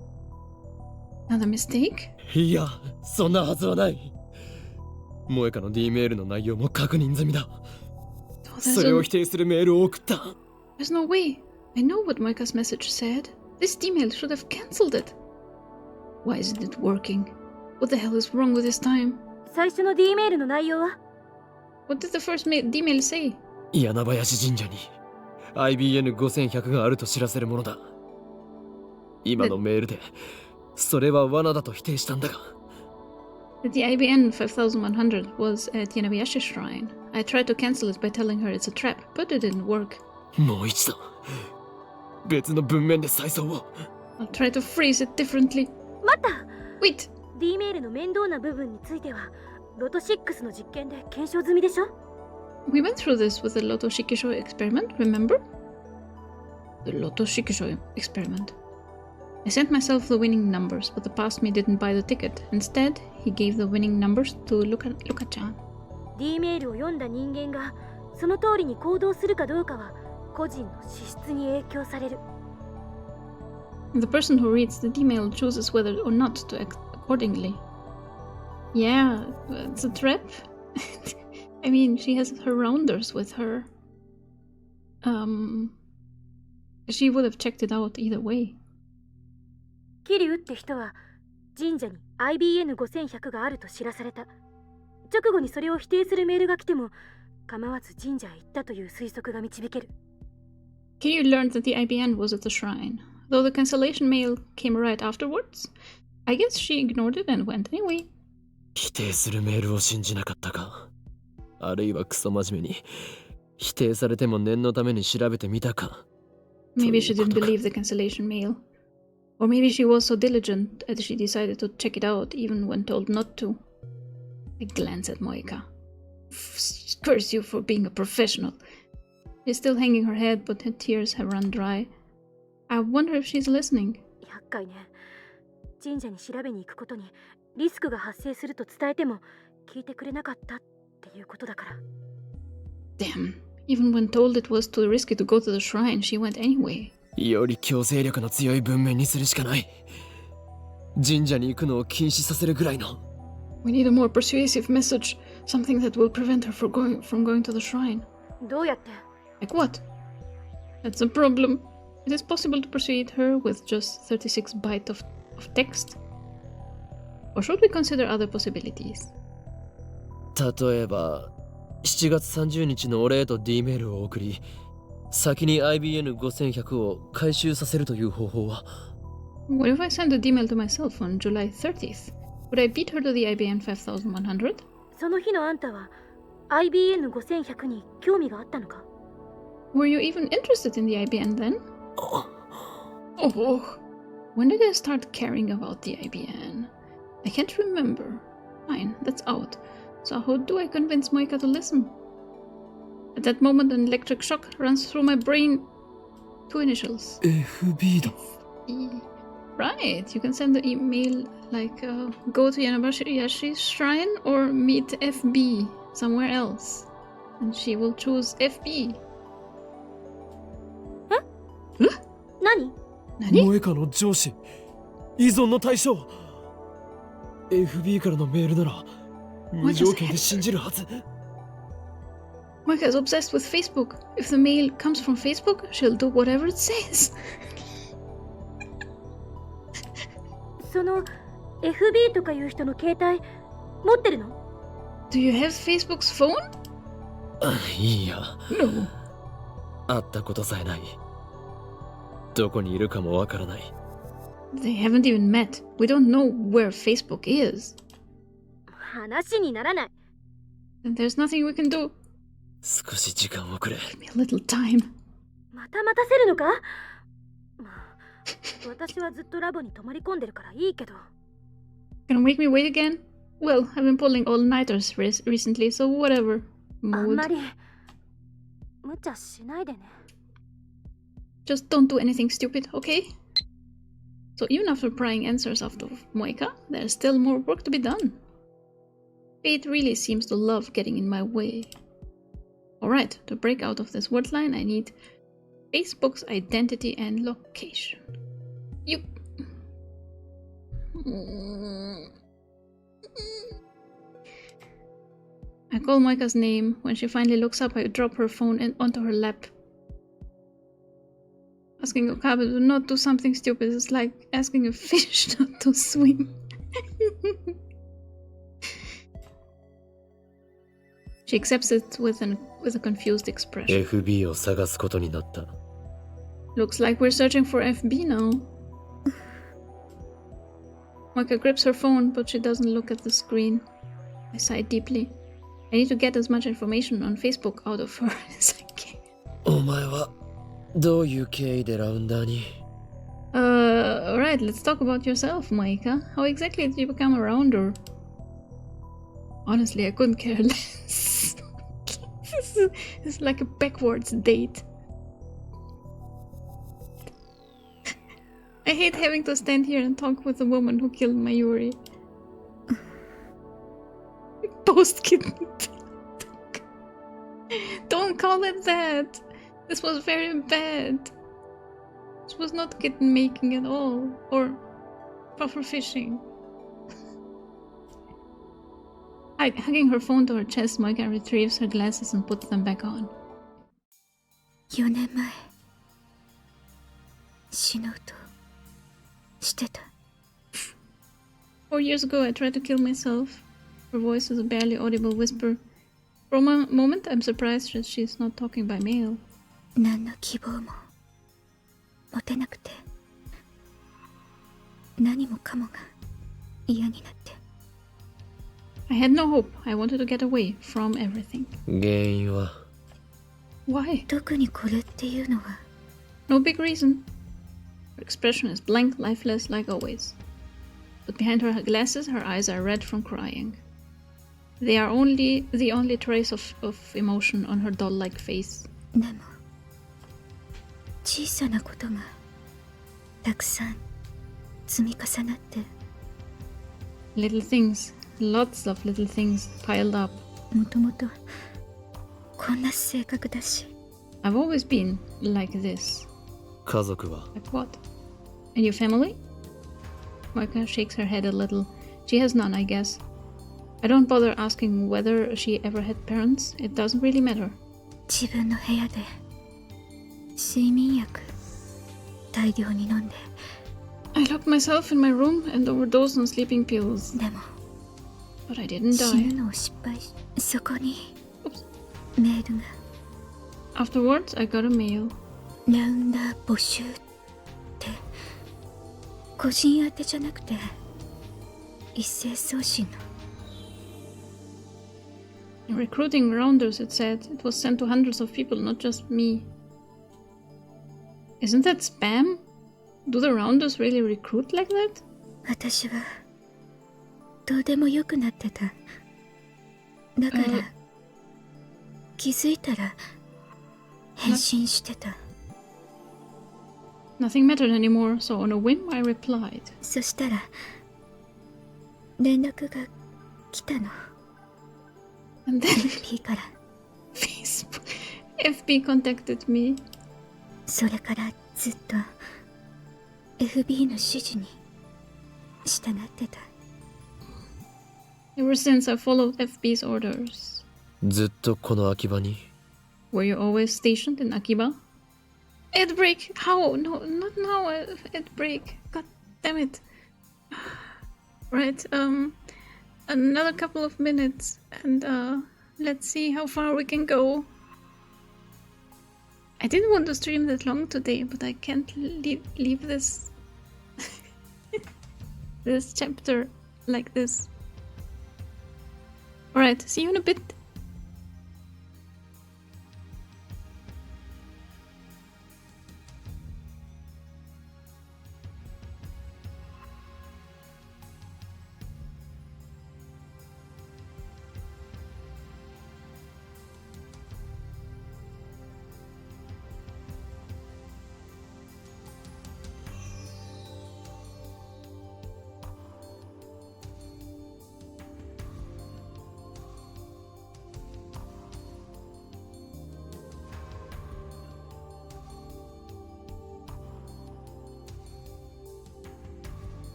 Another mistake? いや、そんなはずはない。萌香の D メールの内容も確認済みだ。 Oh, それを否定するメールを送った。 there's no way. I know what Moeka's message said. This email should have cancelled it. Why isn't it working? What the hell is wrong with this time? 最初の D メールの内容は What did the first D-mail say? 柳林神社に IBN5100 があると知らせるものだ。今のメールでそれは罠だと否定したんだが。 That the IBN 5100 was at Yanabayashi Shrine. I tried to cancel it by telling her it's a trap, but it didn't work. もう一度別の文面で再送を。 I'll try to phrase it differently. 待った Wait! D メールの面倒な部分についてはロト6の実験で検証済みでしょ We went through this with the Lotto Shikisho experiment, remember? The Lotto Shikisho experiment. I sent myself the winning numbers, but the past me didn't buy the ticket. Instead, he gave the winning numbers to Luka-chan. D メールを読んだ人間がその通りに行動するかどうかは個人の資質に影響される The person who reads the email chooses whether or not to act accordingly. Yeah, it's a trap. I mean, she has her rounders with her. She would have checked it out either way. 桐生って人は神社に IBN5100 があると知らされた直後にそれを否定するメールが来ても構わず神社へ行ったという推測が導ける Kiryu learned that the IBN was at the shrine, though the cancellation mail came right afterwards. I guess she ignored it and went anyway. 否定するメールを信じなかったか。あるいはクソ真面目に否定されても念のために調べてみたか。 Maybe she didn't believe the cancellation mail. Or maybe she was so diligent that she decided to check it out even when told not to. I glance at Moeka. Curse you for being a professional. She's still hanging her head, but her tears have run dry. I wonder if she's listening. 厄介ね神社に調べに行くことにリスクが発生すると伝えても聞いてくれなかったっていうことだから Damn. Even when told it was too risky to go to the shrine, she went anyway. より強制力の強い文面にするしかない。神社に行くのを禁止させるぐらいの。 We need a more persuasive message. Something that will prevent her from going to the shrine. どうやって Like what? That's a problem. It is possible to persuade her with just 36 bytes of text? Or should we consider other possibilities? 例えば7月30日のお礼と D メールを送り先に IBN5100 を回収させるという方法は What if I send a D-mail to myself on July 30th? Would I beat her to the IBN 5100? その日のあんたは IBN5100 に興味があったのか？ Were you even interested in the IBN then? Oh, when did I start caring about the IBN? I can't remember. Fine, that's out. So how do I convince Moeka to listen? At that moment, an electric shock runs through my brain. 2 initials. FB だ。Right, you can send the email like go to Yanabashi's shrine or meet FB somewhere else. And she will choose FB. 何？萌香の上司、依存の対象。FB からのメールなら無条件で信じるはず。Moeka is obsessed with Facebook. If the mail comes from Facebook, she'll do whatever it says. その FB とかいう人の携帯持ってるの？ Do you have Facebook's phone? いいや。No. 会ったことさえない。どこにいるかもわからない。They haven't even met. We don't know where Facebook is. 話にならない。And there's nothing we can do. 少し時間をくれ。Give me a little time. また待たせるのか？まあ、私はずっとラボに泊まり込んでるからいいけど。Gonna make me wait again? Well, I've been pulling all-nighters recently, so whatever. あんま Mood. り無茶しないでね。Just don't do anything stupid, okay? So even after prying answers out of Moeka, there's still more work to be done. Fate really seems to love getting in my way. Alright, to break out of this wordline, I need Facebook's identity and location. Yup. I call Moeka's name. When she finally looks up, I drop her phone onto her lap. Asking Okabe to not do something stupid is like asking a fish not to swim. She accepts it with a confused expression. FB を探すことになった。Looks like we're searching for FB now. Moeka grips her phone, but she doesn't look at the screen. I sigh deeply. I need to get as much information on Facebook out of her as I can. お前はどういう経緯でラウンダーに？ Alright, let's talk about yourself, Moeka. How exactly did you become a rounder? Honestly, I couldn't care less. This is like a backwards date. I hate having to stand here and talk with the woman who killed Mayuri. Post-kitten. Don't call it that. This was very bad. This was not kitten making at all, or puffer fishing. Hugging her phone to her chest, Moeka retrieves her glasses and puts them back on. 4年前死のうとしてた。 4 years ago, I tried to kill myself. Her voice is a barely audible whisper. For a moment, I'm surprised that she's not talking by mail. 何の希望も持てなくて、何もかもが嫌になって。 I had no hope. I wanted to get away from everything. 原因は Why? 特にこれっていうのは No big reason. Her expression is blank, lifeless, like always. But behind her glasses, her eyes are red from crying. They are the only trace of emotion on her doll-like face. でも小さなことがたくさん積み重なって Little things, lots of little things piled up. もともとこんな性格だし I've always been like this. 家族は Like what? And your family? Moeka shakes her head a little. She has none, I guess. I don't bother asking whether she ever had parents. It doesn't really matter. 自分の部屋で睡眠薬大量に飲んで I locked myself in my room and overdosed on sleeping pills. でも But I didn't 死 die. ぬのを失敗しそこに Oops. メールが Afterwards, I got a mail. ラウンダー募集って個人宛てじゃなくて一斉送信の Recruiting rounders, it said. It was sent to hundreds of people, not just me. Isn't that spam? Do the rounders really recruit like that? 私はどうでもよくなってた。だから、気づいたら変身してた。Nothing mattered anymore, so on a whim I replied. そしたら連絡が来たの。And then FP から。Facebook FB contacted me. それからずっと FB の指示に従ってた。Ever since I followed FB's orders. ずっとこの秋葉に Were you always stationed in Akiba? Ad break! How? No, not now. Ad break. God damn it. Right, another couple of minutes and let's see how far we can go. I didn't want to stream that long today, but I can't leave this this chapter like this. Alright, see you in a bit.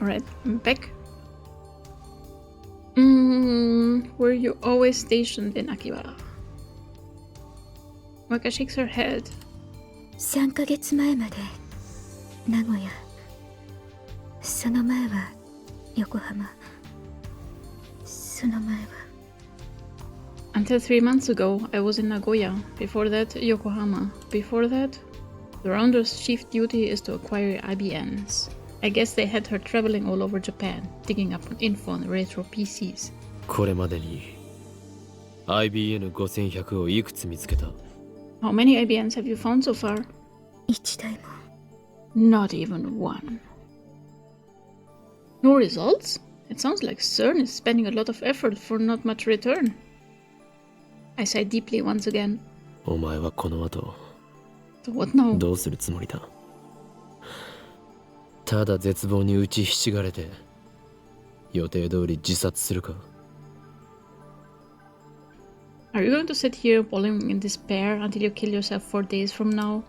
Alright, I'm back. Were you always stationed in Akiba? Moeka shakes her head. 3ヶ月前まで名古屋。その前は横浜。その前は Until 3 months ago, I was in Nagoya. Before that, Yokohama. Before that, the Rounder's chief duty is to acquire IBNs. I guess they had her traveling all over Japan, digging up info on retro PCs. これまでに IBN5100 をいくつ見つけた How many IBNs have you found so far? 一台も Not even one. No results? It sounds like CERN is spending a lot of effort for not much return. I sigh deeply once again. お前はこの後 So what now? どうするつもりだ。ただ絶望に打ちひしがれて予定通り自殺するか。 Are you going to sit here wallowing in despair until you kill yourself 4 days from now?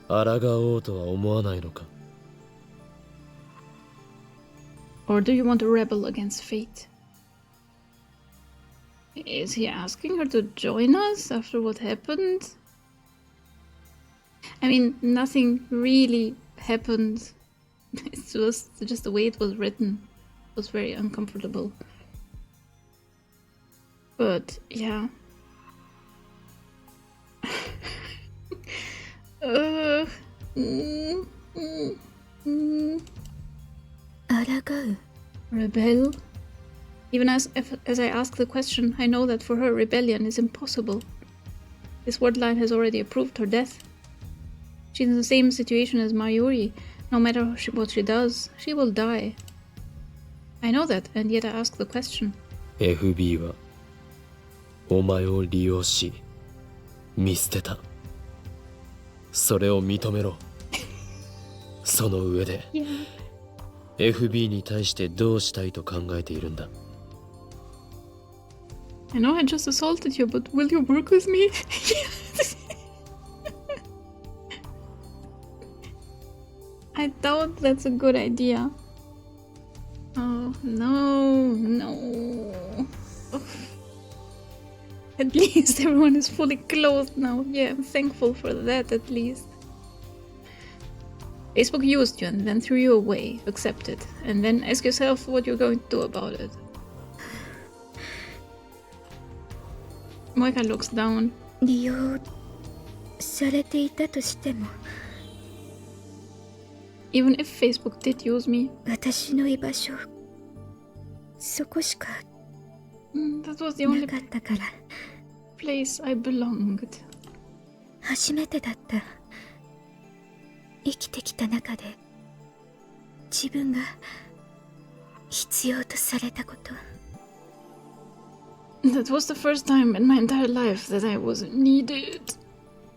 抗おうとは思わないのか。 Or do you want to rebel against fate? Is he asking her to join us after what happened? I mean, nothing really happened. It was just the way it was written. It was very uncomfortable. But, yeah. 抗う Rebel? Even as I ask the question, I know that for her rebellion is impossible. This word line has already approved her death. She's in the same situation as Mayuri. No matter what she does, she will die. I know that, and yet I ask the question. FB はお前を利用し見捨てた。それを認めろ。その上で、FB に対してどうしたいと考えているんだ。I know I just assaulted you, but will you work with me? I doubt that's a good idea. Oh, no. At least everyone is fully clothed now. Yeah, I'm thankful for that at least. Facebook used you and then threw you away. Accept it. And then ask yourself what you're going to do about it. Moeka looks down. 利用されていたとしても Even if Facebook did use me. 私の居場所そこしか That was the な only かったから place I belonged. 初めてだった生きてきた中で自分が必要とされたこと That was the first time in my entire life that I was needed.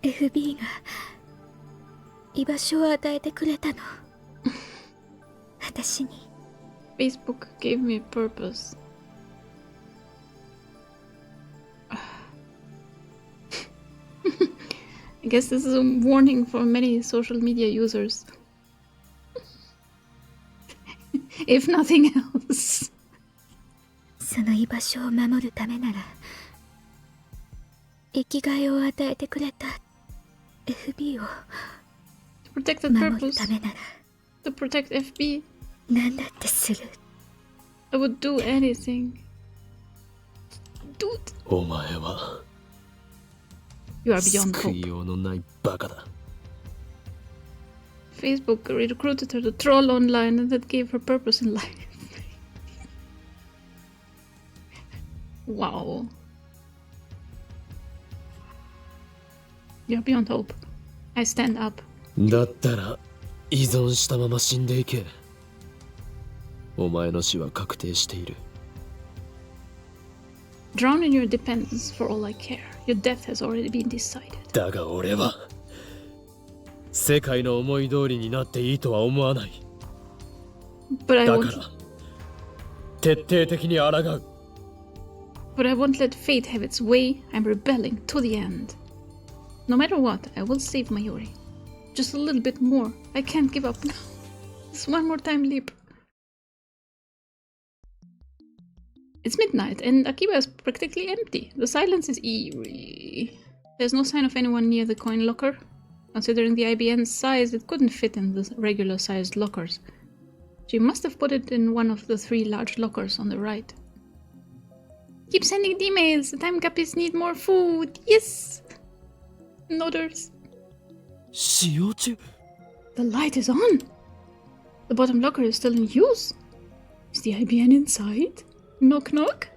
FB が居場所を与えてくれたの私に Facebook gave me purpose. I guess this is a warning for many social media users. If nothing else. その居場所を守るためなら生きがいを与えてくれた FB を To protect that 守る purpose, ためなら to protect FB, 何だってする I would do anything. Dude, お前は you are beyond 救 hope. いようのないバカだ。 Facebook recruited her to troll online and that gave her purpose in life. Wow. You're beyond hope. I stand up. だったら依存したまま死んでいけ。お前の死は確定している。 Drown in your dependence for all I care. Your death has already been decided. だが俺は世界の思い通りになっていいとは思わない。 But I だ won't から徹底的に抗う。 But I won't let fate have its way. I'm rebelling to the end. No matter what, I will save Mayuri. Just a little bit more. I can't give up now. Just one more time leap. It's midnight and Akiba is practically empty. The silence is eerie. There's no sign of anyone near the coin locker. Considering the IBN's size, it couldn't fit in the regular sized lockers. She must have put it in one of the 3 large lockers on the right. Keep sending the emails. The time guppies need more food. Yes. Nodders. 使用中。 The light is on. The bottom locker is still in use. Is the IBN inside? Knock knock.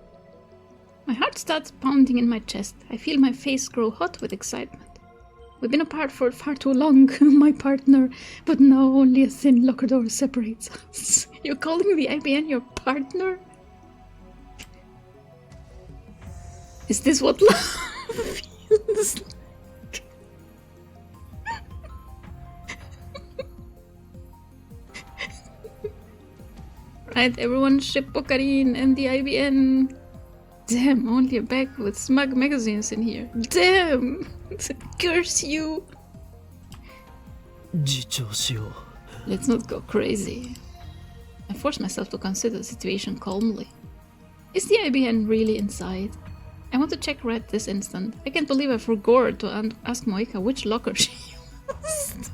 My heart starts pounding in my chest. I feel my face grow hot with excitement. We've been apart for far too long, my partner, but now only a thin locker door separates us. You're calling the IBN your partner? Is this what love feels like? Right, everyone ship Ocarine and the IBN. Damn, only a bag with smug magazines in here. Damn! Curse you! 自重しよう。 Let's not go crazy. I force myself to consider the situation calmly. Is the IBN really inside? I want to check right this instant. I can't believe I forgot to ask Moeka which locker she used.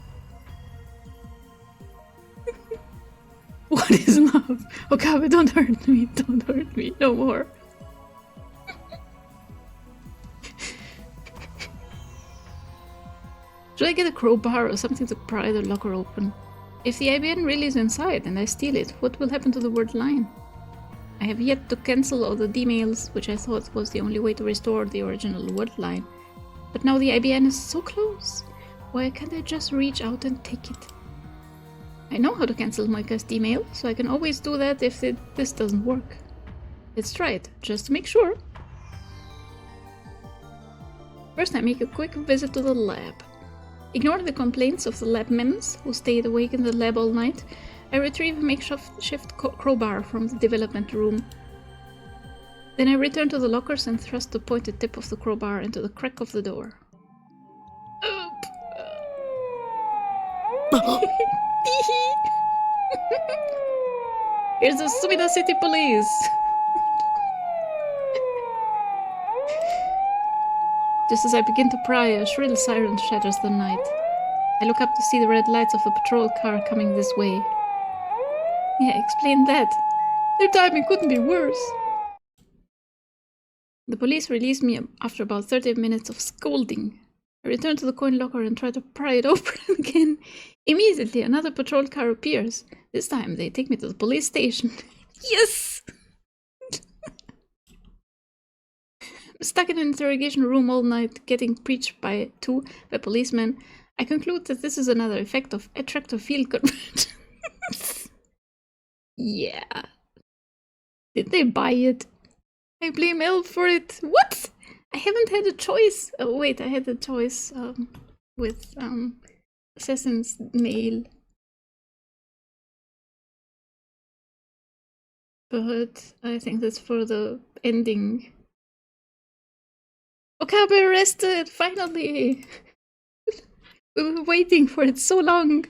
What is love? Okabe, don't hurt me. Don't hurt me. No more. Should I get a crowbar or something to pry the locker open? If the IBN really is inside and I steal it, what will happen to the word line? I have yet to cancel all the D-mails, which I thought was the only way to restore the original word line. But now the IBN is so close. Why can't I just reach out and take it? I know how to cancel Moeka's D-mail, so I can always do that if this doesn't work. Let's try it, just to make sure. First I make a quick visit to the lab. Ignore the complaints of the lab mims, who stayed awake in the lab all night. I retrieve a makeshift crowbar from the development room. Then I return to the lockers and thrust the pointed tip of the crowbar into the crack of the door. Here's the Sumida City Police! Just as I begin to pry, a shrill siren shatters the night. I look up to see the red lights of a patrol car coming this way. Yeah, explain that. Their timing couldn't be worse. The police release me after about 30 minutes of scolding. I return to the coin locker and try to pry it open again. Immediately, another patrol car appears. This time, they take me to the police station. Yes! I'm stuck in an interrogation room all night, getting preached by policemen. I conclude that this is another effect of attractive field convergence. Yeah. Did they buy it? I blame Elle for it. What? I haven't had a choice. Oh wait, I had a choice with Assassin's Mail. But I think that's for the ending. Okabe arrested! Finally! We were waiting for it so long.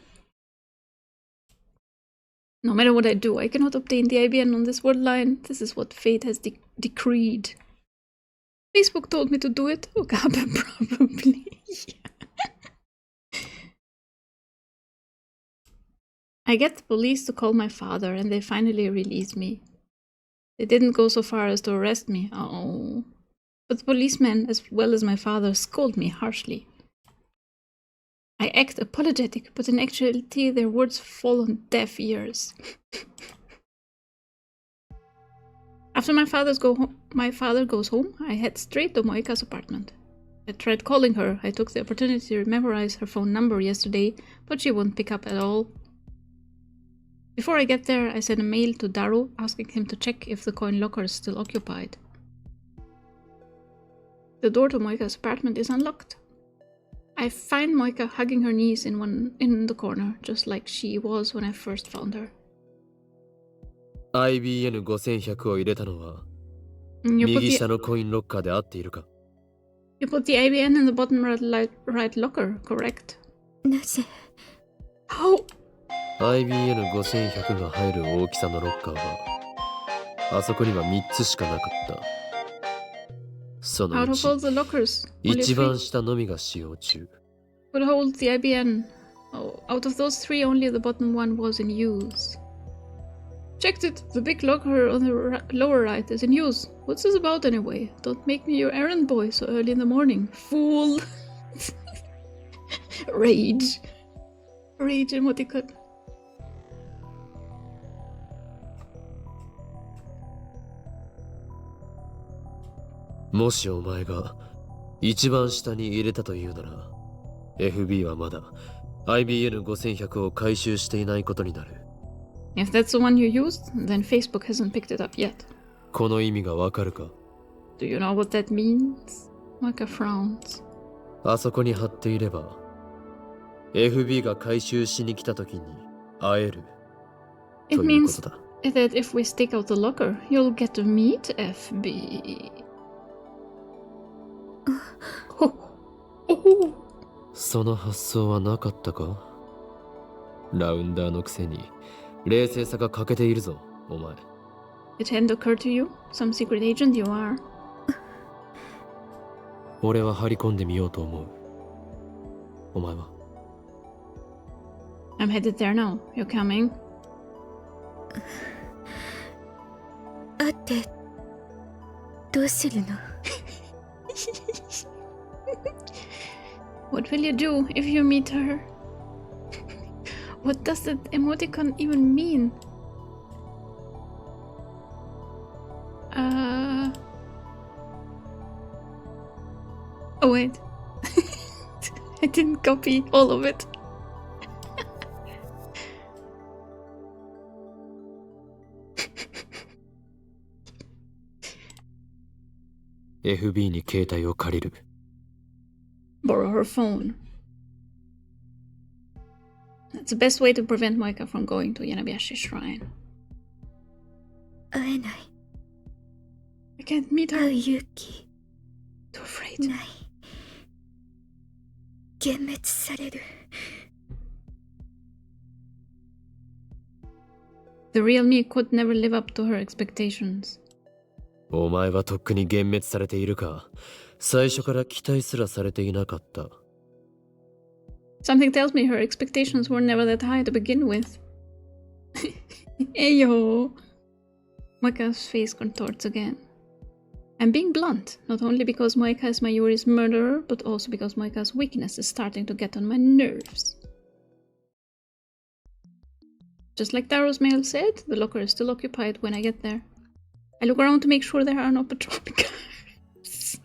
No matter what I do, I cannot obtain the IBN on this word line. This is what fate has decreed. Facebook told me to do it. Okabe probably. I get the police to call my father and they finally release me. They didn't go so far as to arrest me. Oh. But the policemen, as well as my father, scold me harshly. I act apologetic, but in actuality their words fall on deaf ears. After my father goes home, I head straight to Moeka's apartment. I tried calling her. I took the opportunity to memorize her phone number yesterday, but she won't pick up at all. Before I get there, I send a mail to Daru asking him to check if the coin locker is still occupied. The door to Moeka's apartment is unlocked. I find Moeka hugging her knees in the corner, just like she was when I first found her. IBN5100 を入れたのは You 右下のコインロッカーで合っているか put the IBN in the bottom right locker, correct? なぜ How? IBN5100 が入る大きさのロッカーはあそこには3つしかなかったその Out う of ち all the lockers, only 一番 three 下のみが使用中 could hold the IBN. Oh, out of those three, only the bottom one was in use. Checked it. The big locker on the lower right is in use. What's this about anyway? Don't make me your errand boy so early in the morning. Fool! Rage. Rage emoticon. もしお前が一番下に入れたというなら FB はまだ IBN5100 を回収していないことになる。If that's the one you used, then Facebook hasn't picked it up yet. この意味がわかるか？ Do you know what that means? Moeka frowns. あそこに貼っていれば FB が回収しに来た時に会える It というこ means とだ。 that if we stick out the locker, you'll get to meet FB. Oh. その発想はなかったか？ラウンダーのくせに冷静さが欠けているぞ、お前。It hadn't occurred to you? Some secret agent you are. 俺は張り込んでみようと思う。お前は？ I'm headed there now. You're coming? 会ってどうするの？ What will you do if you meet her? What does that emoticon even mean? Oh wait. I didn't copy all of it. FB に携帯を借りる。Borrow her phone. That's the best way to prevent Moeka from going to Yanabayashi Shrine. 会えない。 I can't meet 会 her. う勇気 Too afraid. ない。幻滅される。 The real me could never live up to her expectations. お前はとっくに幻滅されているか？最初から期待すらされていなかった。Something tells me her expectations were never that high to begin with. Ayo! Moeka's face contorts again. I'm being blunt, not only because Moeka is Mayuri's murderer, but also because Moeka's weakness is starting to get on my nerves. Just like Taro's mail said, the locker is still occupied when I get there. I look around to make sure there are no patrolling cars.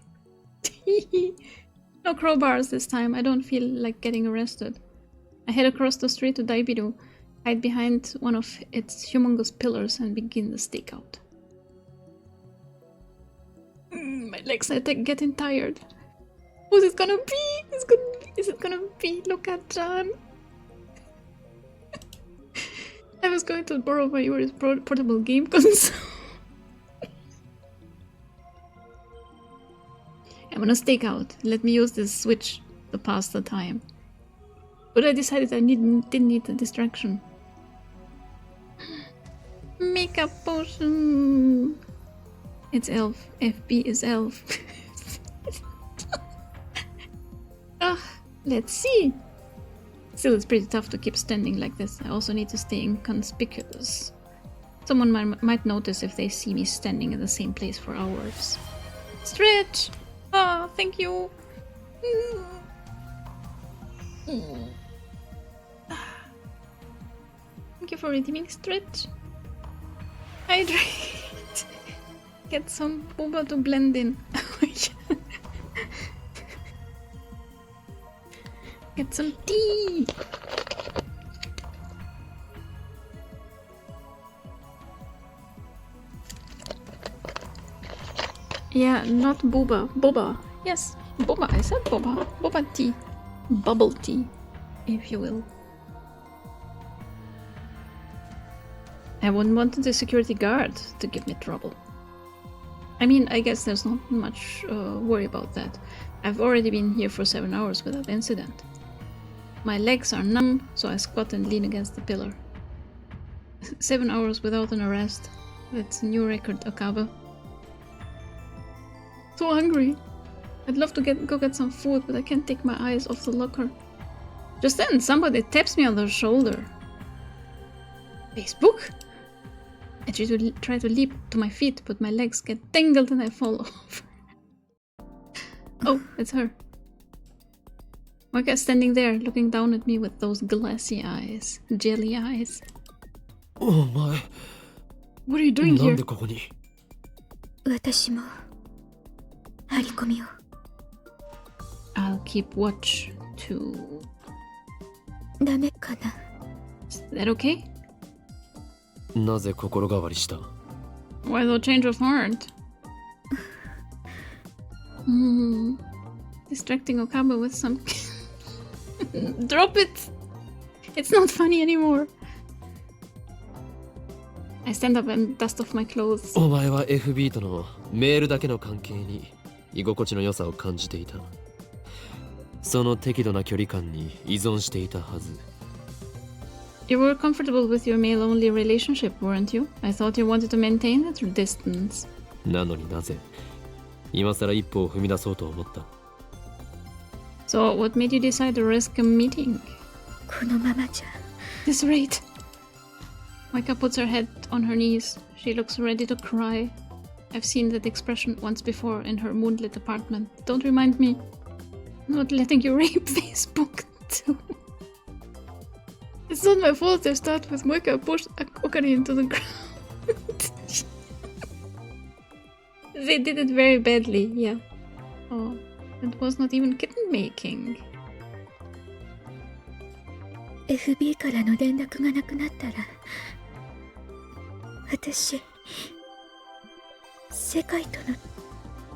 No crowbars this time. I don't feel like getting arrested. I head across the street to Daibiru, hide behind one of its humongous pillars, and begin the stakeout. My legs are getting tired. Who's it gonna be? Is it gonna be Loka-chan? I was going to borrow Mayuri's portable game console. I'm gonna stake out. Let me use this switch to pass the time. But I decided I didn't need the distraction. Makeup potion. It's elf. FB is elf. Let's see. Still, it's pretty tough to keep standing like this. I also need to stay inconspicuous. Someone might notice if they see me standing in the same place for hours. Stretch! Oh, thank you. Thank you for redeeming Stretch. Hydrate. Get some boba to blend in. Get some tea. Yeah, not boba. Boba. Yes, boba. I said boba. Boba tea. Bubble tea, if you will. I wouldn't want the security guard to give me trouble. I mean, I guess there's not much worry about that. I've already been here for 7 hours without incident. My legs are numb, so I squat and lean against the pillar. 7 hours without an arrest. That's a new record, Akabe. So hungry. I'd love to go get some food, but I can't take my eyes off the locker. Just then, somebody taps me on the shoulder. Facebook? I try to leap to my feet, but my legs get tangled and I fall off. Oh, it's her. Moeka is standing there, looking down at me with those glassy eyes. Jelly eyes. Oh my. What are you doing here? ここに？私も張り込みを。 I'll keep watch to... ダメかな。 Is that okay? なぜ心変わりした？ Why the change of heart? Distracting Okaba with some... Drop it! It's not funny anymore. I stand up and dust off my clothes. お前は FB とのメールだけの関係に居心地の良さを感じていた。その適度な距離感に依存していたはず。You were comfortable with your male-only relationship, weren't you? I thought you wanted to maintain that distance. なのになぜ今さら一歩を踏み出そうと思った？ So, what made you decide to risk a meeting? このままじゃ。 This rate. Moeka puts her head on her knees. She looks ready to cry. I've seen that expression once before in her moonlit apartment. Don't remind me. Not letting you rape Facebook too. It's not my fault they start with Moeka pushed Okari into the ground. They did it very badly, yeah. Oh, it was not even kitten making. FB からの連絡がなくなったら、私、世界との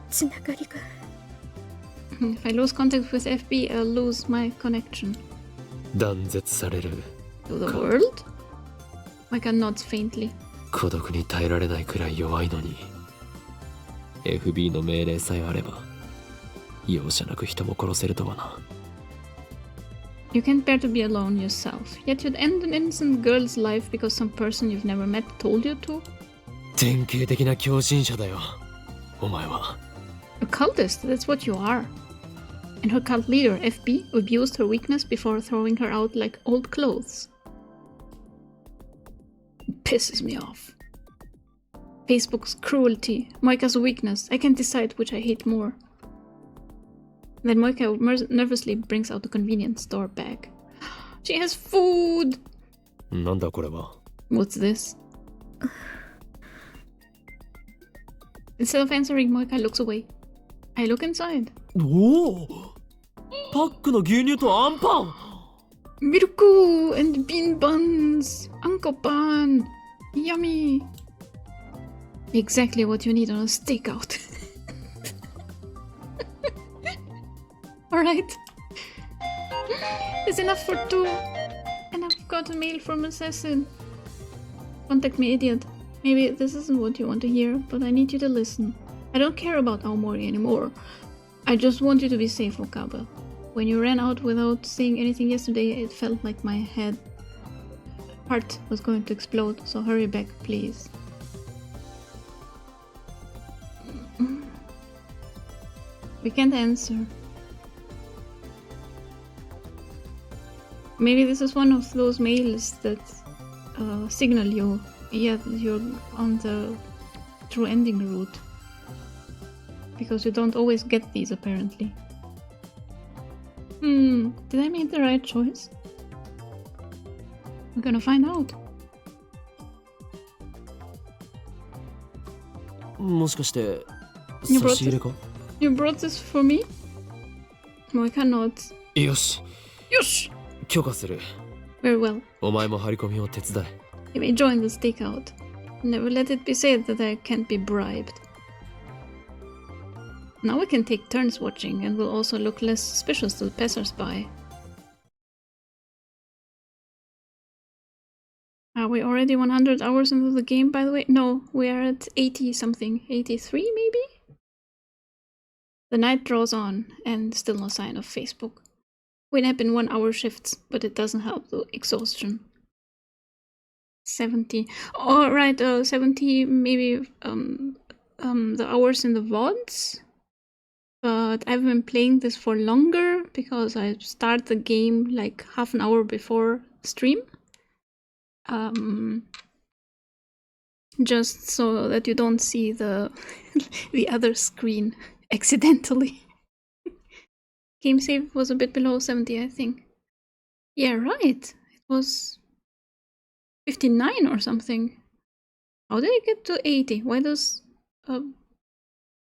つながりが。If I lose contact with FB, I'll lose my connection. 断絶される。 To the world? Moeka nods faintly. 孤独に耐えられないくらい弱いのに FB の命令さえあれば容赦なく人も殺せるとはな。 You can't bear to be alone yourself, yet you'd end an innocent girl's life because some person you've never met told you to? 典型的な狂信者だよお前は。 A cultist, that's what you are. And her cult leader, FB, abused her weakness before throwing her out like old clothes. It pisses me off. Facebook's cruelty, Moeka's weakness, I can't decide which I hate more. Then Moeka nervously brings out the convenience store bag. She has food! なんだこれは。 What's this? Instead of answering, Moeka looks away. I look inside. おおパックの牛乳とアンパン。 Miruku and bean buns! Uncle pan! Yummy! Exactly what you need on a stakeout. Alright. There's enough for two. And I've got a mail from Assassin. Contact me, idiot. Maybe this isn't what you want to hear, but I need you to listen. I don't care about Aomori anymore. I just want you to be safe, Okaba. When you ran out without saying anything yesterday, it felt like my heart was going to explode, so hurry back, please. We can't answer. Maybe this is one of those mails that signal you, yeah, you're on the true ending route. Because you don't always get these, apparently. Did I make the right choice? We're gonna find out. もしかして差 You brought し入れか？ You brought this for me? Moeka nods. よし。よし! 許可する。 Very well. お前も張り込みを手伝え。 You may join the stakeout. Never let it be said that I can't be bribed. Now we can take turns watching and will also look less suspicious to the passers-by. Are we already 100 hours into the game, by the way? No, we are at 80 something. 83 maybe? The night draws on, and still no sign of Facebook. We nap in 1 hour shifts, but it doesn't help the exhaustion. 70. Oh, right, 70 maybe the hours in the VODs. But I've been playing this for longer because I start the game like half an hour before stream. Just so that you don't see the the other screen accidentally. Game save was a bit below 70, I think. Yeah, right. It was 59 or something. How did I get to 80? Why does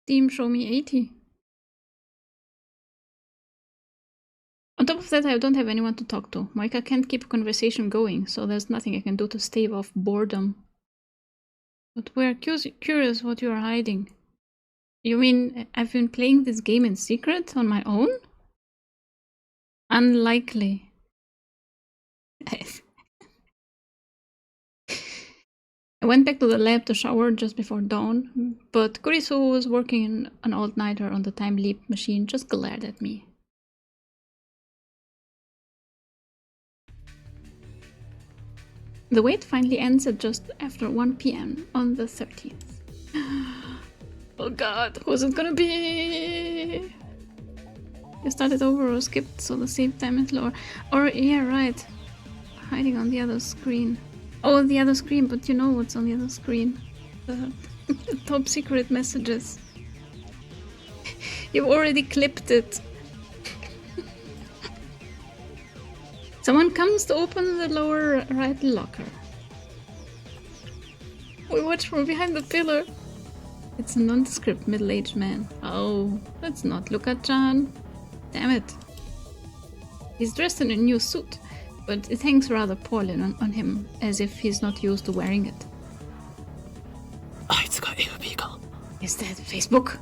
Steam show me 80? On top of that, I don't have anyone to talk to. Moeka can't keep a conversation going, so there's nothing I can do to stave off boredom. But we're curious what you are hiding. You mean I've been playing this game in secret on my own? Unlikely. I went back to the lab to shower just before dawn, but Kurisu, who was working an all-nighter on the time leap machine, just glared at me. The wait finally ends at just after 1 PM on the 13th. Oh god, who's it gonna be? You started over or skipped, so the save time is lower. Or, yeah, right. Hiding on the other screen. Oh, the other screen, but you know what's on the other screen. The top secret messages. You've already clipped it. Someone comes to open the lower right locker. We watch from behind the pillar. It's a nondescript middle-aged man. Oh, that's not Luka-chan. Damn it. He's dressed in a new suit, but it hangs rather poorly on him, as if he's not used to wearing it. Is that Facebook?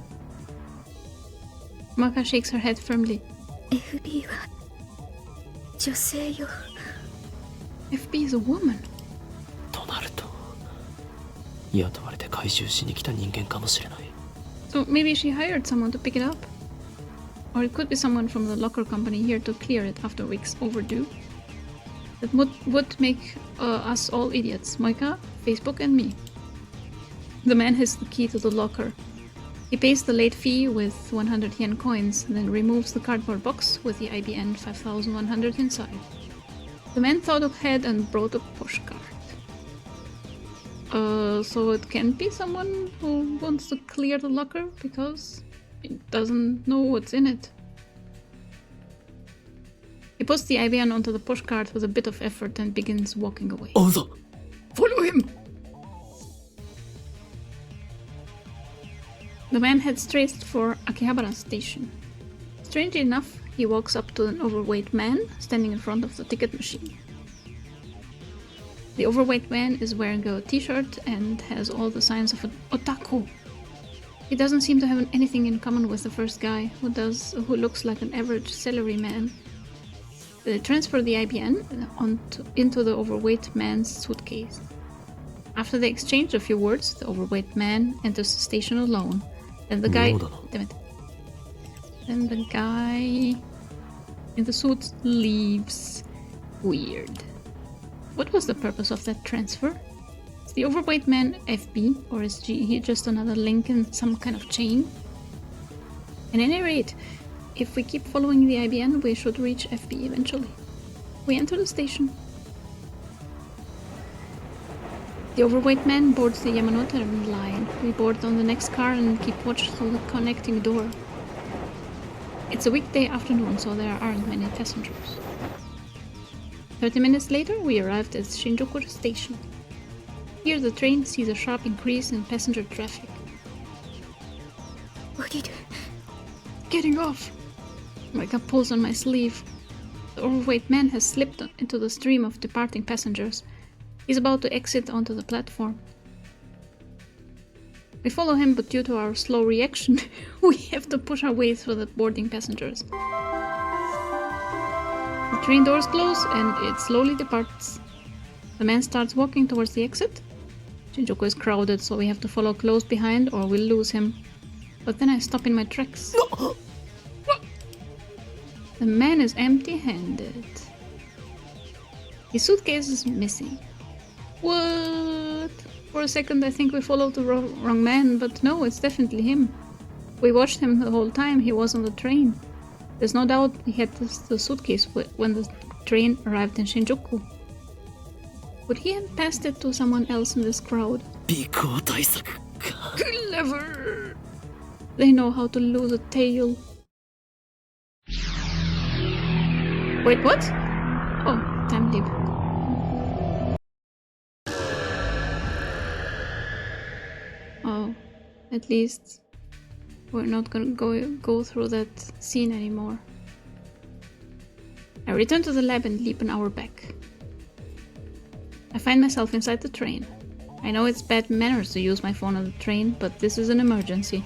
Moeka shakes her head firmly. FB は女性よ。 FB is a woman. となると雇われて回収しに来た人間かもしれない。 So maybe she hired someone to pick it up? Or it could be someone from the locker company here to clear it after weeks overdue. That would make us all idiots. Moeka, Facebook and me. The man has the key to the locker. He pays the late fee with 100 yen coins, then removes the cardboard box with the IBN 5100 inside. The man thought ahead and brought a pushcart. So it can be someone who wants to clear the locker because it doesn't know what's in it. He puts the IBN onto the pushcart with a bit of effort and begins walking away. Ozo! Follow him! The man heads straight for Akihabara station. Strangely enough, he walks up to an overweight man standing in front of the ticket machine. The overweight man is wearing a t-shirt and has all the signs of an otaku. He doesn't seem to have anything in common with the first guy, who looks like an average salaryman. They transfer the IBN into the overweight man's suitcase. After they exchange a few words, the overweight man enters the station alone. Then the guy... Damn it. Then the guy in the suit leaves. Weird. What was the purpose of that transfer? Is the overweight man FB, or is he just another link in some kind of chain? At any rate, if we keep following the IBN, we should reach FB eventually. We enter the station. The overweight man boards the Yamanote line. We board on the next car and keep watch through the connecting door. It's a weekday afternoon, so there aren't many passengers. 30 minutes later, we arrived at Shinjuku station. Here the train sees a sharp increase in passenger traffic. Getting off! Moeka pulls on my sleeve. The overweight man has slipped into the stream of departing passengers. He's about to exit onto the platform. We follow him, but due to our slow reaction, we have to push our way through the boarding passengers. The train doors close and it slowly departs. The man starts walking towards the exit. Shinjuku is crowded, so we have to follow close behind or we'll lose him. But then I stop in my tracks. The man is empty-handed. His suitcase is missing. What? For a second I think we followed the wrong man, but no, it's definitely him. We watched him the whole time he was on the train. There's no doubt he had the suitcase when the train arrived in Shinjuku. Would he have passed it to someone else in this crowd? Clever! They know how to lose a tail. Wait, what? Oh, time leap. Oh, at least we're not gonna go through that scene anymore. I return to the lab and leap an hour back. I find myself inside the train. I know it's bad manners to use my phone on the train, but this is an emergency.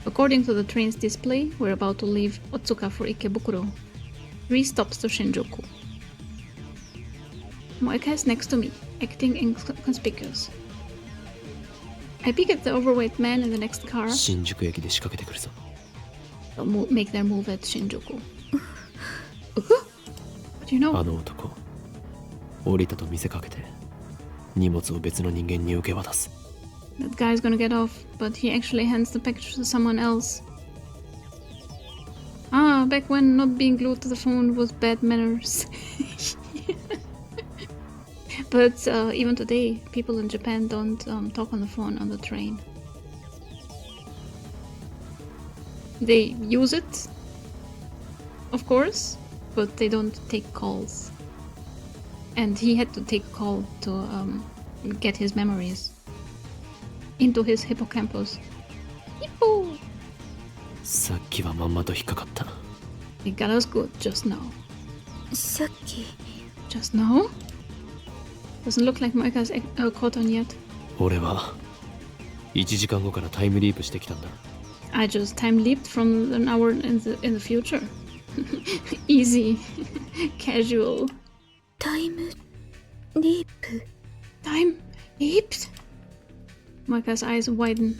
According to the train's display, we're about to leave Otsuka for Ikebukuro. 3 stops to Shinjuku. Moeka is next to me, acting inconspicuous. I peek at the overweight man in the next car. 新宿駅で仕掛けてくるぞ。 They'll make their move at Shinjuku. What do you know? あの男、降りたと見せかけて、荷物を別の人間に受け渡す。 That guy's gonna get off, but he actually hands the package to someone else. Ah, back when not being glued to the phone was bad manners. But even today, people in Japan don't talk on the phone on the train. They use it, of course, but they don't take calls. And he had to take a call to get his memories into his hippocampus. Hippo! さっきはまんまと引っかかった。 He got us good just now. さっき Just now? Doesn't look like Moeka's caught on yet. 俺は1時間後からタイムリープしてきたんだ。 I just time leaped from an hour in the future. Easy. Casual. タイムリープ Time leaped? Moeka's eyes widen.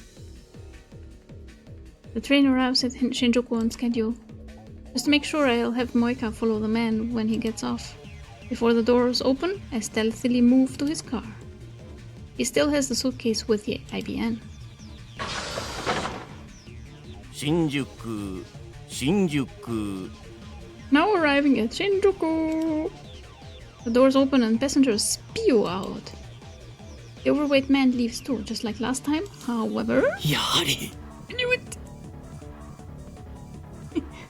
The train arrives at Shinjuku on schedule. Just to make sure, I'll have Moeka follow the man when he gets off. Before the doors open, I stealthily move to his car. He still has the suitcase with the IBN. 新宿 Now arriving at Shinjuku. The doors open and passengers spew out. The overweight man leaves too, just like last time. However, やはり I knew it.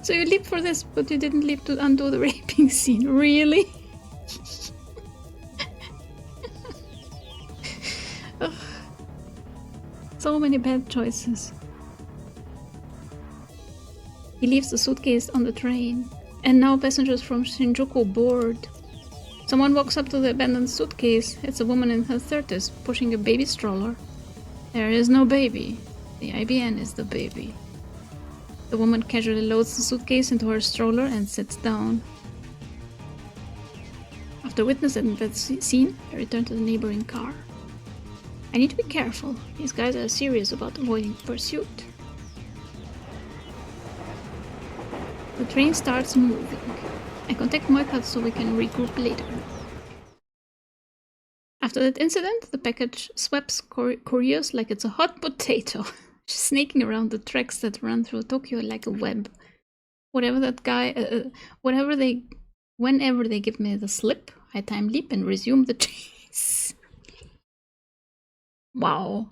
So you leaped for this, but you didn't leap to undo the raping scene. Really? Ugh. So many bad choices. He leaves the suitcase on the train, and now passengers from Shinjuku board. Someone walks up to the abandoned suitcase. It's a woman in her 30s, pushing a baby stroller. There is no baby. The IBN is the baby. The woman casually loads the suitcase into her stroller and sits down. After witnessing that scene, I return to the neighboring car. I need to be careful. These guys are serious about avoiding pursuit. The train starts moving. I contact Moeka so we can regroup later. After that incident, the package sweeps couriers like it's a hot potato, snaking around the tracks that run through Tokyo like a web. Whenever they give me the slip, I time leap and resume the chase. Wow.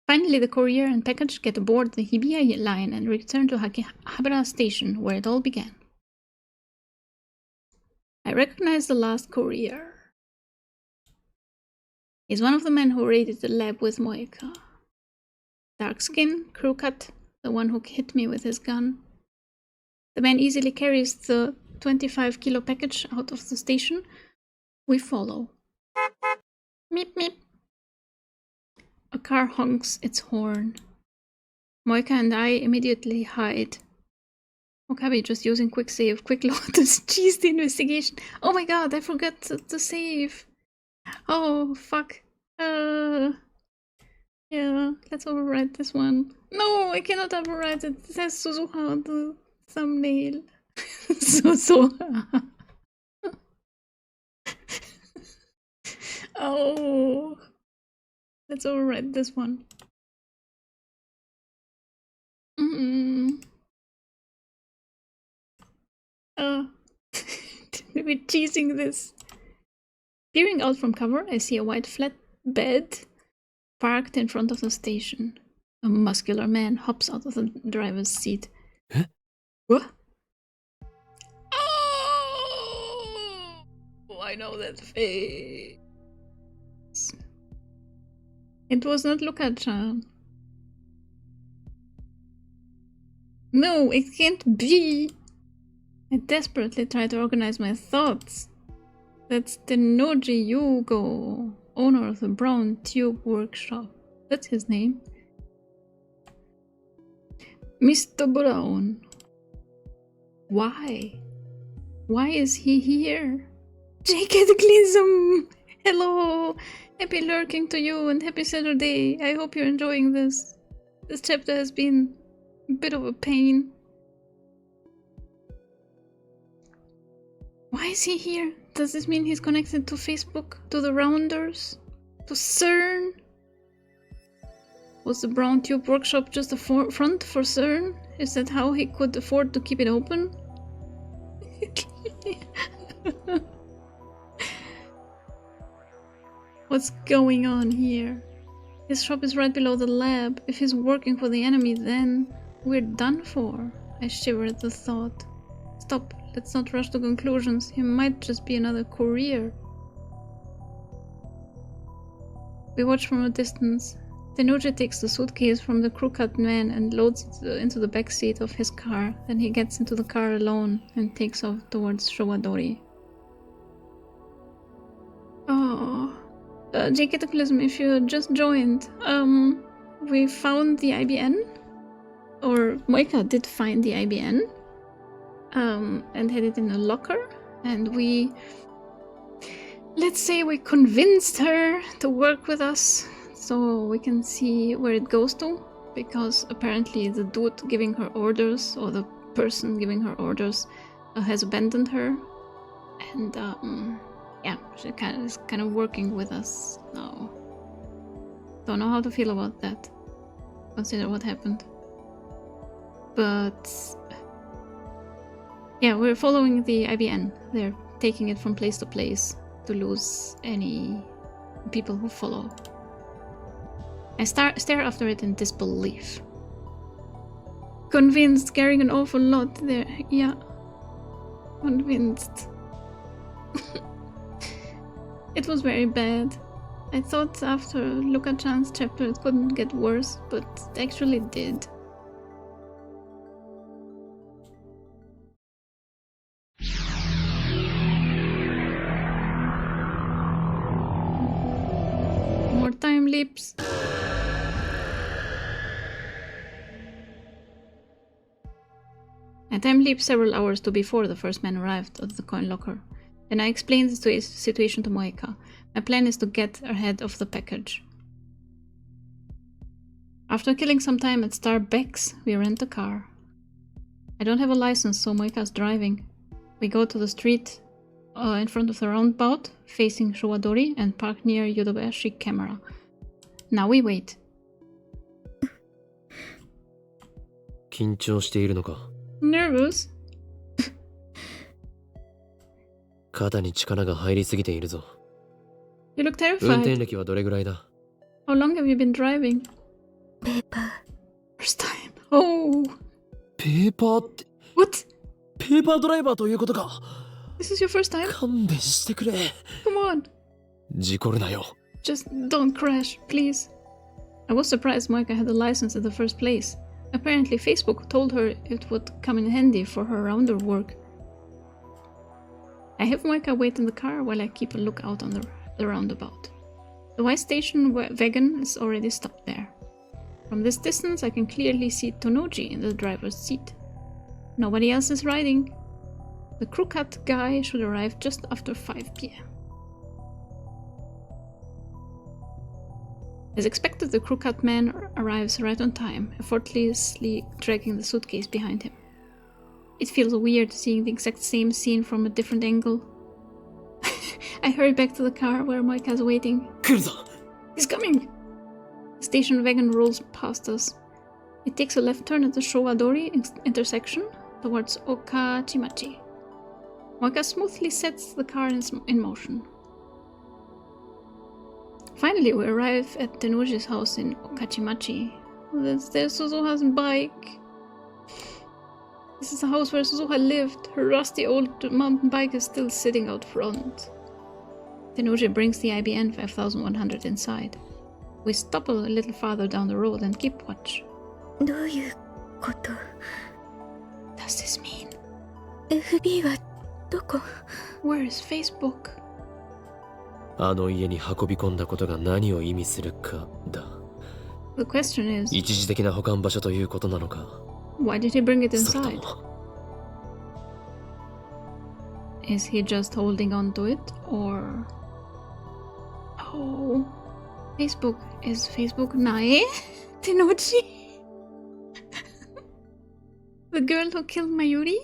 Finally, the courier and package get aboard the Hibiya line and return to Akihabara station, where it all began. I recognize the last courier. He's one of the men who raided the lab with Moeka. Dark skin, crew cut, the one who hit me with his gun. The man easily carries the 25-kilo package out of the station. We follow. Meep meep. A car honks its horn. Moeka and I immediately hide. Okabe just using quick save, quick lotus, cheese the investigation. Oh my god, I forgot to save. Oh, fuck. Yeah, let's overwrite this one. No, I cannot overwrite it. It says Suzuha on the thumbnail. Suzuha. Oh. Let's overwrite this one. We're cheesing this. Peering out from cover, I see a white flatbed parked in front of the station. A muscular man hops out of the driver's seat. Huh? What? Oh, I know that face. It was not Luca-chan. No, it can't be. I desperately try to organize my thoughts. That's Tenoji Yugo, owner of the Brown Tube Workshop. That's his name. Mr. Brown. Why? Why is he here? J. Cataclysm! Hello! Happy lurking to you and happy Saturday. I hope you're enjoying this. This chapter has been a bit of a pain. Why is he here? Does this mean he's connected to Facebook? To the Rounders? To CERN? Was the Brown Tube Workshop just a front for CERN? Is that how he could afford to keep it open? What's going on here? His shop is right below the lab. If he's working for the enemy, then we're done for. I shiver at the thought. Stop, let's not rush to conclusions. He might just be another courier. We watch from a distance. Tenoji takes the suitcase from the crew-cut man and loads it into the back seat of his car. Then he gets into the car alone and takes off towards Showadori. Oh, J. Cataclysm, if you just joined, we found the IBN, or Moeka did find the IBN, and had it in a locker, and let's say we convinced her to work with us so we can see where it goes to, because apparently the dude giving her orders, or the person giving her orders, has abandoned her, and yeah, she is kind of working with us now. Don't know how to feel about that. Consider what happened. But yeah, we're following the IBN. They're taking it from place to place to lose any people who follow. I stare after it in disbelief. Convinced, carrying an awful lot there. Yeah. Convinced. It was very bad. I thought after Luka-chan's chapter it couldn't get worse, but it actually did. More time leaps. I time leap several hours to before the first man arrived at the coin locker. Then I explained the situation to Moeka. My plan is to get ahead of the package. After killing some time at Starbucks, we rent a car. I don't have a license, so Moeka's driving. We go to the street in front of the roundabout, facing Showadori, and park near Yodobayashi camera. Now we wait. 緊張しているのか? Nervous? 肩に力が入りすぎているぞ。 You look 運転 terrified. 歴はどれぐらいだ? How long have you been driving? ペーパー First time. Oh. ペーパーって、 What? ペーパードライバーということか。 This is your first time? 勘弁してくれ。 Come on. 事故るなよ。 Just don't crash, please. I was surprised Moeka had a license in the first place. Apparently Facebook told her it would come in handy for her rounder work. I have Moeka wait in the car while I keep a lookout on the roundabout. The white station wagon is already stopped there. From this distance I can clearly see Tonoji in the driver's seat. Nobody else is riding. The crew-cut guy should arrive just after 5 p.m. As expected, the crew-cut man arrives right on time, effortlessly dragging the suitcase behind him. It feels weird seeing the exact same scene from a different angle. I hurry back to the car where Moeka is waiting. 来るぞ! He's coming! The station wagon rolls past us. It takes a left turn at the Showadori intersection towards Okachimachi. Moeka smoothly sets the car in motion. Finally, we arrive at Tenoji's house in Okachimachi. There's Suzuha's bike. This is the house where Suzuha lived. Her rusty old mountain bike is still sitting out front. Tenoji brings the IBN 5100 inside. We stop a little farther down the road and keep watch. どういうこと？ Does this mean? FB はどこ？ Where is Facebook? あの家に運び込んだことが何を意味するかだ。The question is, 一時的な保管場所ということなのか。 why did he bring it それと inside? も Is he just holding on to it, or... Oh... Facebook. Is Facebook Nae? Tenochi? The girl who killed Mayuri?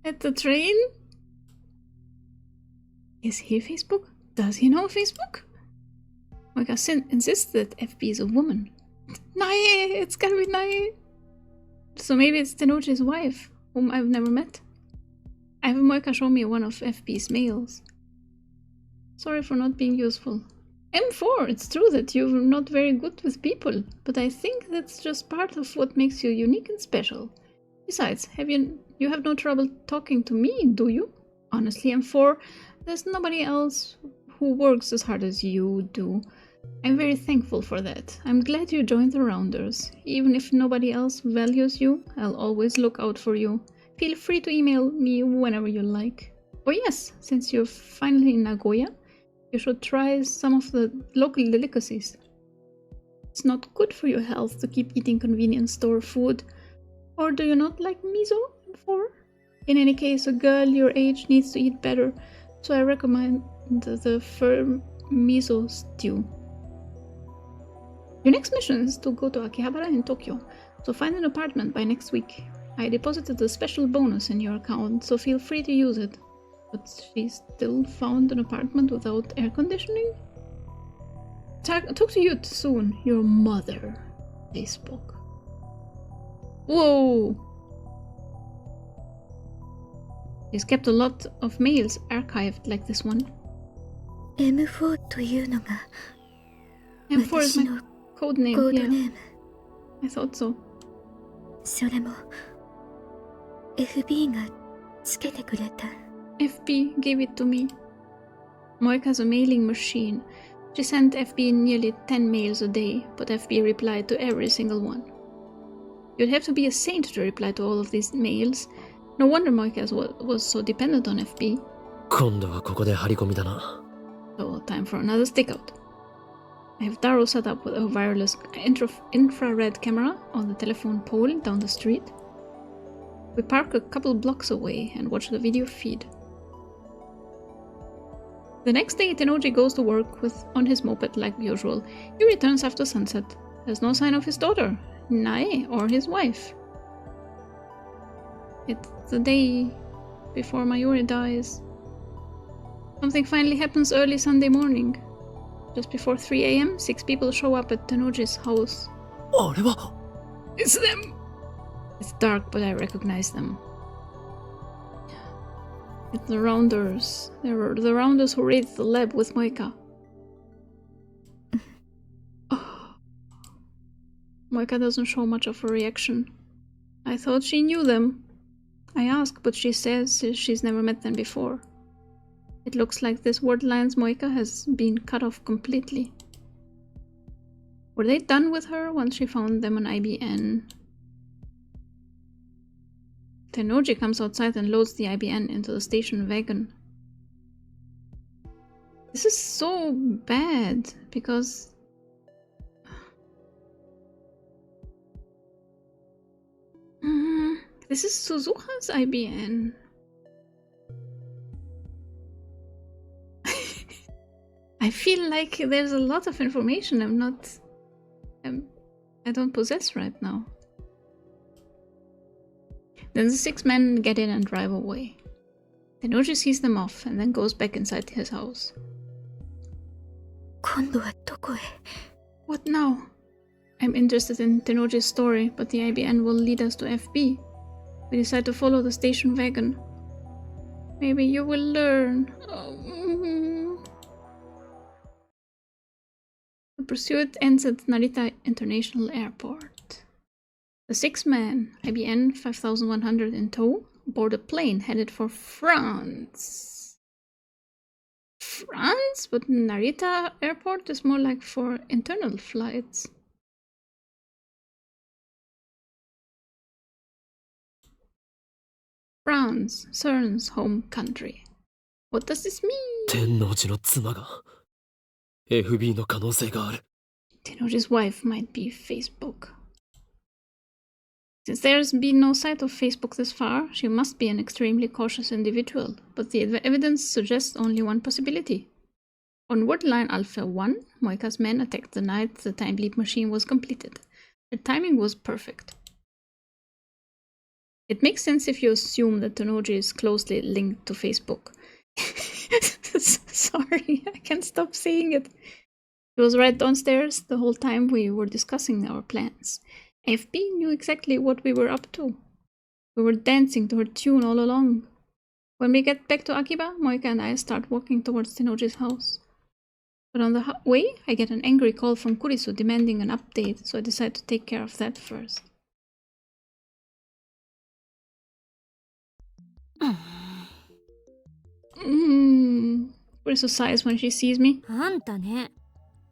At the train? Is he Facebook? Does he know Facebook? Moeka insists that FB is a woman. Nae! It's gotta be Nae! So maybe it's Tenochi's wife, whom I've never met. I have Moeka show me one of FB's mails. Sorry for not being useful. M4, it's true that you're not very good with people, but I think that's just part of what makes you unique and special. Besides, you have no trouble talking to me, do you? Honestly, M4, there's nobody else who works as hard as you do. I'm very thankful for that. I'm glad you joined the Rounders. Even if nobody else values you, I'll always look out for you. Feel free to email me whenever you like. Oh yes, since you're finally in Nagoya, you should try some of the local delicacies. It's not good for your health to keep eating convenience store food. Or do you not like miso? In any case, a girl your age needs to eat better, so I recommend the firm miso stew. Your next mission is to go to Akihabara in Tokyo, so find an apartment by next week. I deposited a special bonus in your account, so feel free to use it. But she still found an apartment without air conditioning? Talk to you soon, your mother. Facebook. Whoa! He's kept a lot of mails archived like this one. M4 というのが M4 is 私 my の code name, コード yeah. ネーム。 I thought so. それも FB がつけてくれた。 FB gave it to me. Moeka has a mailing machine. She sent FB nearly 10 mails a day, but FB replied to every single one. You'd have to be a saint to reply to all of these mails. No wonder Moeka was so dependent on FB. 今度はここで張り込みだな。 So, time for another stakeout. I have Taro set up with a wireless infrared camera on the telephone pole down the street. We park a couple blocks away and watch the video feed. The next day, Tenoji goes to work on his moped like usual. He returns after sunset. There's no sign of his daughter, Nae, or his wife. It's the day before Mayuri dies. Something finally happens early Sunday morning. Just before 3 a.m., 6 people show up at Tenoji's house. あれは It's them! It's dark, but I recognize them. It's the Rounders. They were the Rounders who raided the lab with Moeka. Oh. Moeka doesn't show much of a reaction. I thought she knew them. I asked, but she says she's never met them before. It looks like this Wordlands Moeka has been cut off completely. Were they done with her once she found them on IBN? Tenoji comes outside and loads the IBN into the station wagon. This is so bad, because... this is Suzuha's IBN. I feel like there's a lot of information I don't possess right now. Then the 6 men get in and drive away. Tenoji sees them off and then goes back inside his house. 今度はどこへ？ What now? I'm interested in Tenoji's story, but the IBN will lead us to FB. We decide to follow the station wagon. Maybe you will learn. The pursuit ends at Narita International Airport. The 6 men, IBN 5100 in tow, board a plane headed for France. France? But Narita Airport is more like for internal flights. France, CERN's home country. What does this mean? 天王寺の妻が FB の可能性がある。 Tenoji's wife might be Facebook. Since there's been no sight of Facebook this far, she must be an extremely cautious individual, but the evidence suggests only one possibility. On word line Alpha 1, Moeka's men attacked the night the time leap machine was completed. Their timing was perfect. It makes sense if you assume that Tenoji is closely linked to Facebook. Sorry, I can't stop saying it. He was right downstairs the whole time we were discussing our plans. FB knew exactly what we were up to. We were dancing to her tune all along. When we get back to Akiba, Moeka and I start walking towards Tenoji's house. But on the way, I get an angry call from Kurisu demanding an update, so I decide to take care of that first. Kurisu sighs when she sees me. あんたね、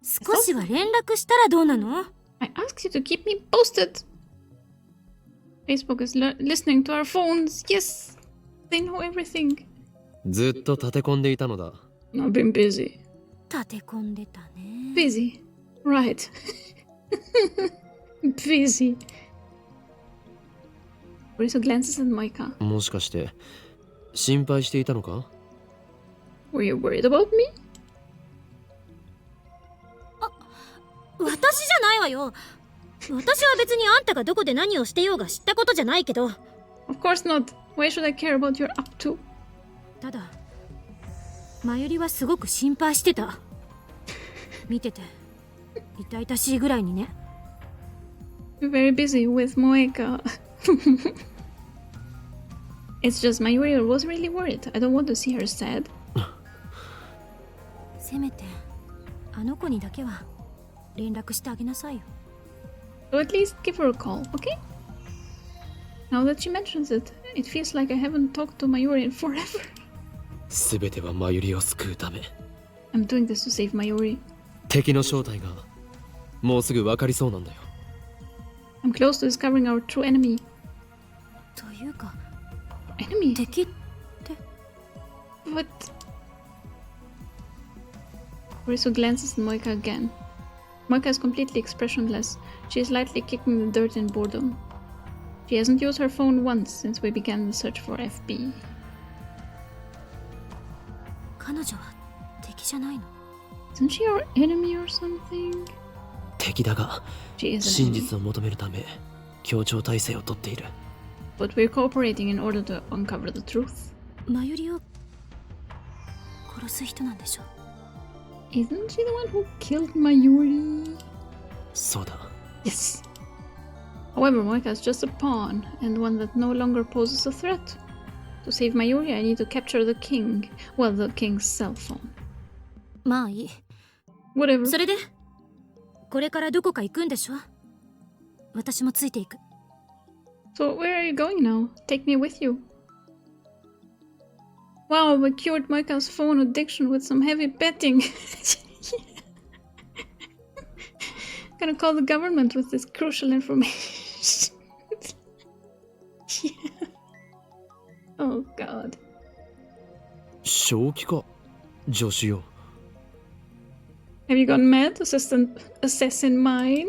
少しは連絡したらどうなの？ I asked you to keep me posted. Facebook is listening to our phones. Yes, they know everything. ずっと立て込んでいたのだ。 I've been busy. 立て込んでたね。Busy. Right. Busy. Kurisu glances at Moeka. もしかして心配していたのか？ Were you worried about me? 私じゃないわよ。私は別にあんたがどこで何をしてようが知ったことじゃないけど。Of course not. Why should I care about your up to? ただ、まゆりはすごく心配してた。見てて、痛々しいぐらいにね。You're very busy with Moeka. It's just Mayuri was really worried. I don't want to see her sad. せめて、あの子にだけは連絡してあげなさいよ。So at least give her a call, okay? Now that she mentions it, it feels like I haven't talked to Mayuri in forever. すべてはマユリを救うため。 I'm doing this to save Mayuri. 敵の正体がもうすぐ分かりそうなんだよ。 I'm close to discovering our true enemy. というか、 Enemy? 敵って。 What? Kurisu glances at Moeka again. Moeka is completely expressionless. She is lightly kicking the dirt in boredom. She hasn't used her phone once since we began the search for FB. 彼女は敵じゃないの？ Isn't she our enemy or something? 敵だが She is 真 an enemy. 実を求めるため協調体制をとっている。 But we're cooperating in order to uncover the truth. まゆりを殺す人なんでしょ？ Isn't she the one who killed Mayuri? そうだ。 Yes. However, Moeka is just a pawn, and one that no longer poses a threat. To save Mayuri, I need to capture the king. Well, the king's cell phone. まあいい。 Whatever. それで、これからどこか行くんでしょ？私もついていく。 So, where are you going now? Take me with you. Wow, we cured Moeka's phone addiction with some heavy betting. Gonna call the government with this crucial information. Yeah. Oh god. 正気か助手よ。 Have you gone mad, assassin mine?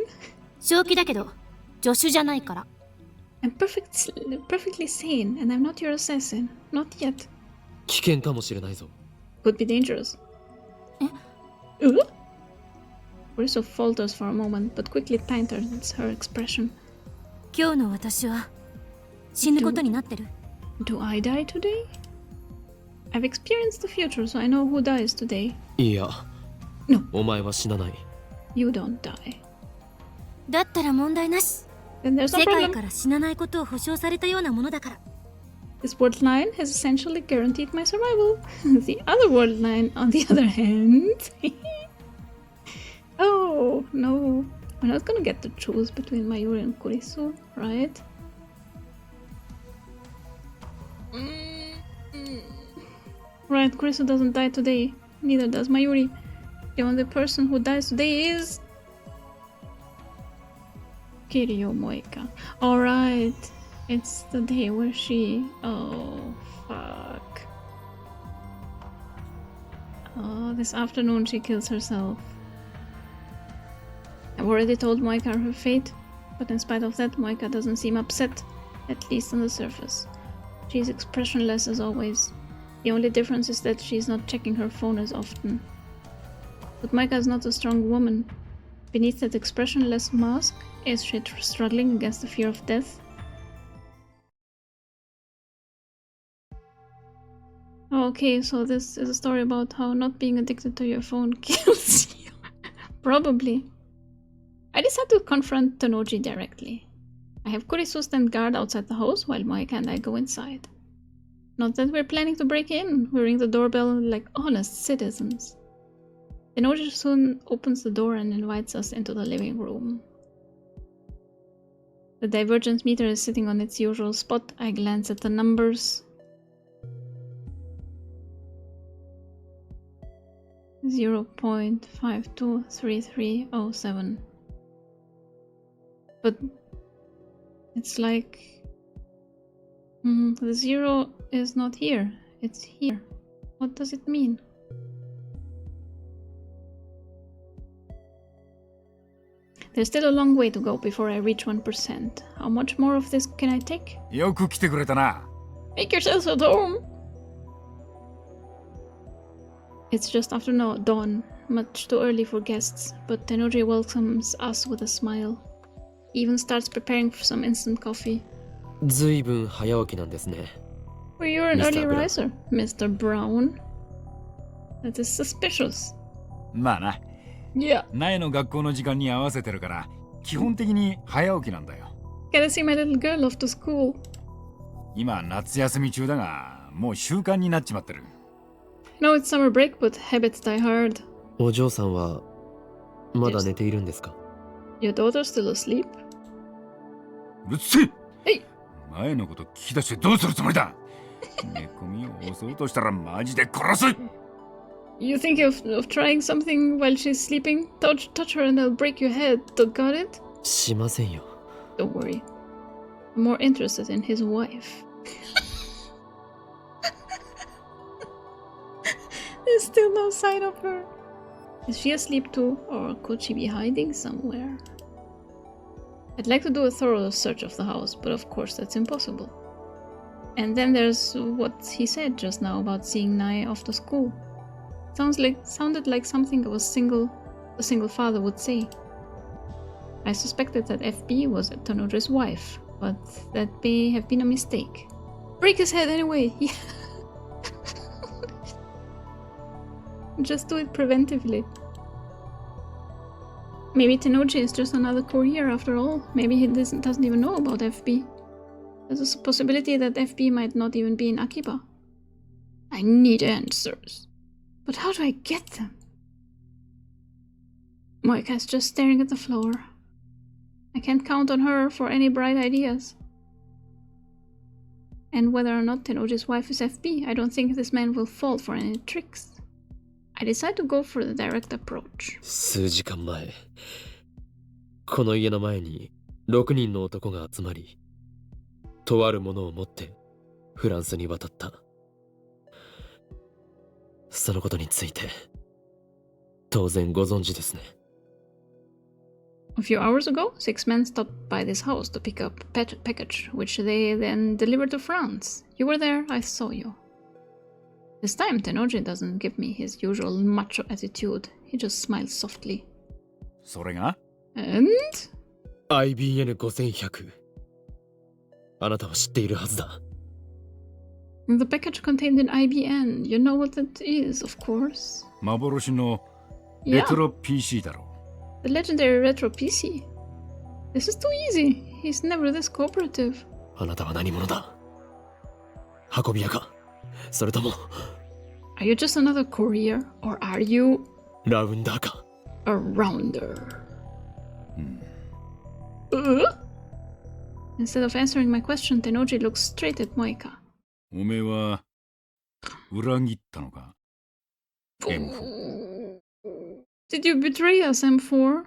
正気だけど、助手じゃないから。 I'm perfectly sane, and I'm not your assassin. Not yet. 危険かもしれないぞ。 Could be dangerous. Kurisu falters for a moment, but quickly tightens her expression. 今日の私は死ぬことになってる。 Do I die today? I've experienced the future, so I know who dies today. いや、No. お前は死なない。 You don't die. だったら問題なし。 Then there's no 世界 problem. から死なないことを保証されたようなものだから。 This world line has essentially guaranteed my survival. The other world line, on the other hand... Oh, no. We're not gonna get to choose between Mayuri and Kurisu, right? Right, Kurisu doesn't die today. Neither does Mayuri. The only person who dies today is... Kiryu Moeka. Alright. It's the day where she... Oh, fuck. Oh, this afternoon she kills herself. I've already told Moeka her fate, but in spite of that, Moeka doesn't seem upset, at least on the surface. She's expressionless as always. The only difference is that she's not checking her phone as often. But Moeka is not a strong woman. Beneath that expressionless mask, is she struggling against the fear of death? Oh, okay, so this is a story about how not being addicted to your phone kills you. Probably. I decide to confront Tenoji directly. I have Kurisu stand guard outside the house while Moeka and I go inside. Not that we're planning to break in, we ring the doorbell like honest citizens. Tenoji soon opens the door and invites us into the living room. The divergence meter is sitting on its usual spot. I glance at the numbers. 0.523307. But it's like the zero is not here, it's here. What does it mean? There's still a long way to go before I reach 1%. How much more of this can I take? よく来てくれたな。 Make yourselves at home! It's just after dawn, much too early for guests, but Tenoji welcomes us with a smile. He even starts preparing for some instant coffee. ずいぶん早起きなんですね。 Well, you're an Mr. early Brown. riser, Mr. Brown. That is suspicious. まあな、 Yeah. 苗の学校の時間に合わせてるから、基本的に早起きなんだよ。 Gotta see my little girl off to school. 今夏休み中だが、もう習慣になっちまってる。 No, it's summer break, but habits die hard. お嬢さんはまだ寝ているんですか？ Your daughter's still asleep? うっせえ！はい。前のこと聞き出してどうするつもりだ。寝込みを押そうとしたらマジで殺す。 You think of trying something while she's sleeping? Touch her and I'll break your head. Got it? しませんよ。 Don't worry. I'm more interested in his wife. There's still no sign of her. Is she asleep too? Or could she be hiding somewhere? I'd like to do a thorough search of the house, but of course that's impossible. And then there's what he said just now about seeing Nai off to school. Sounded like something a single father would say. I suspected that FB was Tenoji's wife, but that may have been a mistake. Break his head anyway! Yeah. Just do it preventively. Maybe Tenoji is just another courier after all. Maybe he doesn't even know about FB. There's a possibility that FB might not even be in Akiba. I need answers. But how do I get them? Moeka is just staring at the floor. I can't count on her for any bright ideas. And whether or not Tenoji's wife is FB, I don't think this man will fall for any tricks. I decide to go for the direct approach. 数時間前、この家の前に6人の男が集まり、とあるものを持ってフランスに渡った。そのことについて当然ご存知ですね。A few hours ago, 6 men stopped by this house to pick up a package, which they then delivered to France. You were there, I saw you. This time, Tenoji doesn't give me his usual macho attitude. He just smiles softly. それが And? IBN5100。あなたは知っているはずだ。The package contained an IBN. You know what that is, of course. 幻のレトロ PC だろ。The legendary retro PC. This is too easy. He's never this cooperative. あなたは何者だ？運び屋か？それとも Are you just another courier? Or are you ラウンダーか？ a rounder? Instead of answering my question, Tenoji looks straight at Moeka. おめえは裏切ったのか？ M4。 Did you betray us, M4?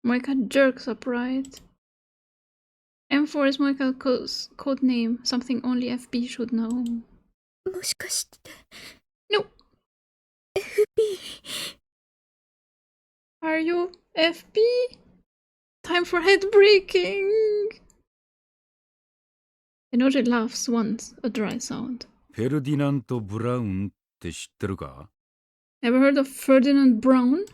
Moeka jerks upright. M4 is Moeka's code name, something only FB should know. もしかして No! FB Are you FB? Time for head breaking! Inoji laughs once, a dry sound. フェルディナント・ブラウンって知ってるか？ Ever heard of Ferdinand Brown?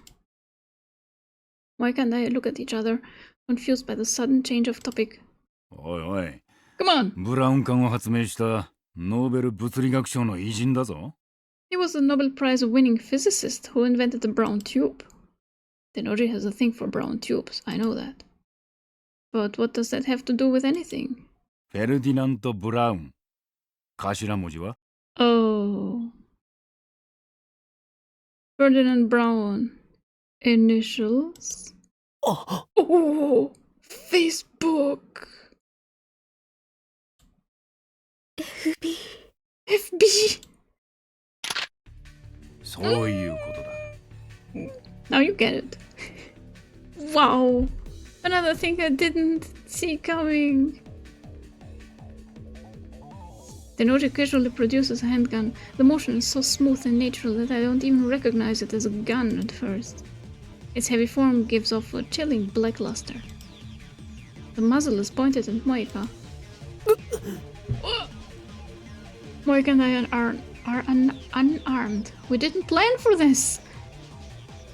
Moeka and I look at each other, confused by the sudden change of topic. おいおい。 Come on! ブラウン管を発明したノーベル物理学賞の偉人だぞ。 He was a Nobel Prize-winning physicist who invented the brown tube. Tenoji has a thing for brown tubes, I know that. But what does that have to do with anything? フェルディナント・ブラウン。頭文字は？ Oh. Ferdinand Brown. Initials? Oh! Facebook! FB FB! そういうことだ。 Now you get it. Wow! Another thing I didn't see coming. Tenoji casually produces a handgun. The motion is so smooth and natural that I don't even recognize it as a gun at first. Its heavy form gives off a chilling black luster. The muzzle is pointed at Moeka. Moeka and I are unarmed. We didn't plan for this.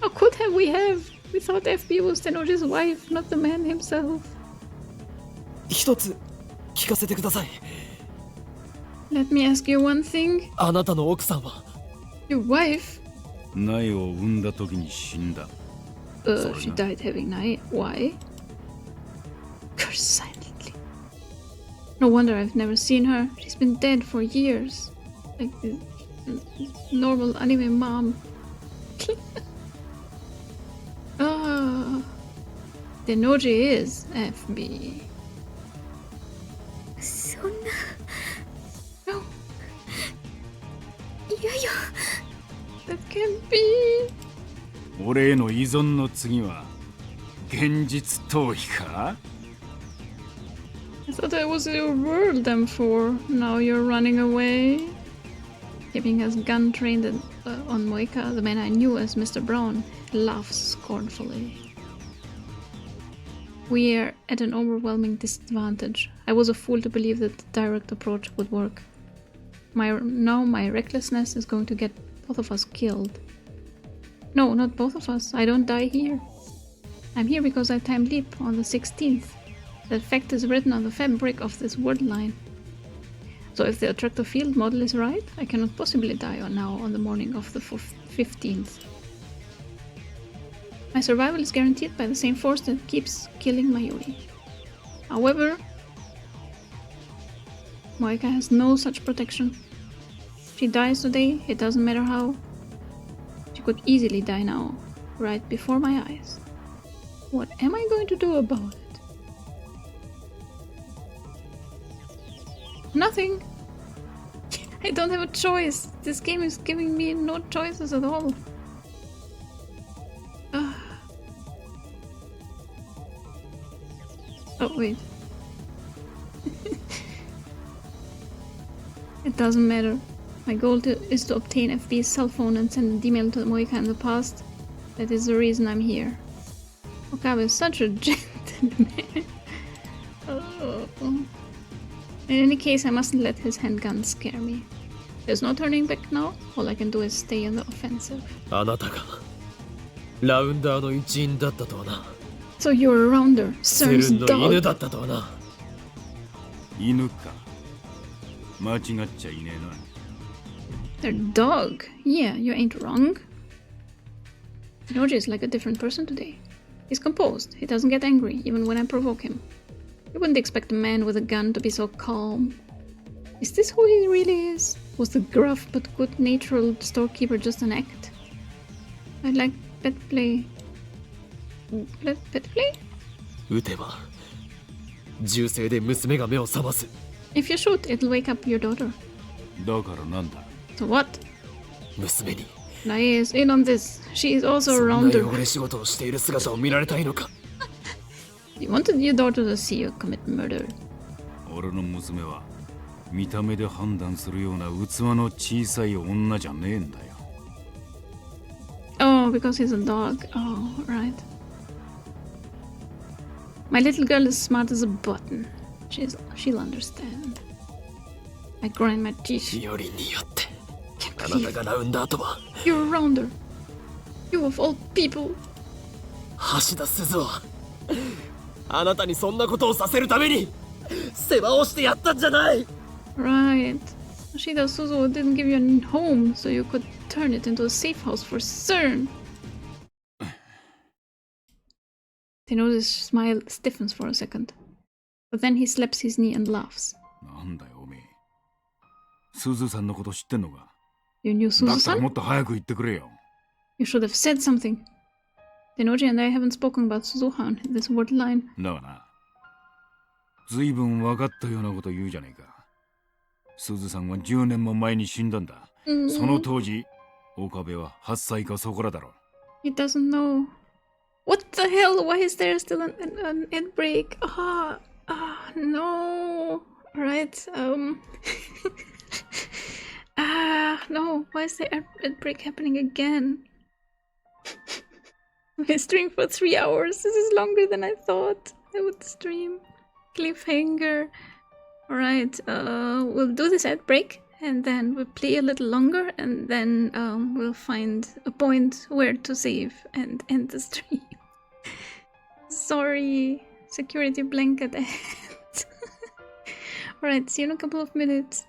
How could we have? We thought FB was Tenoji's wife, not the man himself. 一つ聞かせてください。 Let me ask you one thing. あなたの奥さんは Your wife? 苗を産んだ時に死んだ。 She died having Nai. Why? Curse silently. No wonder I've never seen her. She's been dead for years. Like the normal anime mom. Ah. Tenoji is FB. そんな No, いやいや that can't be. 俺への依存の次は現実逃避か？ I thought that was your world, M4. Now you're running away. Keeping his gun trained on Moeka, the man I knew as Mr. Brown, laughs scornfully. We are at an overwhelming disadvantage. I was a fool to believe that the direct approach would work. Now my recklessness is going to get both of us killed. No, not both of us. I don't die here. I'm here because I time leap on the 16th. That fact is written on the fabric of this word line. So if the attractor field model is right, I cannot possibly die now on the morning of the 15th. My survival is guaranteed by the same force that keeps killing Mayuri. However, Moeka has no such protection. She dies today, it doesn't matter how. She could easily die now, right before my eyes. What am I going to do about it? Nothing. I don't have a choice. This game is giving me no choices at all. Oh, wait. It doesn't matter. My goal is to obtain FB's cell phone and send an email to Moeka in the past. That is the reason I'm here. Okabe is such a gentleman. Oh. In any case, I mustn't let his handgun scare me. There's no turning back now. All I can do is stay in the offensive. あなたがラウンダーの一員だったとはな。 So you're a rounder, セル Cern's ンの犬 dog. だったとはな。犬か。間違っちゃいねえな。 Their dog? Yeah, you ain't wrong. Noji is like a different person today. He's composed. He doesn't get angry, even when I provoke him. You wouldn't expect a man with a gun to be so calm. Is this who he really is? Was the gruff but good-natured storekeeper just an act? I'd like pet play. Pet play? 撃てば銃声で娘が目を覚ます。 If you shoot, it'll wake up your daughter. だからなんだ？ So what? 娘に Nae is in on this. She is also a そんな rounder. 汚れ仕事をしている姿を見られたいのか。You wanted your daughter to see you commit murder. 俺の娘は見た目で判断するような器の小さい女じゃねえんだよ。Oh, because he's a dog. Oh, right. My little girl is smart as a button. She'll understand. I grind my teeth. よりによって、あなたがラウンダーとは。You're a rounder. You of all people. 橋田鈴は、あなたにそんなことをさせるために世話をしてやったんじゃない。Right. Ashida Suzuo didn't give you a home so you could turn it into a safe house for CERN. Teno's smile stiffens for a second, but then he slaps his knee and laughs. なんだよおめえ。すずさんのこと知ってんのか。 You knew だったら Suzu-san? もっと早く言ってくれよ。 You should have said something. Tenoji and I haven't spoken about Suzuhan in this word line. だがな、ずいぶん分かったようなこと言うじゃねえか。すずさんは10年も前に死んだんだ。その当時、岡部は8歳かそこらだろ。He doesn't know. What the hell? Why is there still an ad break? No. Right. No. Why is the ad break happening again? We streamed for 3 hours. This is longer than I thought I would stream. Cliffhanger. Alright, we'll do this ad break and then we'll play a little longer and then we'll find a point where to save and end the stream. Sorry, security blanket ahead. Alright, see you in a couple of minutes.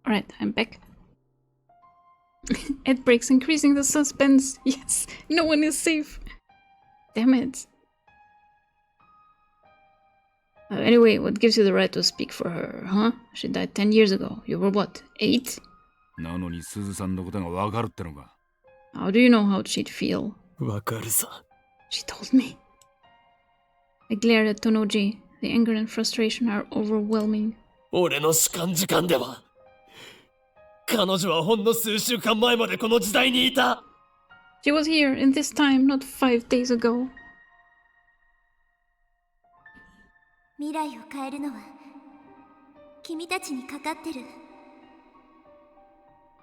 Alright, I'm back. Ad breaks, increasing the suspense. Yes, no one is safe. Damn it. Anyway, what gives you the right to speak for her, huh? She died 10 years ago. You were what, 8? なのにすずさんのことがわかるってのか。 How do you know how she'd feel? わかるさ。 She told me. I glared at Tonoji. The anger and frustration are overwhelming. 俺の主観時間では、彼女はほんの数週間前までこの時代にいた。She was here in this time, not 5 days ago. 未来を変えるのは君たちにかかってる。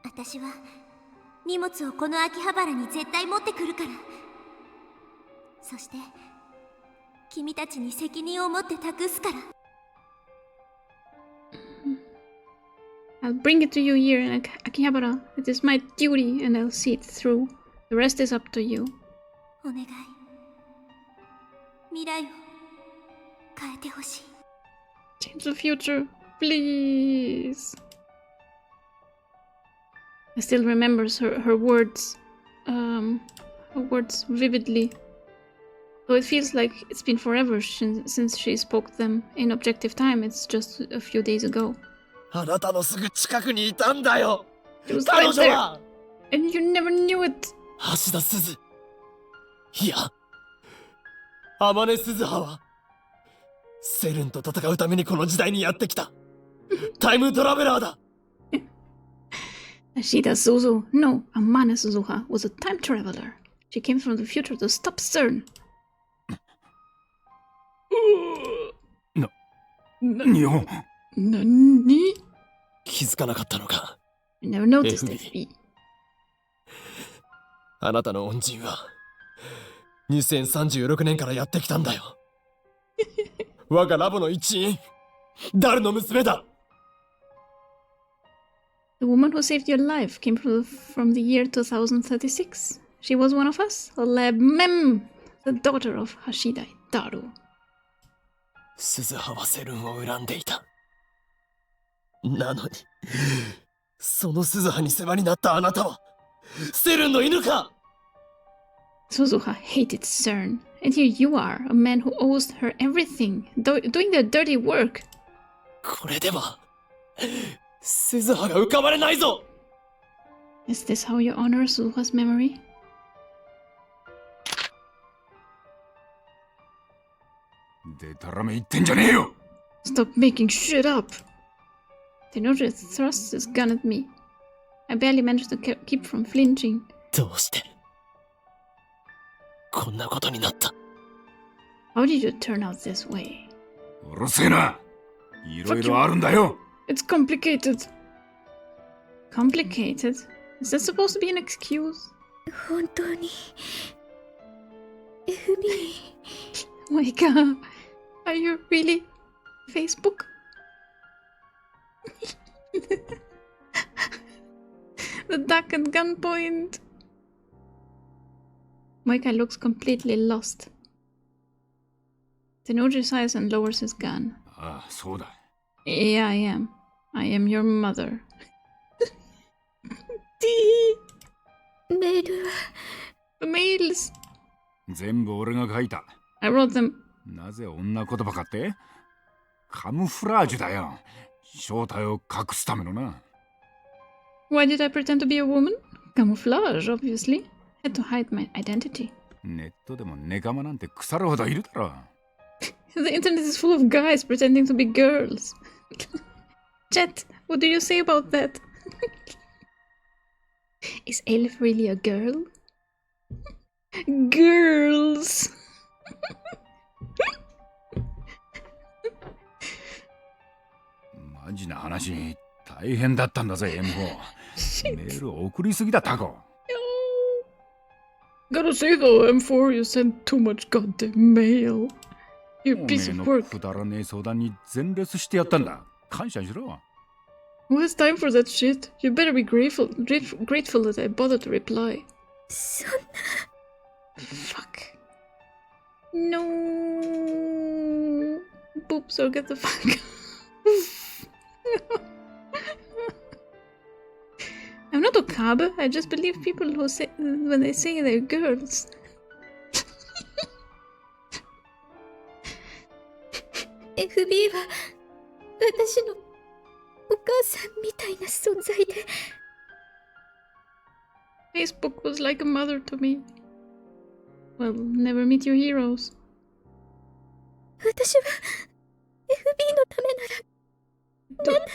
私は荷物をこの秋葉原に絶対持ってくるから。そして君たちに責任を持って託すから。I'll bring it to you here in Akihabara. It is my duty and I'll see it through. The rest is up to you. お願い。未来を変えてほしい。Change the future, please. I still remembers her words. Her words vividly. Though it feels like it's been forever since she spoke them. In objective time, it's just a few days ago. あなたのすぐ近くにいたんだよ。 It was 彼 right 女 there, は and you never knew it. 橋田鈴。いや、天音鈴葉はセルンと戦うためにこの時代にやってきたタイムトラベラーだ。Ashida Suzu, no, Amane Suzuha was a time traveler. She came from the future to stop CERN. 日本。Nani? 気づかなかったのか。 I never noticed FB. FB. あなたの恩人は2036年からやってきたんだよ。我がラボの一員、ダルの娘だ。The woman who saved your life came from the year 2036. She was one of us, a lab mem, the daughter of Hashida Daru. 鈴葉はセルンを恨んでいた。なのに、その鈴葉に世話になったあなたは、セルンの犬か。 Suzuha hated CERN, and here you are, a man who owes her everything, doing the dirty work. これでは、鈴葉が浮かばれないぞ。 Is this how you honor Suzuha's memory? でたらめ言ってんじゃねえよ。 Stop making shit up! Tenoji thrusts his gun at me. I barely managed to keep from flinching. どうしてこんなことになった。 How did you turn out this way? うるせえな。いろいろあるんだよ。 It's complicated. Complicated? Is that supposed to be an excuse? 本当に FB Moeka, are you really Facebook? The duck at gunpoint. Moeka looks completely lost. Tenoji sighs and lowers his gun. ああ、そうだ。 Yeah, I am. I am your mother. メールは The mails. 全部俺が書いた。 I wrote them. なぜ女言葉かって？カムフラージュだよ。正体を隠すためのな。Why did I pretend to be a woman? Camouflage, obviously. Had to hide my identity. ネットでもネカマなんて腐るほどいるだろ。The internet is full of guys pretending to be girls. Chat, what do you say about that? Is Elif really a girl? Girls! マジな話、大変だったんだぜ、M4。メール送りすぎだ、タコ。Gotta say though, M4, you sent too much goddamn mail. You おめ piece え of の work. くだらねえ相談に全レスしてやったんだ。感謝しろ。Who has time for that shit? You better be grateful that I bothered to reply. そんな Fuck. No. Boobs or get the fuck. I'm not Okabe. I just believe people who say when they say they're girls. FB は私のお母さんみたいな存在で Facebook was like a mother to me. Well, never meet your heroes. 私は FB のためなら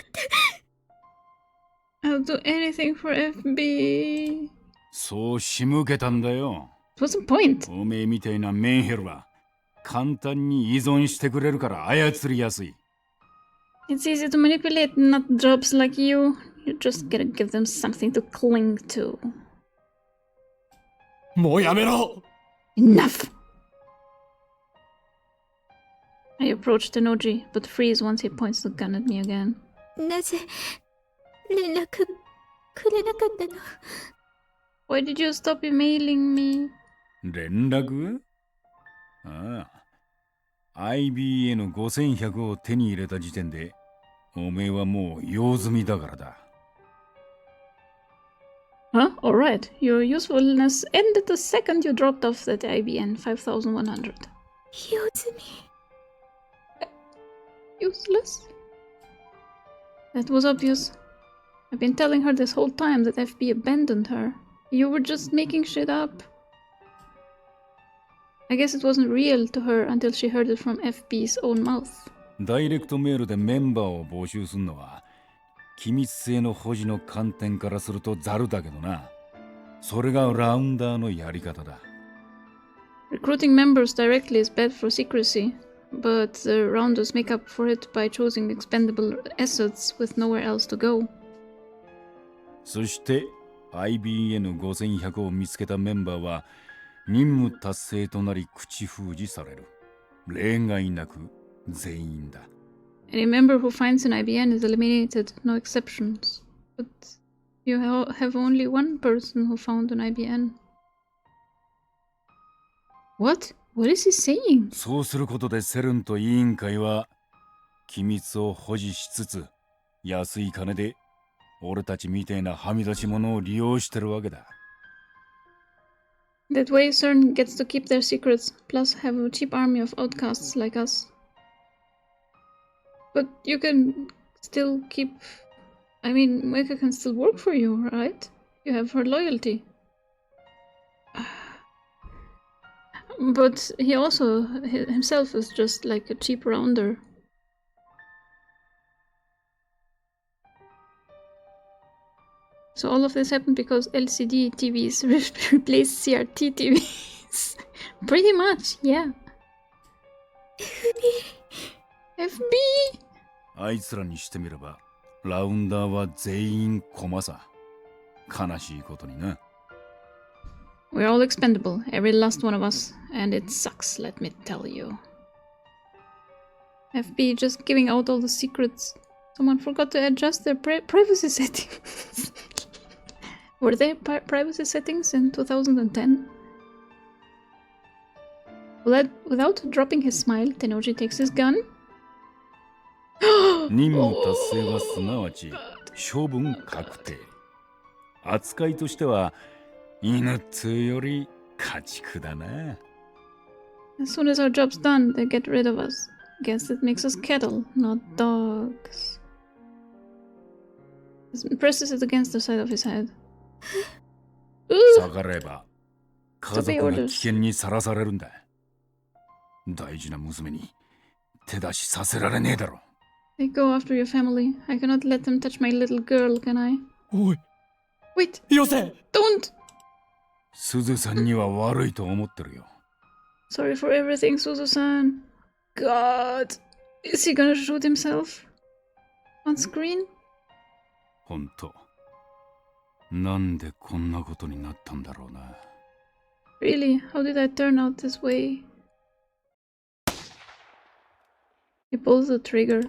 I'll do anything for FB. そう仕向けたんだよ。 What's the point? おめえみたいなメンヘルは簡単に依存してくれるから操りやすい。 It's easy to manipulate nut jobs like you. You just gotta give them something to cling to. もうやめろ。 Enough! I approach Tenoji, but freeze once he points the gun at me again. なぜ連絡くれなかったの？ Why did you stop emailing me? 連絡？ああ。IBN5100 を手に入れた時点で、おめえはもう用済みだからだ。 Huh? Alright. Your usefulness ended the second you dropped off that IBN 5100. 用済み。 Useless? That was obvious. I've been telling her this whole time that FB abandoned her. You were just making shit up. I guess it wasn't real to her until she heard it from FB's own mouth. ダイレクトメールでメンバーを募集するのは、機密性の保持の観点からするとザルだけどな。それがラウンダーのやり方だ。 Recruiting members directly is bad for secrecy, but the rounders make up for it by choosing expendable assets with nowhere else to go. そして IBN5100 を見つけたメンバーは任務達成となり口封じされる。例外なく全員だ。 Any member who finds an IBN is eliminated, no exceptions. But you have only one person who found an IBN. What? What is he saying? そうすることでセルンと委員会は機密を保持しつつ安い金で俺たちみたいなはみ出し者を利用してるわけだ。 That way CERN gets to keep their secrets, plus have a cheap army of outcasts like us. But you can still keep... I mean, Moeka can still work for you, right? You have her loyalty. But he also himself is just like a cheap rounder. So all of this happened because LCD TVs replaced CRT TVs. Pretty much, yeah. FB! あいつらにしてみればラウンダーは全員駒さ。悲しいことにな。 We're all expendable, every last one of us, and it sucks, let me tell you. FB just giving out all the secrets. Someone forgot to adjust their privacy settings. Were there privacy settings in 2010? Without dropping his smile, Tenoji takes his gun. 任務達成はすなわち処分確定。扱いとしては犬っつうより家畜だな。 As soon as our job's done, they get rid of us. Guess it makes us cattle, not dogs. He presses it against the side of his head. 下がれば家族が危険にさらされるんだ。大事な娘に手出しさせられねえだろ。 They go after your family. I cannot let them touch my little girl, can I? おい、 Wait! よせ。 Don't! すずさんには悪いと思ってるよ。 Sorry for everything, Suzu-san. God! Is he gonna shoot himself? On screen? ほんと。なんでこんなことになったんだろうな。 Really? How did I turn out this way? He pulls the trigger.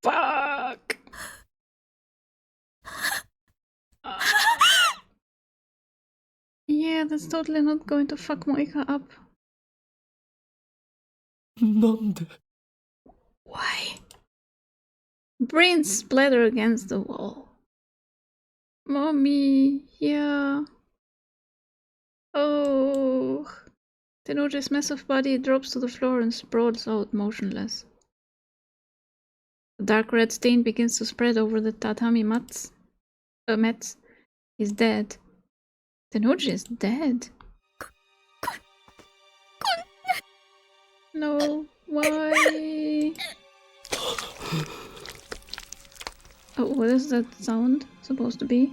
Fuck! Yeah, that's totally not going to fuck Moeka up. なんで。 Why? Brains splatter against the wall. Mommy, yeah. Oh. Tenoji's massive body drops to the floor and sprawls out motionless. A dark red stain begins to spread over the tatami mats. He's dead. Tenoji is dead. No, why? Oh, what is that sound supposed to be?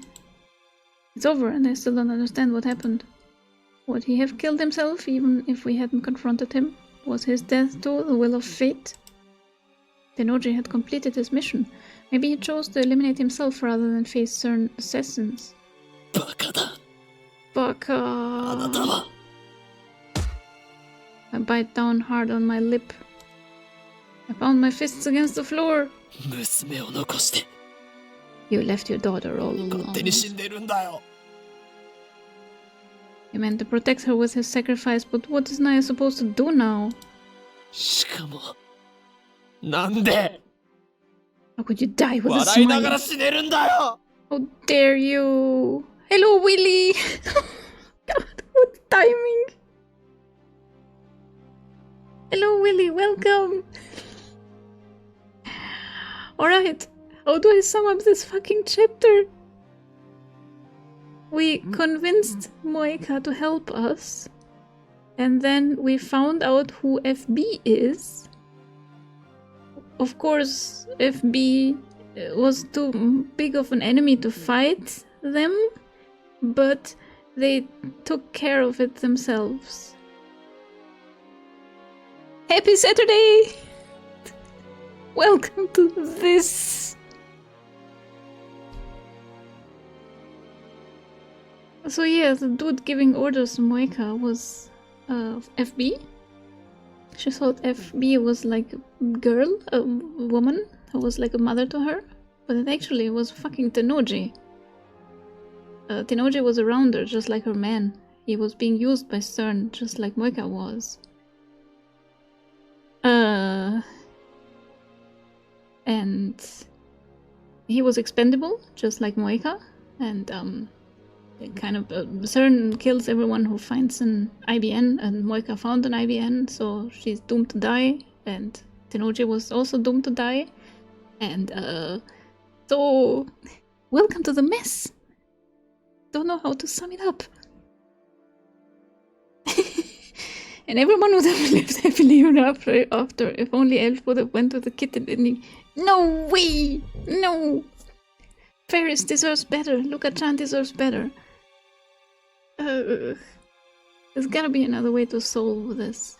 It's over and I still don't understand what happened. Would he have killed himself even if we hadn't confronted him? Was his death too the will of fate? Tennoji had completed his mission. Maybe he chose to eliminate himself rather than face certain assassins. バカだ。 Baka. あなたは I bite down hard on my lip. I pound my fists against the floor. 娘を残して You left your daughter all 勝手に alone. 死んでるんだよ。 He meant to protect her with his sacrifice, but what is Naya supposed to do now? しかもなんで How could you die with a 笑いなが smile? ら死ねるんだよ。 How dare you? Hello, Willy! God, what timing! Hello, Willy, welcome! Alright, how do I sum up this fucking chapter? We convinced Moeka to help us, and then we found out who FB is. Of course, FB was too big of an enemy to fight them, but they took care of it themselves. Happy Saturday! Welcome to this! So yeah, the dude giving orders to Moeka was FB. She thought FB was like a girl, a woman who was like a mother to her, but it actually was fucking Tennoji. Tennoji was around her, just like her man. He was being used by Stern, just like Moeka was. And he was expendable, just like Moeka, and kind of Stern kills everyone who finds an IBN, and Moeka found an IBN, so she's doomed to die, and Tennoji was also doomed to die, and so welcome to the mess. Don't know how to sum it up. And everyone would have lived happily ever after if only Elf would have went with the kitten and he... No way! No! Ferris deserves better. Luka-chan deserves better. There's gotta be another way to solve this.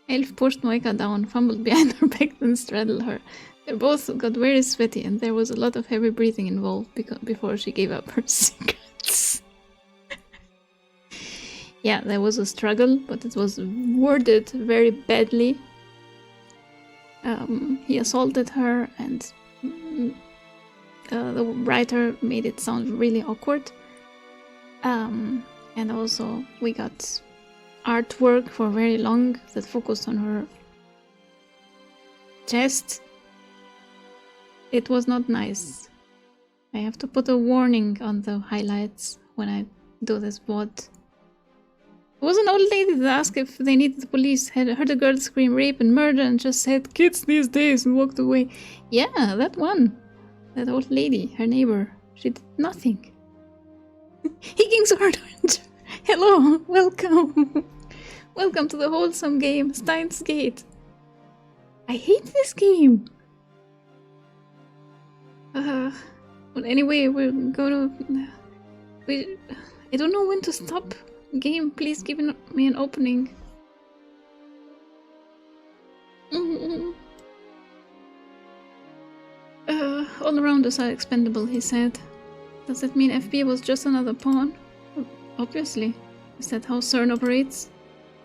Elf pushed Moeka down, fumbled behind her back, and straddled her. They both got very sweaty, and there was a lot of heavy breathing involved before she gave up her secrets. Yeah, there was a struggle, but it was worded very badly. He assaulted her, and the writer made it sound really awkward. And also, we got artwork for very long that focused on her chest. It was not nice. I have to put a warning on the highlights when I do this VOD. It was an old lady that asked if they needed the police, had heard a girl scream rape and murder and just said, "Kids these days," and walked away. Yeah, that one. That old lady, her neighbor. She did nothing. Higgins Orange! Hello, welcome! Welcome to the wholesome game, STEINS Gate. I hate this game! But anyway, we're gonna... I don't know when to stop. Game, please give me an opening. All around us are expendable, he said. Does that mean FB was just another pawn? Obviously. Is that how CERN operates?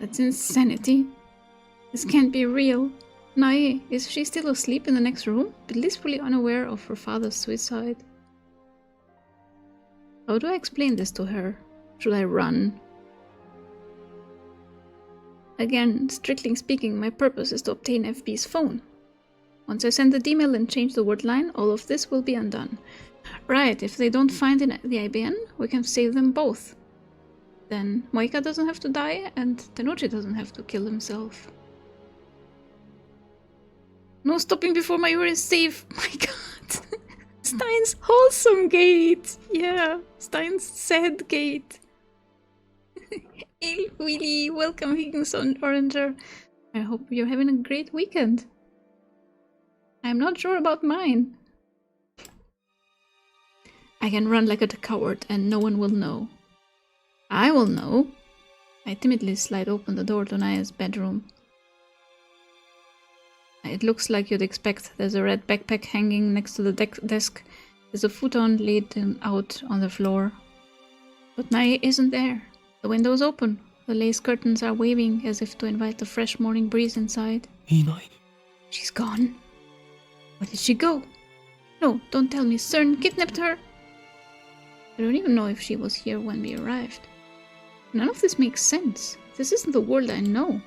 That's insanity. This can't be real. Nae, is she still asleep in the next room? Blissfully unaware of her father's suicide. How do I explain this to her? Should I run? Again, strictly speaking, my purpose is to obtain FB's phone. Once I send the email and change the word line, all of this will be undone. Right, if they don't find the IBN, we can save them both. Then Moeka doesn't have to die, and Tennoji doesn't have to kill himself. No stopping before my urine is safe! My god! STEINS wholesome gate! Yeah, STEINS sad gate. Hey Willy, welcome Higgins Oranger. I hope you're having a great weekend. I'm not sure about mine. I can run like a coward and no one will know. I will know. I timidly slide open the door to Naya's bedroom. It looks like you'd expect. There's a red backpack hanging next to the desk. There's a futon laid out on the floor. But Naya isn't there. The window's open. The lace curtains are waving as if to invite the fresh morning breeze inside. いない。 She's gone. Where did she go? No, don't tell me CERN kidnapped her. I don't even know if she was here when we arrived. None of this makes sense. This isn't the world I know.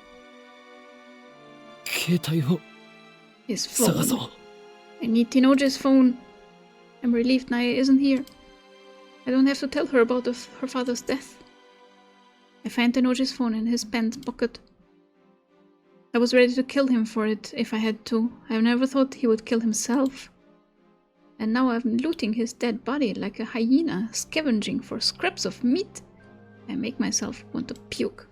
携帯を His 探 phone. そう I need Tinoji's phone. I'm relieved Naya isn't here. I don't have to tell her about her father's death. I find Tinoji's phone in his pants pocket. I was ready to kill him for it if I had to. I've never thought he would kill himself. And now I'm looting his dead body like a hyena, scavenging for scraps of meat. I make myself want to puke.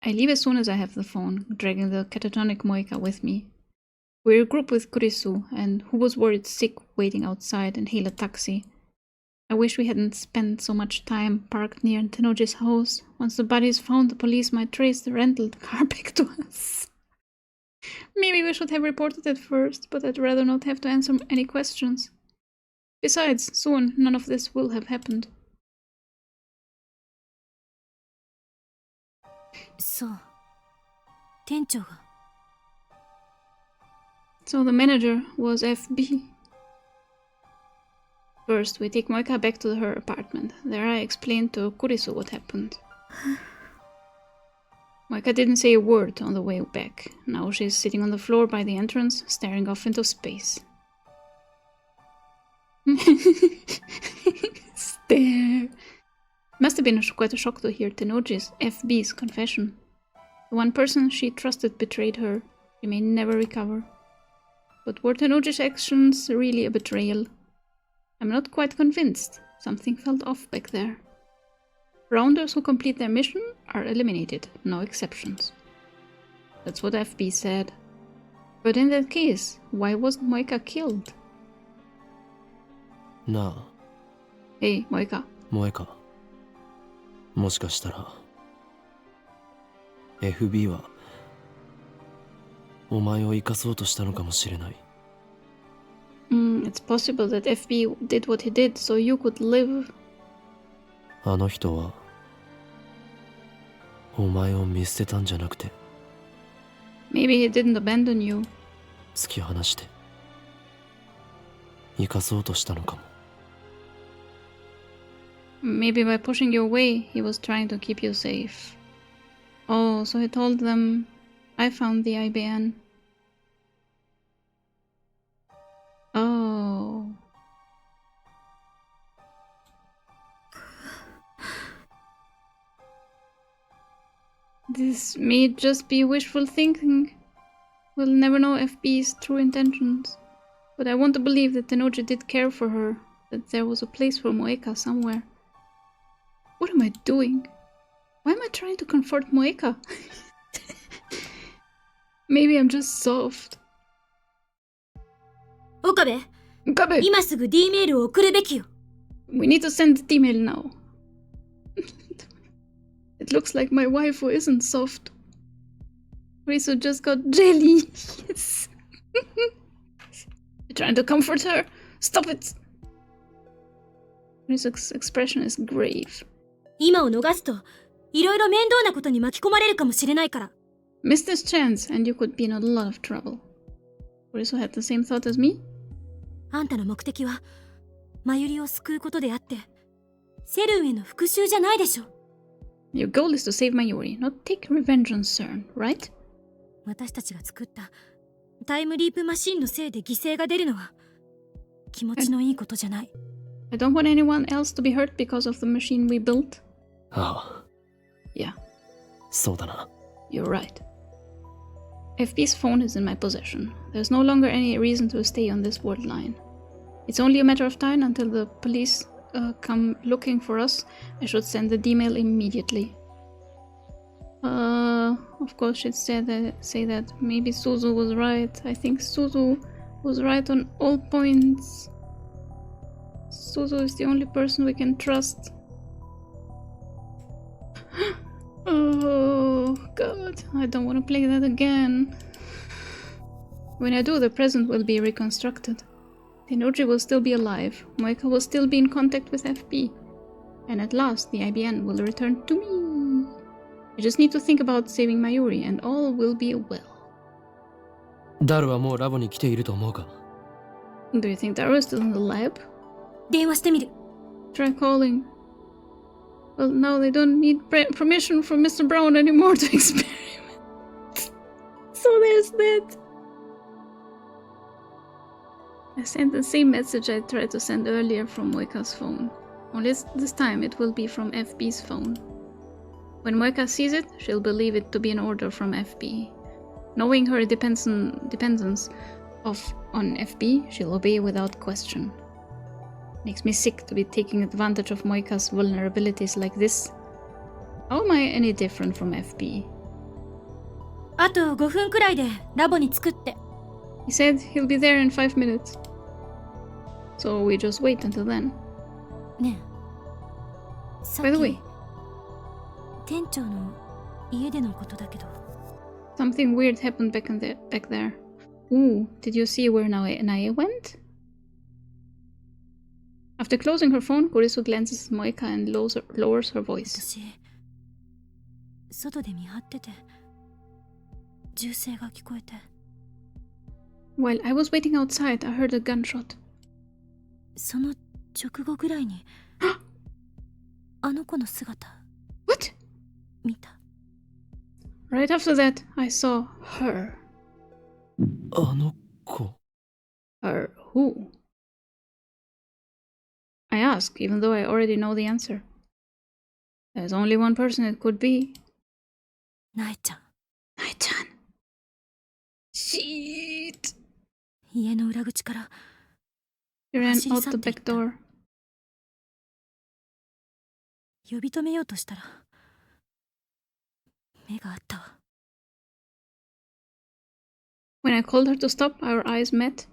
I leave as soon as I have the phone, dragging the catatonic Moeka with me. We regroup with Kurisu, and who was worried sick waiting outside, and hail a taxi. I wish we hadn't spent so much time parked near Tenoji's house. Once the body is found, the police might trace the rental car back to us. Maybe we should have reported it first, but I'd rather not have to answer any questions. Besides, soon none of this will have happened. そう。店長が。 So the manager was FB. First, we take Moeka back to her apartment. There I explained to Kurisu what happened. Moeka didn't say a word on the way back. Now she's sitting on the floor by the entrance, staring off into space. Stare. Must have been quite a shock to hear Tenoji's, FB's, confession. The one person she trusted betrayed her. She may never recover. But were Tenoji's actions really a betrayal? I'm not quite convinced. Something felt off back there. Rounders who complete their mission are eliminated, no exceptions. That's what FB said. But in that case, why wasn't Moeka killed? なあ Hey, Moeka. 萌えかもしかしたら FB はお前を生かそうとしたのかもしれない。 It's possible that FB did what he did so you could live. あの人はお前を見捨てたんじゃなくて Maybe he didn't abandon you. 突き放して生かそうとしたのかも。 Maybe by pushing you away, he was trying to keep you safe. Oh, so he told them, I found the IBN. Oh. This may just be wishful thinking. We'll never know FB's true intentions. But I want to believe that Tenoji did care for her, that there was a place for Moeka somewhere. What am I doing? Why am I trying to comfort Moeka? Maybe I'm just soft. 岡部、 Kabe, 今すぐ D メールを送るべきよ。 we need to send the email now. It looks like my waifu isn't soft. Risu just got jelly. Yes. You're trying to comfort her? Stop it! Risu's expression is grave. 今を逃すと、いろいろ面倒なことに巻き込まれるかもしれないから。 Miss this chance and you could be in a lot of trouble. Risu had the same thought as me? あんたの目的は、マユリを救うことであって、セルンへの復讐じゃないでしょ。 Your goal is to save Mayuri, not take revenge on CERN, right? 私たちが作ったタイムリープマシンのせいで犠牲が出るのは気持ちのいいことじゃない。 I don't want anyone else to be hurt because of the machine we built. ああ Yeah, そうだな。 you're right. FB's phone is in my possession. There's no longer any reason to stay on this world line. It's only a matter of time until the police come looking for us. I should send the email immediately. of course, she'd say that maybe Suzu was right. I think Suzu was right on all points. Suzu is the only person we can trust. Oh god, I don't want to play that again. When I do, the present will be reconstructed. Tennoji will still be alive, Moeka will still be in contact with FB, and at last the IBN will return to me. I just need to think about saving Mayuri and all will be well. Daru はもうラボに来ていると思うか? Do you think Daru is still in the lab? 電話してみる。 Try calling. Well, now they don't need permission from Mr. Brown anymore to experiment. So there's that. I sent the same message I tried to send earlier from Moeka's phone. Only this time it will be from FB's phone. When Moeka sees it, she'll believe it to be an order from FB. Knowing her dependence on FB, she'll obey without question. Makes me sick to be taking advantage of Moeka's vulnerabilities like this. How am I any different from FB? あと5分くらいでラボに着くって。 He said he'll be there in 5 minutes. So we just wait until then. ねえ。さっ By the き way, 店長の家でのことだけど。 something weird happened back there. Ooh, did you see where Nae went? After closing her phone, Kurisu glances at Moeka and lowers her voice. 私、外で見張ってて、銃声が聞こえて。 While I was waiting outside, I heard a gunshot. その直後ぐらいにあの子の姿 What? 見た。 Right after that, I saw her. あの子。 Her who? I ask, even though I already know the answer. There's only one person it could be. ナエちゃん。 Nae-chan. Shit. 家の裏口から She ran out the back door. 呼び止めようとしたら目があったわ。 When I called her to stop, our eyes met.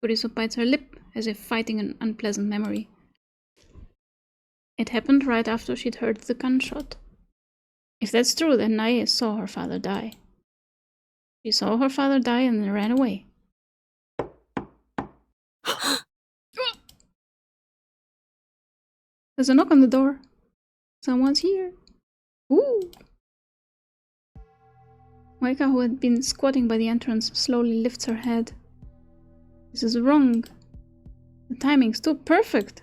Kurisu bites her lip, as if fighting an unpleasant memory. It happened right after she'd heard the gunshot. If that's true, then Nae saw her father die. She saw her father die and then ran away. There's a knock on the door. Someone's here. Ooh! Moeka, who had been squatting by the entrance, slowly lifts her head. This is wrong. The timing's too perfect.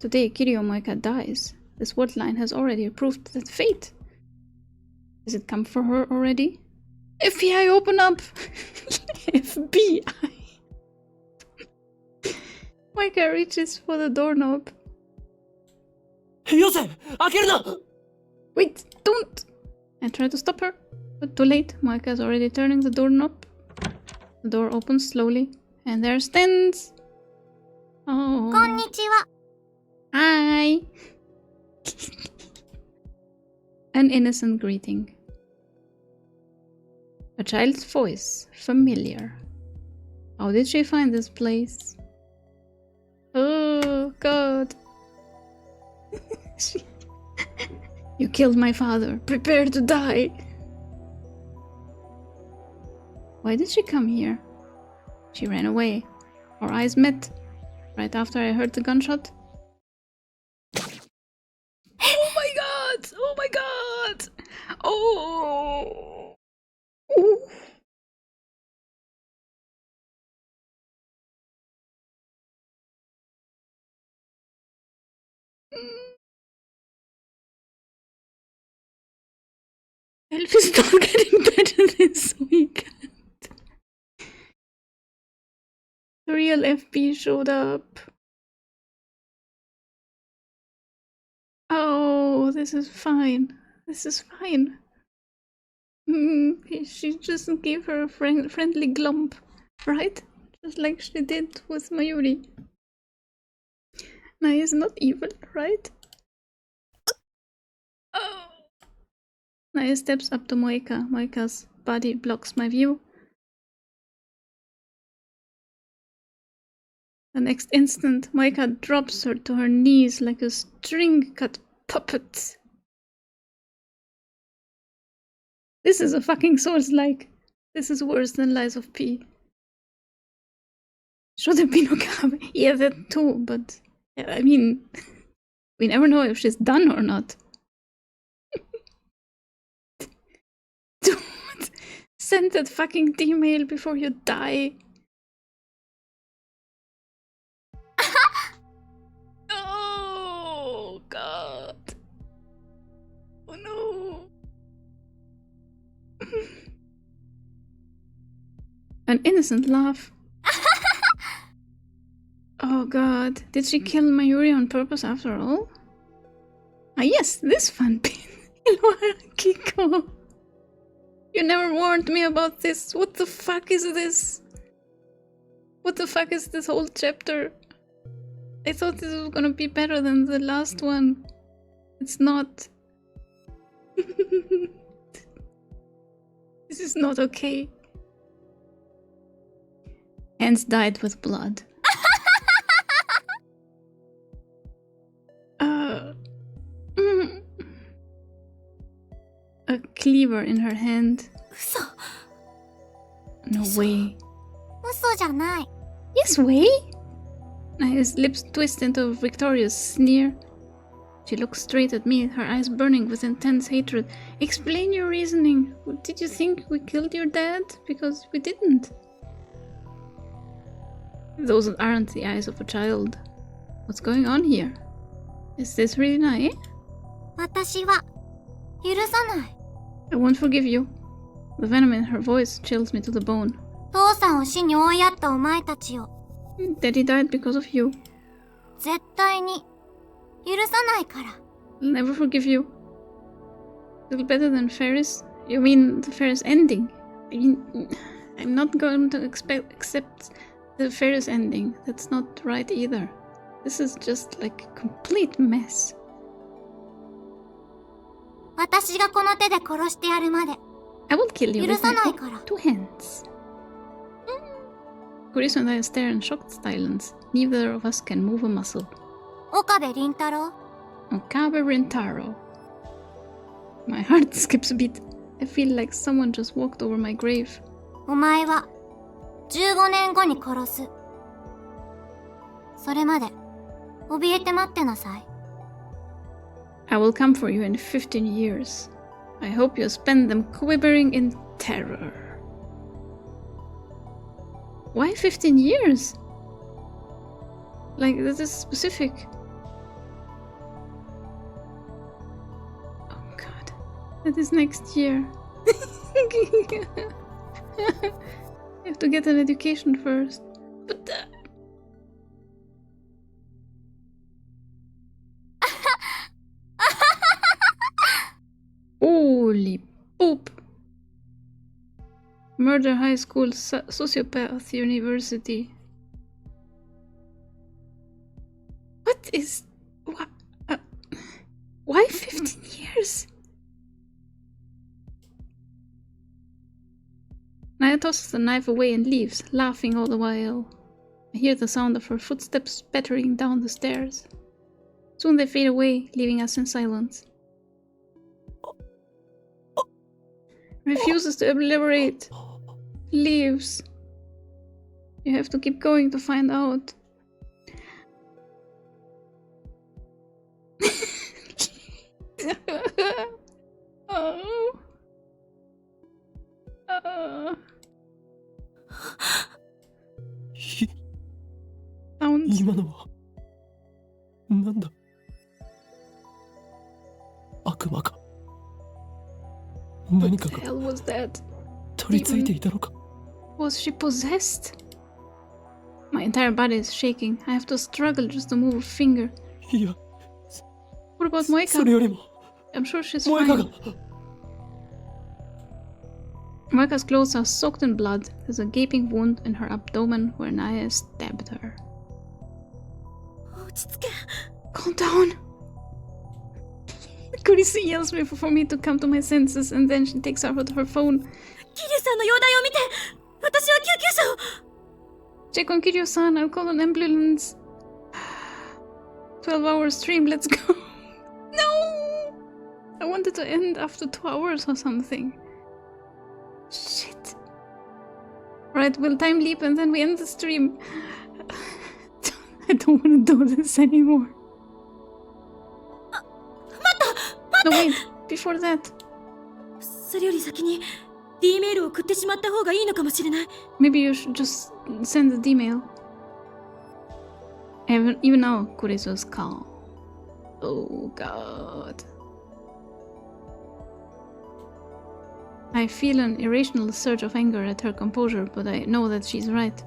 Today, Kiryu Moeka dies. This word line has already proved that fate. Has it come for her already? FBI, open up! FBI! Moeka reaches for the doorknob. よせ開けるな Wait, don't! I try to stop her, but too late. Moeka is already turning the doorknob. The door opens slowly, and there stands... Oh. こんにちは。 Hi! An innocent greeting. A child's voice, familiar. How did she find this place? Oh, God. You killed my father. Prepare to die. Why did she come here? She ran away. Our eyes met. Right after I heard the gunshot. Oh my god! Oh my god! Oh! Ooh. Elf is not getting better this weekend. The real FB showed up. Oh, this is fine. This is fine. She just gave her a friendly glump, right? Just like she did with Mayuri. Nae is not evil, right? Oh. Naya steps up to Moeka. Moeka's body blocks my view. The next instant, Moeka drops her to her knees like a string-cut puppet. This is a fucking Souls-like. This is worse than Lies of P. Should have been Okabe. Yeah, that too, but I mean, we never know if she's done or not. Dude, send that fucking email before you die. Oh, God. Oh, no. An innocent laugh. Oh god, did she kill Mayuri on purpose after all? Ah yes, this fun pin. Iluara Kiko. You never warned me about this. What the fuck is this? What the fuck is this whole chapter? I thought this was gonna be better than the last one. It's not. This is not okay. Hands dyed with blood. A cleaver in her hand. No way. Yes way? Naya's lips twist into a victorious sneer. She looks straight at me, her eyes burning with intense hatred. Explain your reasoning. Did you think we killed your dad? Because we didn't. Those aren't the eyes of a child. What's going on here? Is this really Naya? I won't forgive you. The venom in her voice chills me to the bone. Daddy died because of you. I'll never forgive you. Little better than Ferris? You mean the Ferris ending? I mean, I'm not going to accept the Ferris ending. That's not right either. This is just like a complete mess. I will kill you with my two hands. Kurisu and I stare in shocked silence. Neither of us can move a muscle. Okabe Rintaro. My heart skips a beat. I feel like someone just walked over my grave. I will come for you in 15 years. I hope you spend them quivering in terror. Why 15 years? Like, this is specific. Oh god. That is next year. I have to get an education first. But holy poop. Murder High School Sociopath University. What is... why 15 years? Naya tosses the knife away and leaves, laughing all the while. I hear the sound of her footsteps pattering down the stairs. Soon they fade away, leaving us in silence. Refuses to elaborate. Leaves. You have to keep going to find out. Oh. Sounds. 今のはなんだ悪魔か何か What the hell was that? 取り付いていたのか Was she possessed? My entire body is shaking. I have to struggle just to move a finger. いや What about そ Moeka? れよりも I'm sure she's 萌えかが fine. Moeka's clothes are soaked in blood. There's a gaping wound in her abdomen where Naya stabbed her. Calm down. Kurisu yells me for me to come to my senses, and then she takes out her phone. 桐生さんの容体を見て、私は救急車を。 Check on Kiryu-san, I'll call an ambulance. 12-hour stream, let's go. No! I wanted to end after 2 hours or something. Shit. Right, we'll time leap and then we end the stream. I don't want to do this anymore. No, wait, before that. それより先に D メールを送ってしまった方がいいのかもしれない。 Maybe you should just send the D-mail. Even now, Kurisu's calm. Oh god. I feel an irrational surge of anger at her composure, but I know that she's right.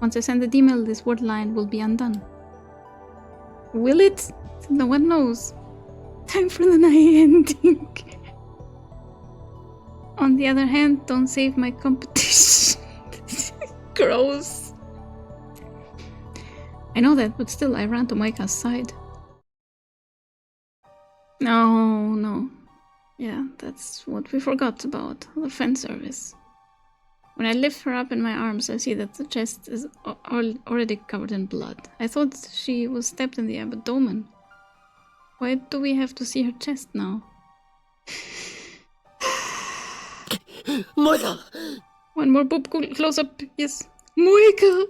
Once I send the D-mail, this word line will be undone. Will it? No one knows. Time for the night ending. On the other hand, don't save my competition. Gross. I know that, but still I ran to Moeka's side. No. Yeah, that's what we forgot about, the fan service. When I lift her up in my arms, I see that the chest is already covered in blood. I thought she was stabbed in the abdomen. Why do we have to see her chest now? Moeka! One more boob close up, yes. Moeka!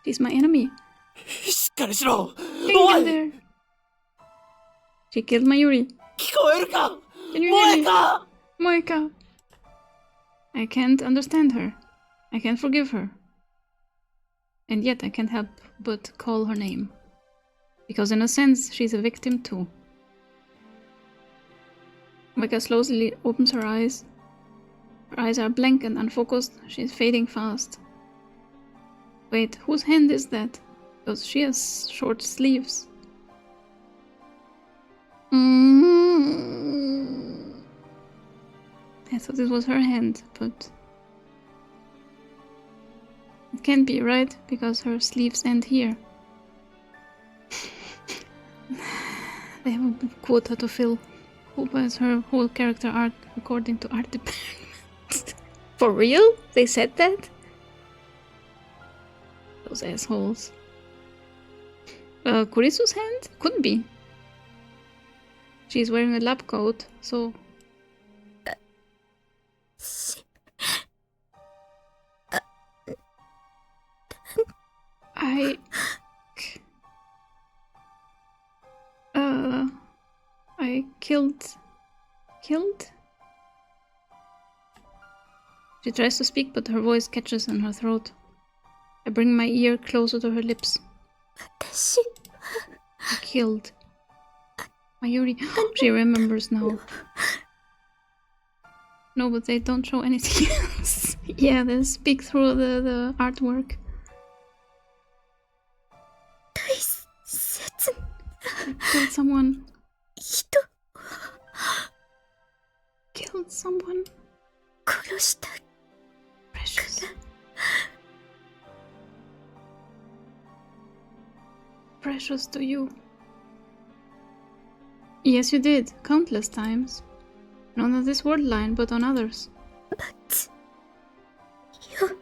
She's my enemy. しっかりしろ Hang お in い there. She killed Mayuri. 聞こえるか Can you hear me? モエカ Moeka! I can't understand her. I can't forgive her. And yet I can't help but call her name. Because in a sense, she's a victim too. Moeka slowly opens her eyes. Her eyes are blank and unfocused. She's fading fast. Wait, whose hand is that? Because she has short sleeves. I thought it was her hand, but it can't be, right? Because her sleeves end here. They have a quota to fill. Who buys her whole character arc according to art department? For real? They said that? Those assholes. Kurisu's hand? Could be. She's wearing a lab coat, so... I killed? She tries to speak, but her voice catches in her throat. I bring my ear closer to her lips. I killed. Mayuri. She remembers now. No, but they don't show anything else. Yeah, they speak through the artwork. Killed someone. Killed someone. Precious. Precious to you. Yes, you did. Countless times. Not on this word line, but on others. But... you...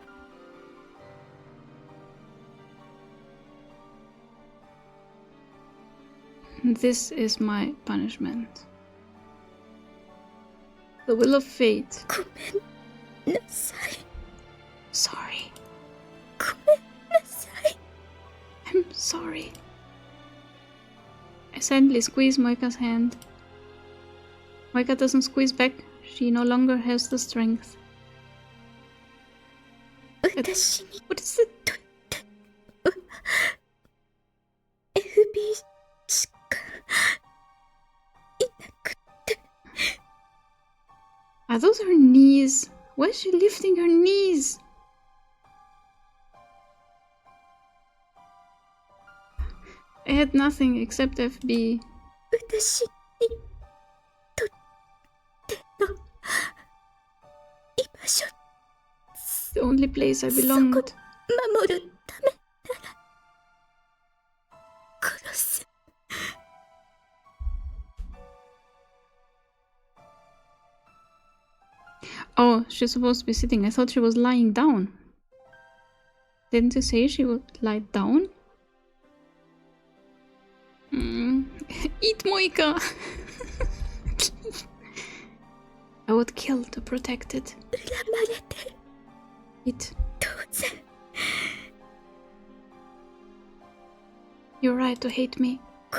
This is my punishment. The will of fate. ごめんなさい。 Sorry. ごめんなさい。 I'm sorry. I sadly squeeze Moeka's hand. Moeka doesn't squeeze back. She no longer has the strength. 私に What is it? とって FB しかいなくて Are those her knees? Why is she lifting her knees? I had nothing except FB. 私にとっての居場所 The only place I そこ belonged. 守るためなら殺す she's supposed to be sitting? I thought she was lying down. Didn't you say she would lie down? Eat Moeka! I would kill to protect it. 恨まれて Eat. 当然 You're right to hate me. ご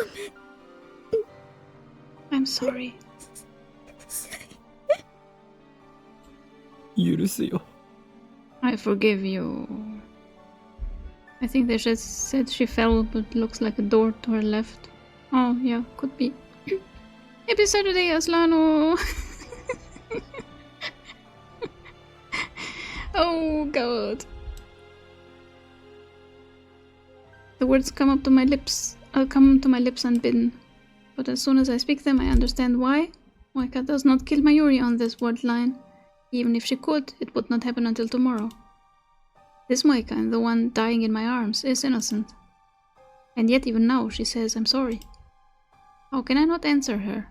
めん I'm sorry. 許すよ。 I forgive you. I think they just said she fell, but looks like a door to her left. Oh, yeah, could be. Happy Saturday, Aslano! Oh, God. The words come up to my lips. Come to my lips unbidden. But as soon as I speak them, I understand why. Moeka does not kill Mayuri on this word line. Even if she could, it would not happen until tomorrow. This Moeka, and the one dying in my arms, is innocent. And yet even now she says I'm sorry. How can I not answer her?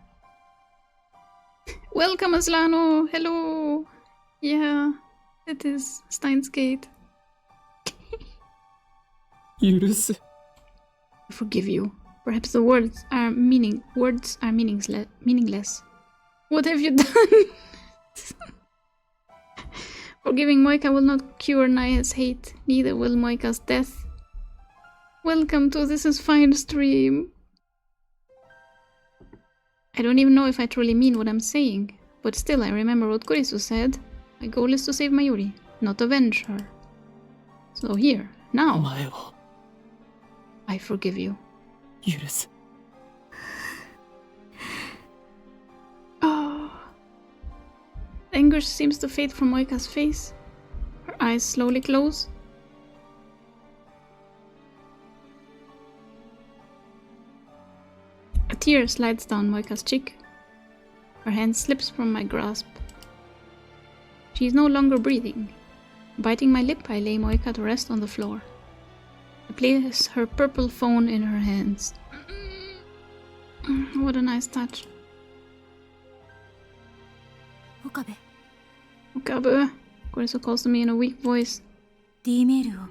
Welcome, Aslano! Hello! Yeah, it is STEINS Gate. 許す。 I forgive you. Perhaps the words are meaningless. What have you done? Forgiving Moeka will not cure Naya's hate, neither will Moeka's death. Welcome to This Is Fine stream. I don't even know if I truly mean what I'm saying, but still I remember what Kurisu said. My goal is to save Mayuri, not avenge her. So here, お now, 前を I forgive you. 許す。 Oh. Anguish seems to fade from Moeka's face. Her eyes slowly close. A tear slides down Moeka's cheek. Her hand slips from my grasp. She is no longer breathing. Biting my lip, I lay Moeka to rest on the floor. I place her purple phone in her hands. What a nice touch. 岡部 Okabe. Kurisu calls to me in a weak voice. D メールを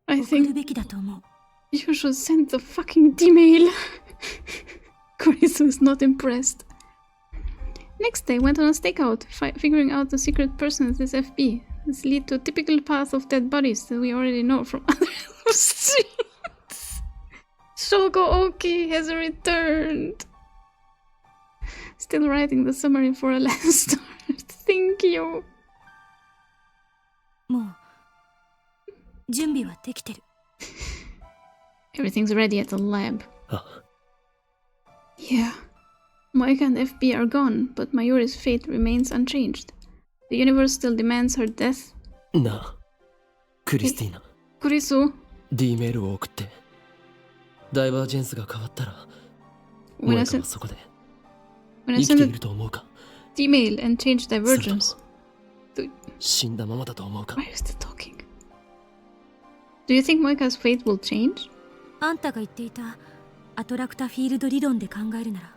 I 送る think べきだと思う you should send the fucking D-mail. Kurisu is not impressed. Next day, went on a stakeout, figuring out the secret person at this FB. This lead to a typical path of dead bodies that we already know from other streets. Shoko Oki has returned. Still writing the summary for a last start. Thank you. もう準備はできてる Everything's ready at the lab. あ、 Yeah. Moeka and FB are gone, but Mayuri's fate remains unchanged. The universe still demands her death. なあ、クリスティーナ、 Kurisu, D メールを送って。ダイバージェンスが変わったら、 when I モエカ send はそこで when I 生き send て a いると思うか、 D-mail and change それとも divergence. 死んだままだと思うか。 Why are you still talking? Do you think Moeka's fate will change? あんたが言っていたアトラクタフィールド理論で考えるなら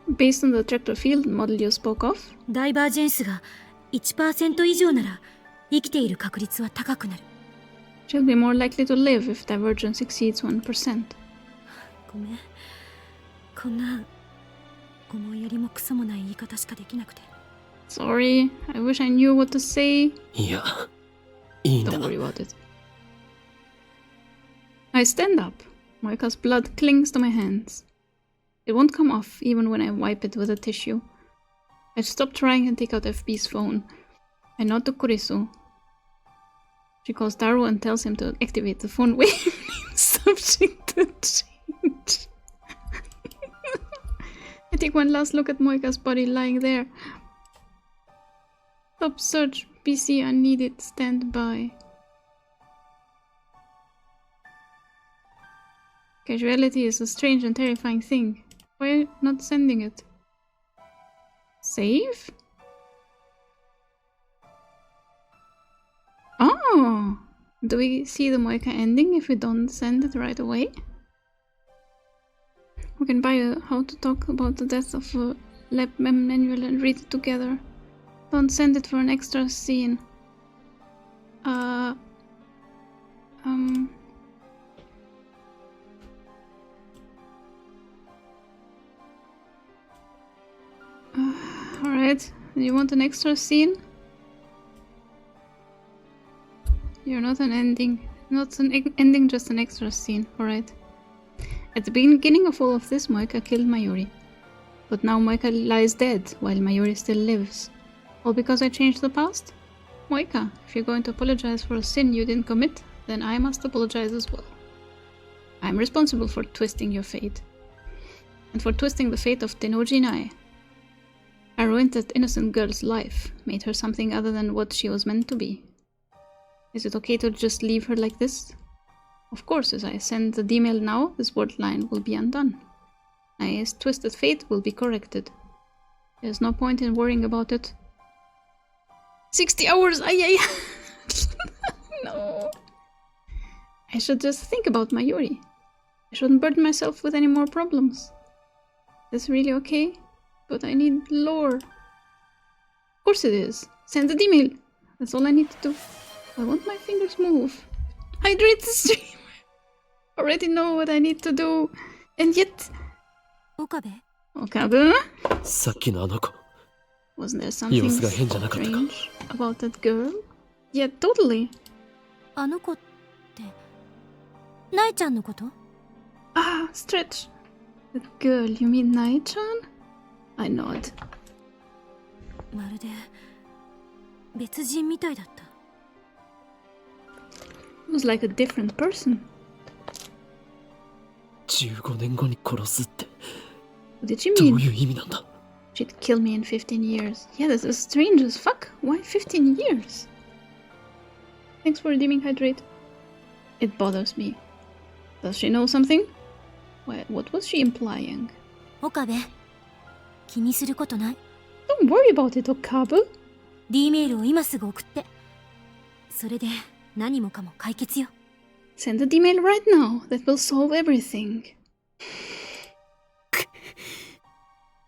Based on the attractor field model you spoke of? ダイバージェンスが 1% 以上なら生きている確率は高くなる She'll be more likely to live if divergence exceeds 1%. ごめんこんな思いやりもクソもない言い方しかできなくて Sorry, I wish I knew what to say. いや、いいんだ。 Don't worry about it. I stand up. Moeka's blood clings to my hands. It won't come off even when I wipe it with a tissue. I stop trying and take out FB's phone. I nod to Kurisu. She calls Taru and tells him to activate the phone wave subject to change. I take one last look at Moeka's body lying there. Stop search. PC unneeded. Stand by. Casuality is a strange and terrifying thing. Why are you not sending it? Save? Oh! Do we see the Moeka ending if we don't send it right away? We can buy a How to Talk About the Death of a Lab Mem manual and read it together. Don't send it for an extra scene. Alright, you want an extra scene? You're not an ending. Not an ending, just an extra scene. Alright. At the beginning of all of this, Moeka killed Mayuri. But now Moeka lies dead, while Mayuri still lives. All because I changed the past? Moeka, if you're going to apologize for a sin you didn't commit, then I must apologize as well. I'm responsible for twisting your fate. And for twisting the fate of Tennoji Nai. I ruined that innocent girl's life, made her something other than what she was meant to be. Is it okay to just leave her like this? Of course, as I send the email now, this wordline will be undone. Nai's twisted fate will be corrected. There's no point in worrying about it. 60 hours! Ay. No. I should just think about Mayuri. I shouldn't burden myself with any more problems. Is this really okay? But I need lore. Of course it is. Send the email. That's all I need to do. I want my fingers move. Hydrate the stream. Already know what I need to do. And yet... Okabe? Okabe? さっきのあの子 Wasn't there something 様子が変じゃなかったか strange about that girl? Yeah, totally. あの子って、ナイちゃんのこと？ Ah, stretch. That girl, you mean Nai-chan? I nod. まるで別人みたいだった。It was like a different person. 15年後に殺すって What did she どう mean? いう意味なんだ She'd kill me in 15 years. Yeah, this is strange as fuck. Why 15 years? Thanks for redeeming Hydrate. It bothers me. Does she know something? What was she implying? 岡部、気にすることない。 Don't worry about it, Okabe. D メールを今すぐ送って。それで何もかも解決よ。 Send an email right now. That will solve everything.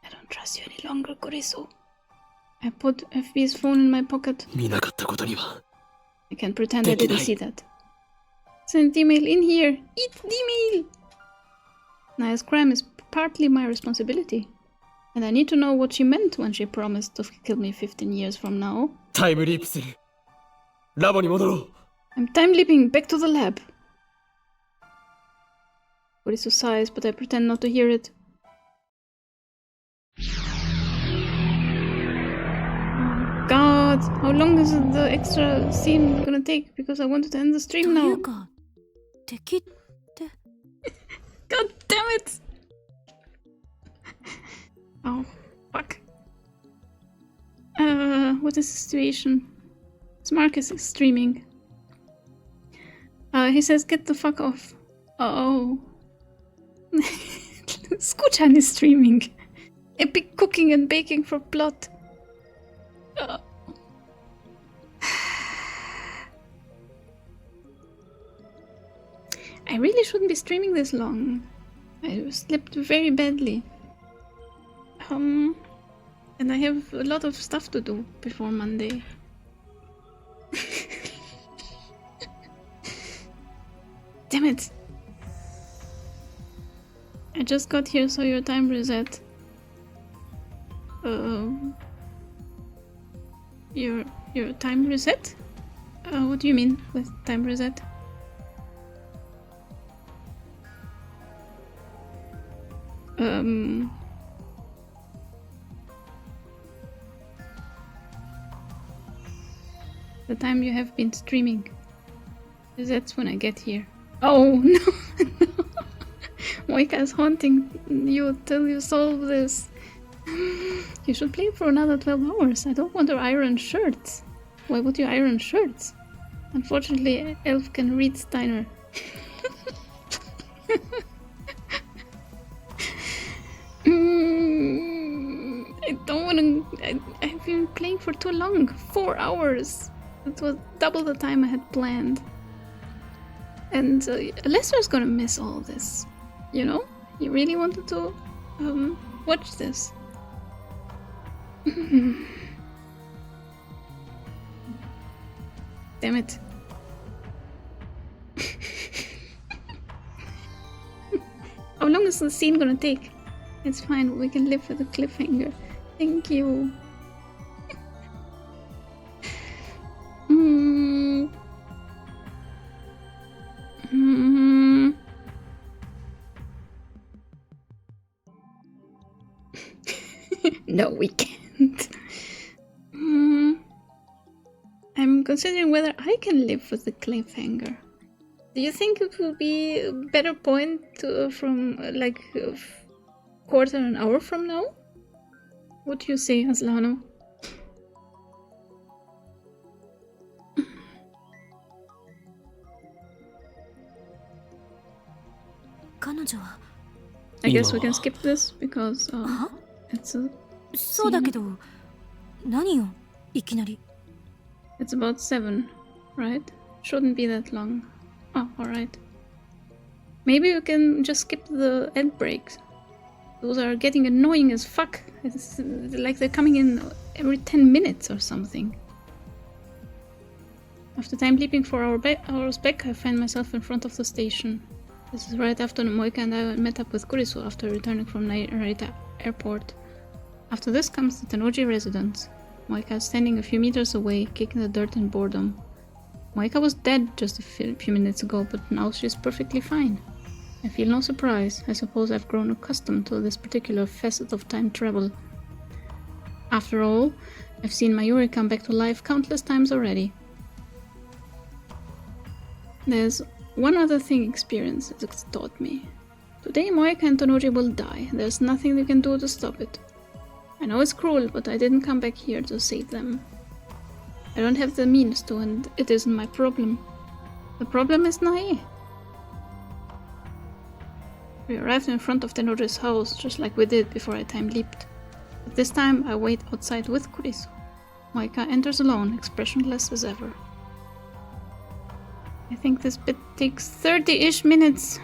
I don't trust you any longer, Kurisu. I put FB's phone in my pocket. 見なかったことには I can't pretend I didn't see that. Send email in here. Eat the email. Naya's crime is partly my responsibility. And I need to know what she meant when she promised to kill me 15 years from now. タイムリープするラボに戻ろう I'm time leaping back to the lab. Kurisu sighs, but I pretend not to hear it. Oh God, how long is the extra scene gonna take? Because I wanted to end the と stream い now. うか、敵って。 God damn it! Oh, fuck. What is the situation? Marcus is streaming. He says, get the fuck off. Oh. Skuchan is streaming. Epic cooking and baking for plot. I really shouldn't be streaming this long. I slept very badly. And I have a lot of stuff to do before Monday. Damn it. I just got here, so your time reset. Your time reset? What do you mean with time reset? The time you have been streaming. That's when I get here. Oh no! No. Moeka is haunting you till you solve this. You should play for another 12 hours. I don't want to iron shirts. Why would you iron shirts? Unfortunately, Elf can read Steiner. I don't want to... I've been playing for too long. 4 hours. It was double the time I had planned. And Lester's gonna miss all this. You know? He really wanted to watch this. Damn it. How long is the scene gonna take? It's fine, we can live with a cliffhanger. Thank you. No, we can't. I'm considering whether I can live with the cliffhanger. Do you think it will be a better point from like quarter an hour from now? What do you say, Aslano? I guess we can skip this because it's a そうだけど、何よ、いきなり。It's about 7, right? Shouldn't be that long. Oh, alright. Maybe we can just skip the end breaks. Those are getting annoying as fuck. It's like they're coming in every 10 minutes or something. After time leaping 4 hours back, I find myself in front of the station. This is right after Moeka and I met up with Kurisu after returning from Narita Airport. After this comes the Tennoji residence. Moeka is standing a few meters away, kicking the dirt in boredom. Moeka was dead just a few minutes ago, but now she's perfectly fine. I feel no surprise. I suppose I've grown accustomed to this particular facet of time travel. After all, I've seen Mayuri come back to life countless times already. There's one other thing experience has taught me. Today Moeka and Tennoji will die. There's nothing they can do to stop it. I know it's cruel, but I didn't come back here to save them. I don't have the means to, and it isn't my problem. The problem is Nae. We arrived in front of Tennoji's house, just like we did before I time leaped. But this time I wait outside with Kurisu. Moeka enters alone, expressionless as ever. I think this bit takes 30-ish minutes.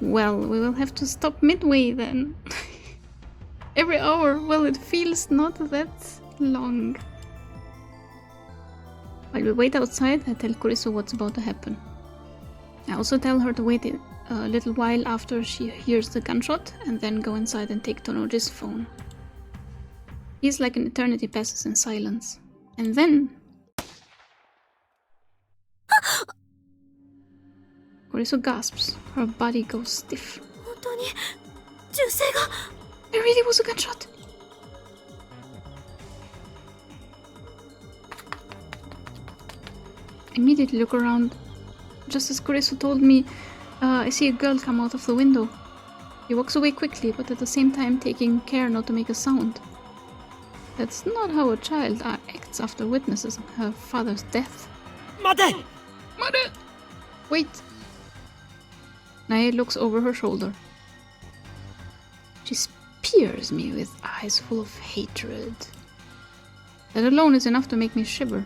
Well, we will have to stop midway then. Every hour, well, it feels not that long. While we wait outside, I tell Kurisu what's about to happen. I also tell her to wait a little while after she hears the gunshot and then go inside and take Tennoji's phone. Feels like an eternity passes in silence. And then... Kurisu gasps. Her body goes stiff. There really was a gunshot. I immediately look around. Just as Kurisu told me, I see a girl come out of the window. He walks away quickly, but at the same time taking care not to make a sound. That's not how a child acts after witnesses her father's death. Mate! Mate! Wait! Nae looks over her shoulder. She spears me with eyes full of hatred. That alone is enough to make me shiver.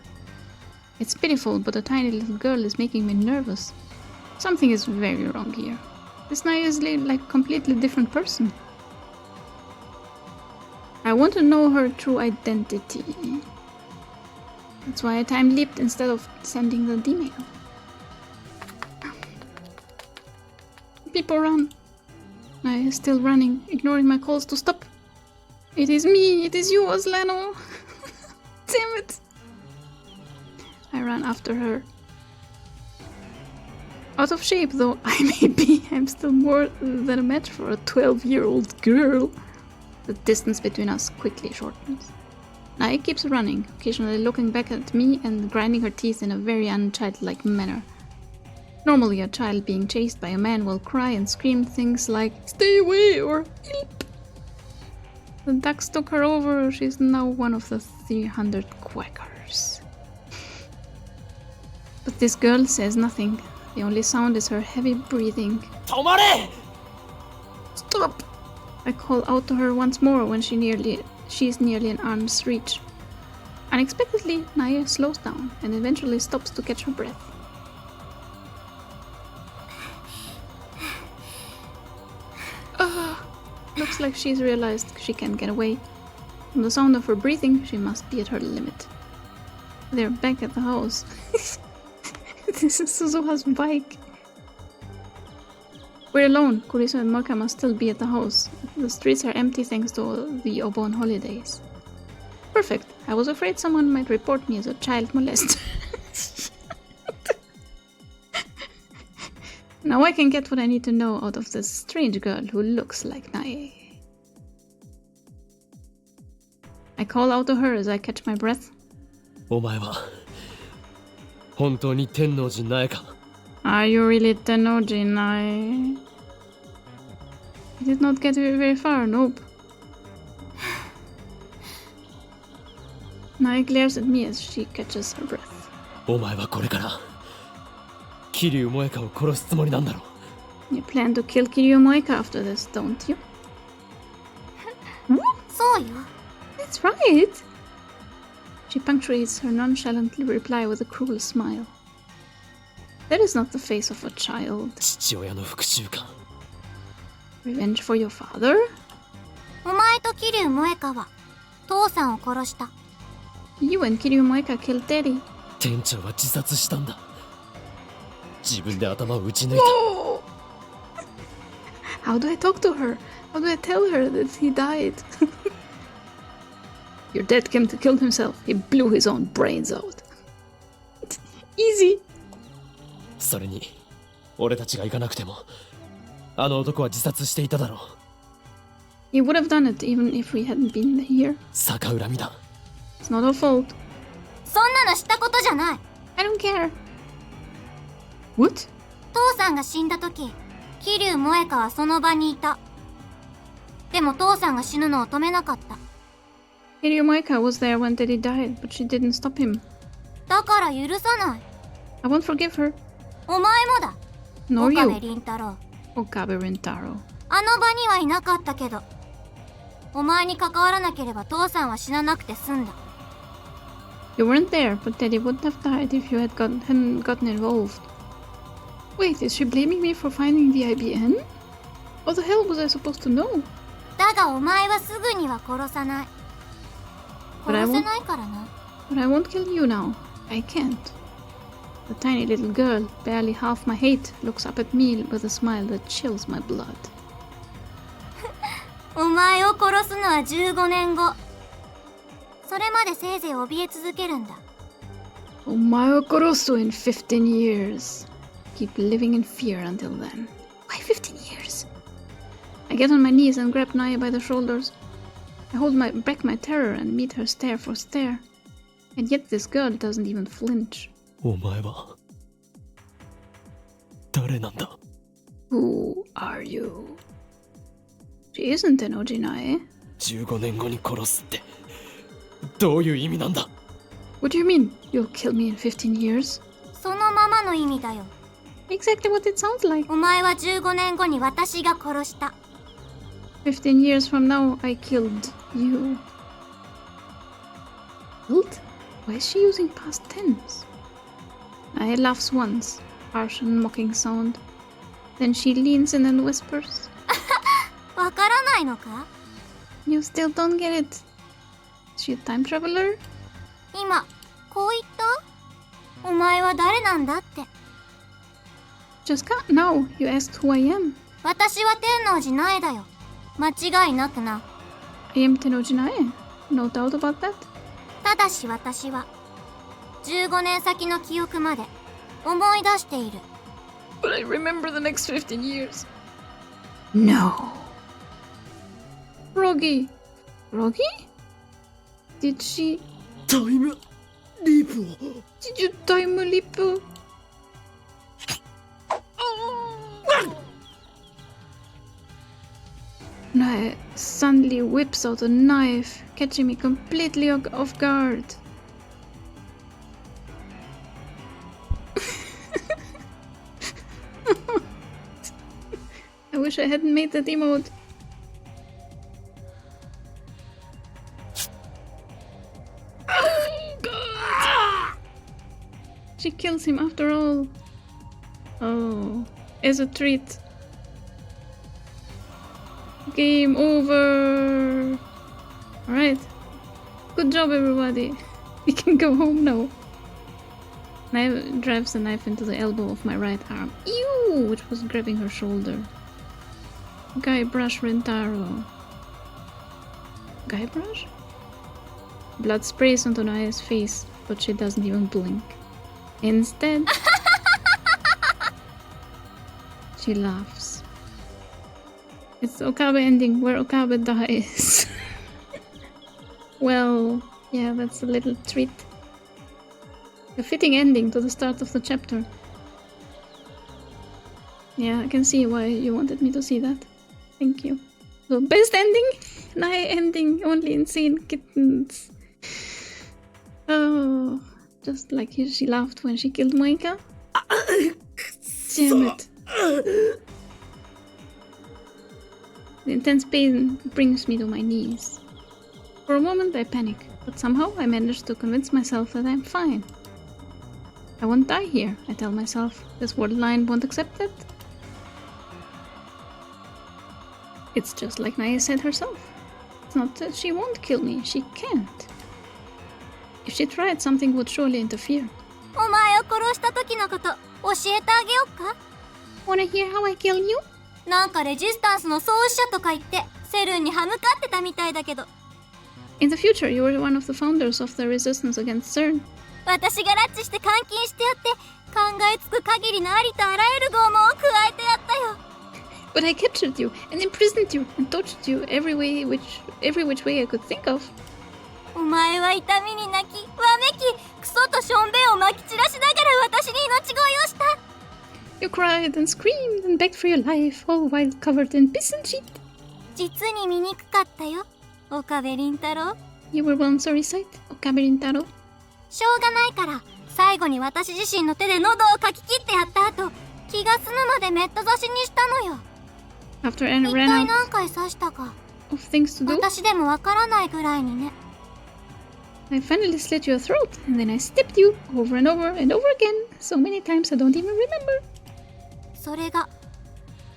It's pitiful, but a tiny little girl is making me nervous. Something is very wrong here. This Nae is like a completely different person. I want to know her true identity. That's why I time leaped instead of sending the email. People run. I is still running, ignoring my calls to stop. It is me, it is you, Aslano. Damn it. I ran after her. Out of shape though I may be, I'm still more than a match for a 12-year-old girl. The distance between us quickly shortens. Nae keeps running, occasionally looking back at me and grinding her teeth in a very unchildlike manner. Normally a child being chased by a man will cry and scream things like "Stay away" or "Help!" The ducks took her over, she's now one of the 300 quackers. But this girl says nothing. The only sound is her heavy breathing. Tomare! Stop! I call out to her once more when she's nearly an arm's reach. Unexpectedly, Nae slows down and eventually stops to catch her breath. Looks like she's realized she can't get away. From the sound of her breathing, she must be at her limit. They're back at the house. This is Suzuha's bike. We're alone. Kurisu and Moeka must still be at the house. The streets are empty thanks to the Obon holidays. Perfect. I was afraid someone might report me as a child molester. Now I can get what I need to know out of this strange girl who looks like Nae. I call out to her as I catch my breath. お前は本当に天王寺苗か Are you really Tennoji Nae? I did not get very far, nope. Nae glares at me as she catches her breath. お前はこれから桐生萌香を殺すつもりなんだろ You plan to kill Kiryu Moeka after this, don't you? そうよ。 That's right! She punctuates her nonchalant reply with a cruel smile. That is not the face of a child. 父親の復讐か Revenge for your father? お前と桐生萌香は父さんを殺した。 You and Kiryu Moeka killed Daddy. 店長は自殺したんだ自分で頭を打ち抜いた How do I talk to her? How do I tell her that he died? Your dad came to kill himself. He blew his own brains out. Easy. それに俺たちが行かなくてもあの男は自殺していただろう He would have done it even if we hadn't been here. 逆恨みだ It's not our fault. そんなのしたことじゃない。 I don't care. What? 父さんが死んだ時、桐生萌香はその場にいた。でも父さんが死ぬのを止めなかった。 Kiryu Moeka was there when Daddy died, but she didn't stop him. だから許さない。 I won't forgive her. お前もだ。 Nor 岡部 you. 倫太郎。 Okabe Rintaro. あの場にはいなかったけど、お前に関わらなければ父さんは死ななくて済んだ。 You weren't there, but Daddy wouldn't have died if you hadn't gotten involved. Wait, is she blaming me for finding the IBN? What the hell was I supposed to know? だがお前はすぐには殺さない。 But I 殺 won't. せないからな。 But I won't kill you now. I can't. The tiny little girl, barely half my hate, looks up at me with a smile that chills my blood. お前を殺すのは15年後。それまでせいぜい怯え続けるんだ。 Omae Korosu in 15 years. Keep living in fear until then. Why 15 years? I get on my knees and grab Nae by the shoulders. I hold back my terror and meet her stare for stare. And yet this girl doesn't even flinch. お前は誰なんだ Who are you? She isn't an Ojinae. 15年後に殺すってどういう意味なんだ What do you mean? You'll kill me in 15 years? そのままの意味だよ。 Exactly what it sounds like. お前は15年後に私が殺した。 15 years from now, I killed you. Killed? Why is she using past tense? Nae laughs once, harsh and mocking sound. Then she leans in and whispers. わからないのか？ You still don't get it. Is she a time traveler? 今、こう言った？お前は誰なんだって。 Just now, you asked who I am. 私は天王寺苗だよ。間違いなくな。 I am Tenojinae. No doubt about that. ただし私は、15年先の記憶まで思い出している。 But I remember the next 15 years. No. Froggy. Froggy? Did she... タイムリープを Did you time leap? Nae suddenly whips out a knife, catching me completely off guard. I wish I hadn't made that emote. Oh, God. She kills him after all. Oh, as a treat. Game over. Alright. Good job, everybody. We can go home now. Knife drives the knife into the elbow of my right arm. Ew! Which was grabbing her shoulder. Guybrush Rentaro. Guybrush? Blood sprays onto Naya's face, but she doesn't even blink. Instead, she laughs. It's the Okabe ending where Okabe dies. Well, yeah, that's a little treat. A fitting ending to the start of the chapter. Yeah, I can see why you wanted me to see that. Thank you. So, best ending? Naya ending, only insane kittens. Oh, just like she laughed when she killed Moeka. Damn it. The intense pain brings me to my knees. For a moment I panic, but somehow I manage to convince myself that I'm fine. I won't die here, I tell myself. This world line won't accept it. It's just like Naya said herself. It's not that she won't kill me, she can't. If she tried, something would surely interfere. お前を殺した時のこと教えてあげようか Wanna hear how I kill you? なんかレジスタンスの創始者とか言ってセルンに歯向かってたみたいだけど In the future, you were one of the founders of the resistance against CERN. 私が拉致して監禁してやって考えつく限りのありとあらゆる拷問を加えてやったよ But I captured you and imprisoned you and tortured you every which way I could think of. お前は痛みに泣きわめきクソとしょんべんをまき散らしながら私に命乞いをした You cried and screamed and begged for your life, all while covered in piss and shit. 実に醜かったよ岡部倫太郎 You were one sorry sight, Okabe Rintaro. しょうがないから最後に私自身の手で喉をかき切ってやった後気が済むまでメット刺しにしたのよ After Anna 一 ran 体 out 何回刺したか of things to do, 私でもわからないぐらいにね I finally slit your throat and then I stabbed you over and over and over again, so many times I don't even remember. それが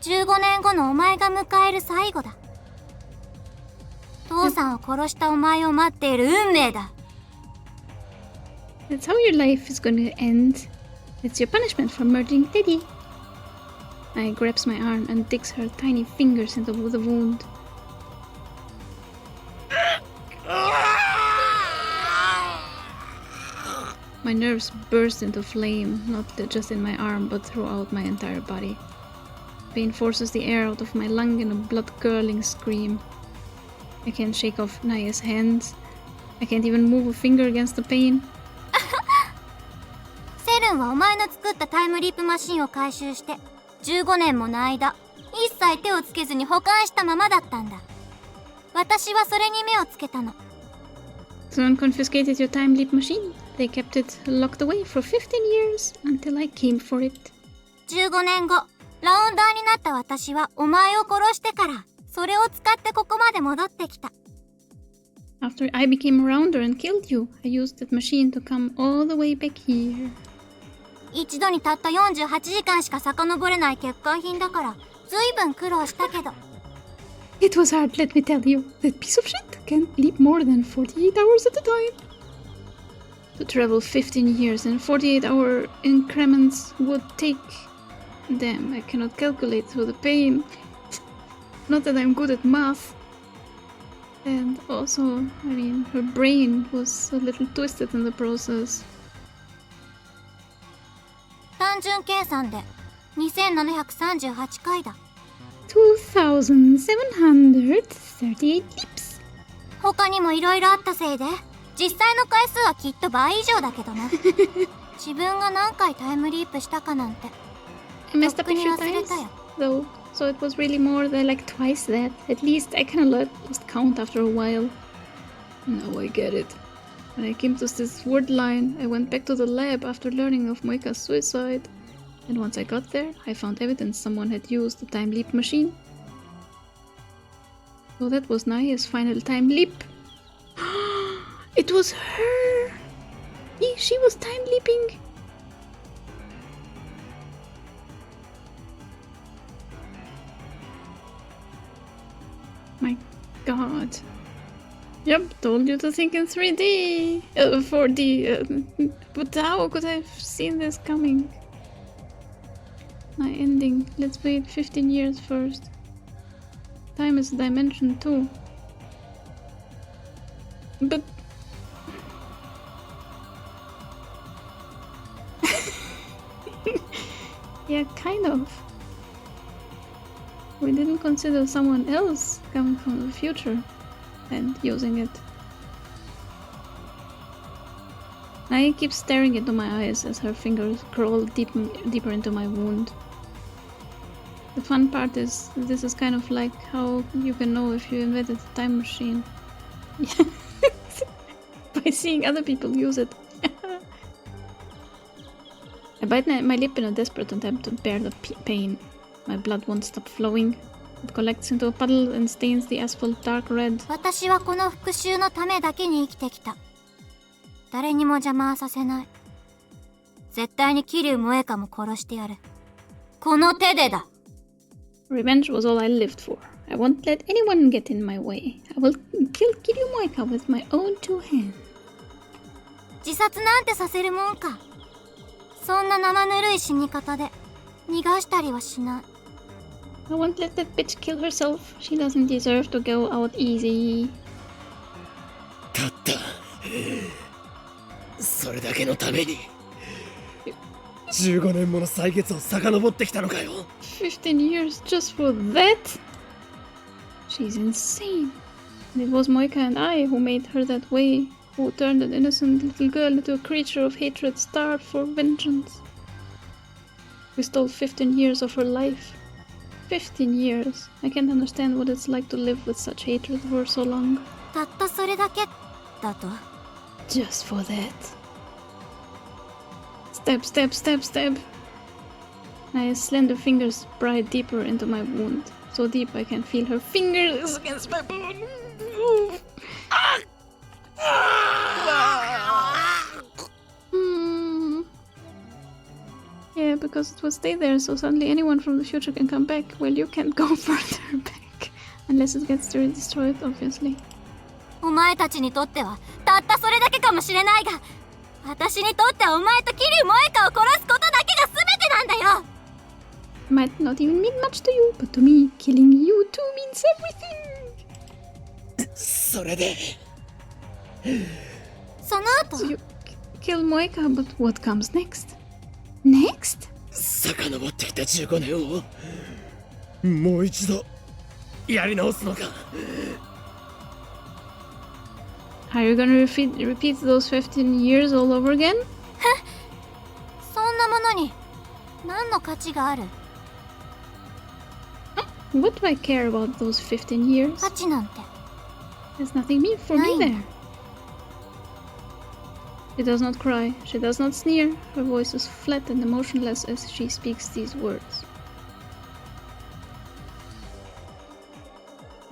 15年後のお前が迎える最後だ父さんを殺したお前を待っている運命だ That's how your life is going to end. It's your punishment for murdering Teddy. I grabs my arm and digs her tiny fingers into the wound. My nerves burst into flame, not just in my arm, but throughout my entire body. Pain forces the air out of my lung in a blood-curdling scream. I can't shake off Naya's hands. I can't even move a finger against the pain. セルンはお前の作ったタイムリープマシンを回収して15年もの間一切手をつけずに保管したままだったんだ私はそれに目をつけたの Someone confiscated your time leap machine. They kept it locked away for 15 years until I came for it. 15年後ラウンダーになった私はお前を殺してからそれを使ってここまで戻ってきた After I became a rounder and killed you, I used that machine to come all the way back here. 一度にたった48時間しか遡れない欠陥品だからずいぶん苦労したけど It was hard, let me tell you. That piece of shit can't leap more than 48 hours at a time. To travel 15 years in 48-hour increments would take... Damn, I cannot calculate through the pain. Not that I'm good at math. And also, I mean, her brain was a little twisted in the process. 単純計算で2738回だ 2,738 leaps. 他にも色々あったせいで実際の回数はきっと倍以上だけどな自分が何回タイムリープしたかなんて I messed up a few times, though, so it was really more than like twice that. At least I kind of lost count after a while. Now I get it. When I came to this word line, I went back to the lab after learning of Moeka's suicide. And once I got there, I found evidence someone had used the time leap machine. So that was Naya's final time leap. It was her! She was time leaping! My god. Yep, told you to think in 3D, 4D. But how could I have seen this coming? My ending. Let's wait 15 years first. Time is a dimension too. But yeah, kind of. We didn't consider someone else coming from the future and using it. I keep staring into my eyes as her fingers crawl deeper into my wound. The fun part is, this is kind of like how you can know if you invented a time machine. By seeing other people use it. I bite my lip in a desperate attempt to bear the pain. My blood won't stop flowing. It collects into a puddle and stains the asphalt dark red. 私はこの復讐のためだけに生きてきた。誰にも邪魔はさせない。絶対に桐生萌香も殺してやる。この手でだ。Revenge was all I lived for. I won't let anyone get in my way. I will kill Kiryu Moeka with my own 2 hands. 自殺なんてさせるもんか。そんな生ぬるい死に方で逃がしたりはしない。I won't let that bitch kill herself. She doesn't deserve to go out easy. たった。それだけのために15年もの歳月を遡ってきたのかよ。15 years just for that? She's insane. And it was Moeka and I who made her that way, who turned an innocent little girl into a creature of hatred starved for vengeance. We stole 15 years of her life. 15 years. I can't understand what it's like to live with such hatred for so long. たったそれだけだと。Just for that. Stab, stab, stab, stab. My slender fingers pry deeper into my wound. So deep I can feel her fingers against my bone. Yeah, because it will stay there, so suddenly anyone from the future can come back. Well, you can't go further back. Unless it gets destroyed, obviously. お前たちにとってはたったそれだけかもしれないが、私にとってはお前と桐生萌香を殺すことだけが全てなんだよ。Might not even mean much to you, but to me, killing you too means everything. それでその後 So you kill Moeka, but what comes next? Next? 遡ってきた15年をもう一度やり直すのか。Are you gonna repeat those 15 years all over again? そんなものに何の価値がある？ What do I care about those 15 years? 価値なんて There's nothing mean for me there. She does not cry, she does not sneer, her voice is flat and emotionless as she speaks these words.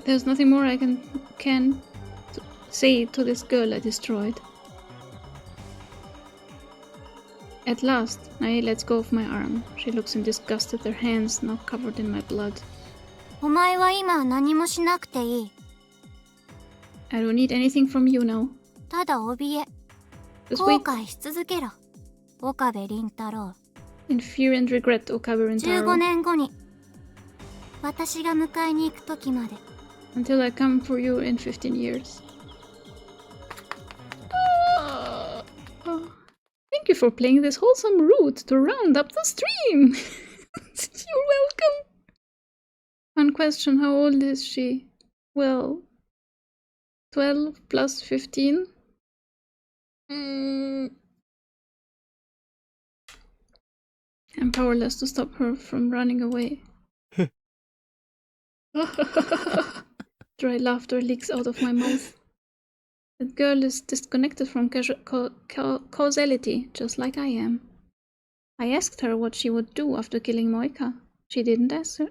There's nothing more I can say to this girl I destroyed. At last, Nae lets go of my arm. She looks in disgust at her hands, now covered in my blood. お前は今何もしなくていい。 I don't need anything from you now. ただ怯え、 Just 後 wait 悔し続けろ。岡部倫太郎。 in fear and regret, Okabe 15 Rintaro, 年後に私が迎えに行く時まで。 until I come for you in 15 years. Thank you for playing this wholesome route to round up the stream. You're welcome. One question, how old is she? Well, 12 plus 15? I'm powerless to stop her from running away. Dry laughter leaks out of my mouth. That girl is disconnected from causality, just like I am. I asked her what she would do after killing Moeka. She didn't answer.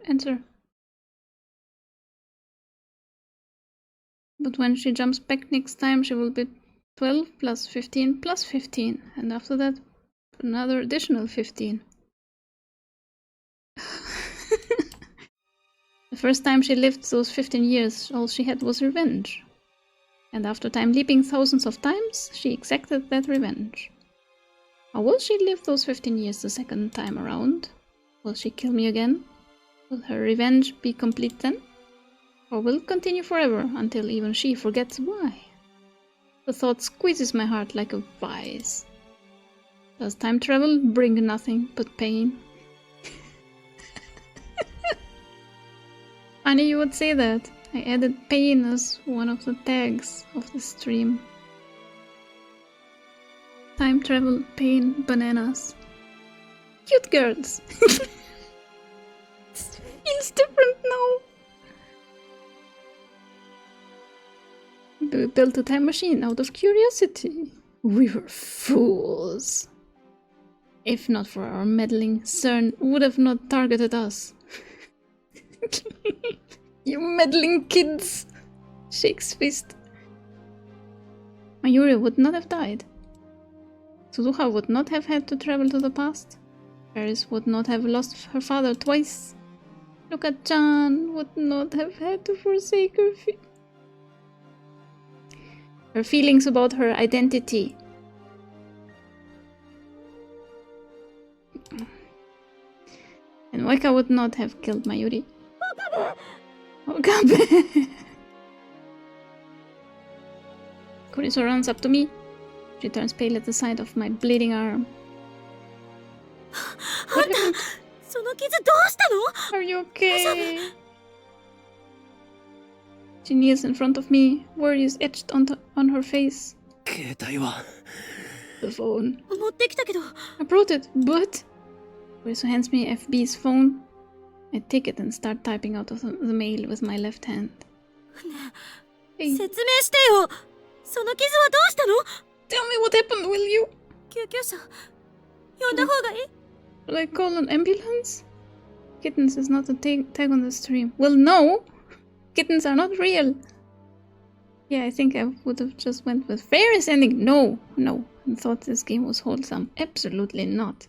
But when she jumps back next time, she will be 12 plus 15 plus 15, and after that, another additional 15. The first time she lived those 15 years, all she had was revenge. and after time leaping thousands of times, she exacted that revenge. How will she live those 15 years the second time around? Will she kill me again? Will her revenge be complete then? Or will it continue forever until even she forgets why? The thought squeezes my heart like a vice. Does time travel bring nothing but pain? Funny you would say that. I added pain as one of the tags of the stream. Time travel, pain, bananas. Cute girls! Feels different now. We built a time machine out of curiosity. We were fools. If not for our meddling, CERN would have not targeted us. You meddling kids! Shakes fist. Mayuri would not have died. Suzuha would not have had to travel to the past. Paris would not have lost her father twice. Luka-chan would not have had to forsake her feelings about her identity. And Moeka would not have killed Mayuri. Okabe! Kuriso runs up to me. She turns pale at the sight of my bleeding arm. What happened? Are you okay? She kneels in front of me, worries etched on her face. The phone. I brought it, but... Kuriso hands me FB's phone. I take it and start typing out of the mail with my left hand. Hey. Tell me what happened, will you? Should I call an ambulance? Kittens is not a tag on the stream. Well, no! Kittens are not real. Yeah, I think I would have just went with fairest ending. No, and thought this game was wholesome. Absolutely not.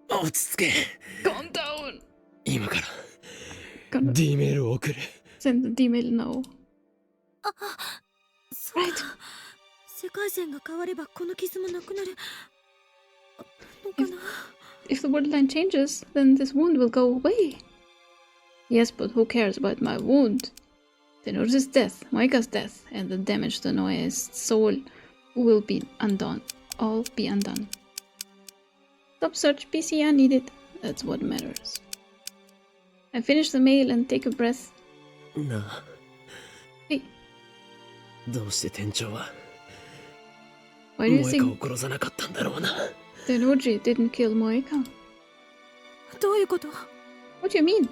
Calm down. Send the D-mail now. Right. If the world line changes, then this wound will go away. Yes, but who cares about my wound? Tenoru's death, Moeka's death, and the damage to Noe's soul will be undone. All be undone. Stop search PC unneeded. That's what matters. I finish the mail and take a breath. Hey. Why do you think Tenoji didn't kill Moeka? What do you mean?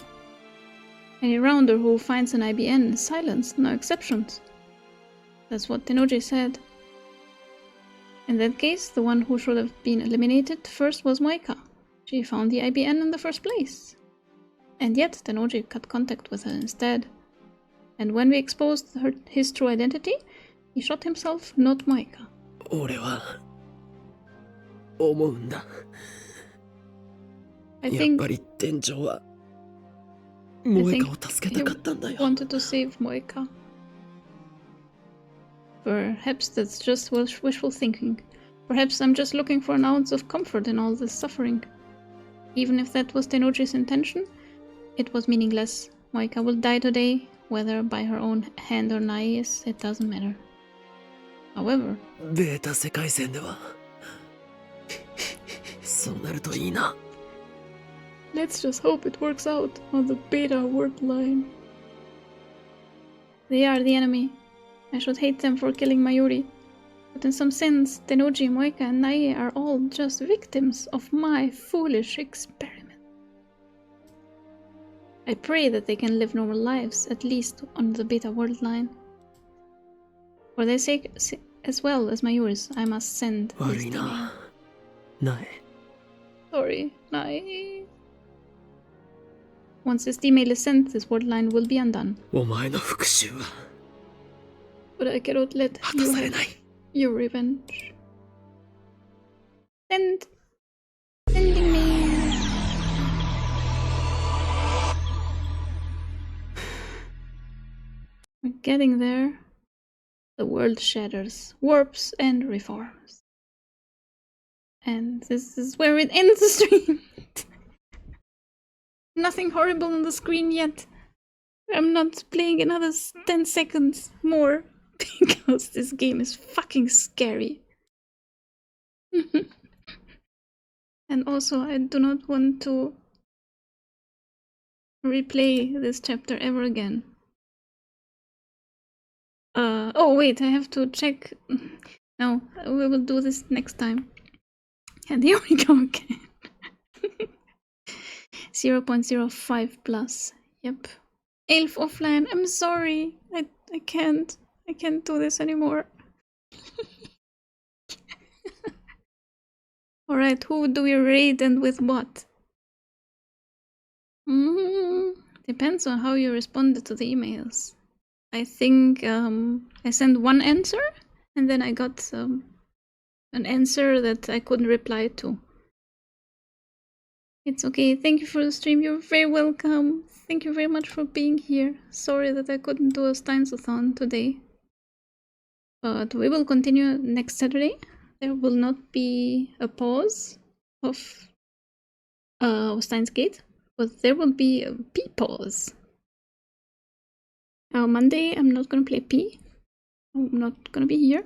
Any rounder who finds an IBN is silenced, no exceptions. That's what Tenoji said. In that case, the one who should have been eliminated first was Moeka. She found the IBN in the first place. And yet Tenoji cut contact with her instead. And when we exposed his true identity, he shot himself, not Moeka. I think he wanted to save Moeka. Perhaps that's just wishful thinking. Perhaps I'm just looking for an ounce of comfort in all this suffering. Even if that was Tenoji's intention, it was meaningless. Moeka will die today, whether by her own hand or Nai's, it doesn't matter. However... Let's just hope it works out on the beta word line. They are the enemy. I should hate them for killing Mayuri. But in some sense, Tenoji, Moeka, and Nae are all just victims of my foolish experiment. I pray that they can live normal lives, at least on the beta world line. For their sake, as well as Mayuri's, I must send this email. Sorry, Nae. Once this email is sent, this word line will be undone. But I cannot let you have your revenge. Sending me. We're getting there. The world shatters, warps, and reforms. And this is where it ends the stream. Nothing horrible on the screen yet. I'm not playing another 10 seconds more because this game is fucking scary. And also, I do not want to replay this chapter ever again. Oh wait, I have to check. No, we will do this next time. And here we go again. 0.05 plus. Yep. Elf offline. I'm sorry. I can't do this anymore. Alright, who do we raid and with what? Depends on how you responded to the emails. I think I sent one answer and then I got an answer that I couldn't reply to. It's okay. Thank you for the stream. You're very welcome. Thank you very much for being here. Sorry that I couldn't do a Steins-a-thon today. But we will continue next Saturday. There will not be a pause of Steins Gate, but there will be a P pause. Monday, I'm not gonna play P. I'm not gonna be here.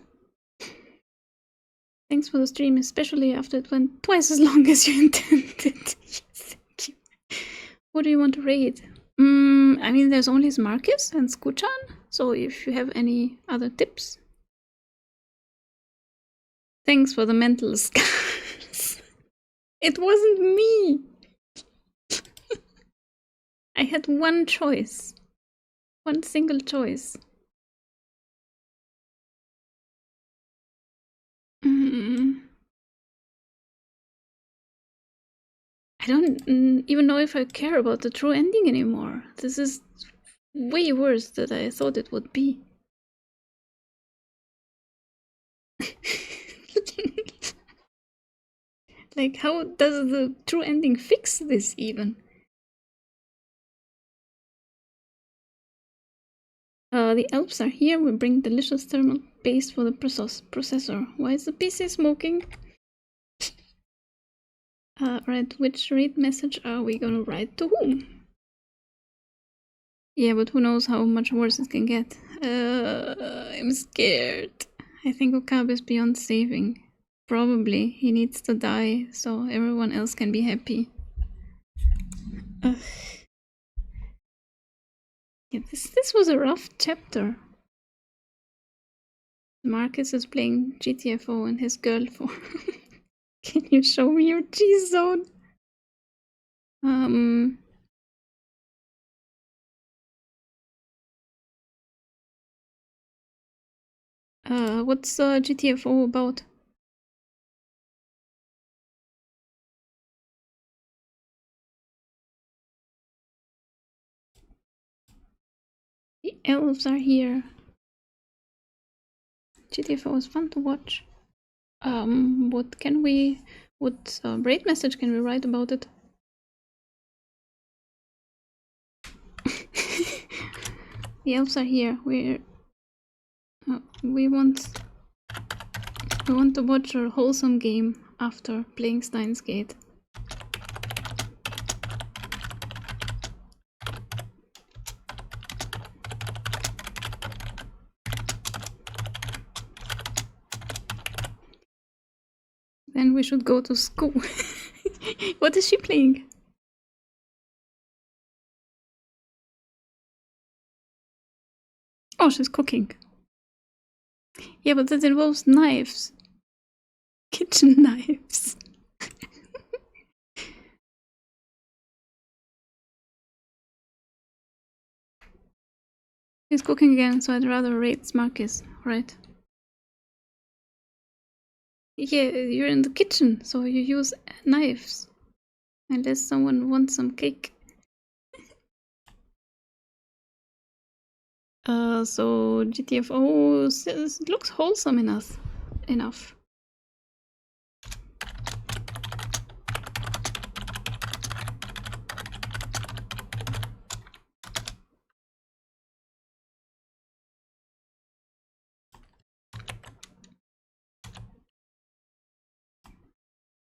Thanks for the stream, especially after it went twice as long as you intended. Yes, thank you. What do you want to raid? I mean, there's only Marcus and Skuchan, so if you have any other tips. Thanks for the mental scars. It wasn't me. I had one choice. One single choice. I don't even know if I care about the true ending anymore. This is way worse than I thought it would be. Like, how does the true ending fix this even? The elves are here. We bring delicious thermal paste for the processor. Why is the PC smoking? Right, which read message are we gonna write to whom? Yeah, but who knows how much worse it can get. I'm scared. I think Okabe is beyond saving. Probably. He needs to die so everyone else can be happy. Yeah, this was a rough chapter. Marcus is playing GTFO and his girl for. Can you show me your G-zone? What's GTFO about? The elves are here. GTFO is fun to watch. What braid message can we write about it? The elves are here. We want to watch a wholesome game after playing Steins Gate. Then we should go to school. What is she playing? Oh, she's cooking. Yeah, but that involves knives. Kitchen knives. She's cooking again, so I'd rather raid Marcus, right? Yeah, you're in the kitchen, so you use knives. Unless someone wants some cake. So GTFO looks wholesome enough.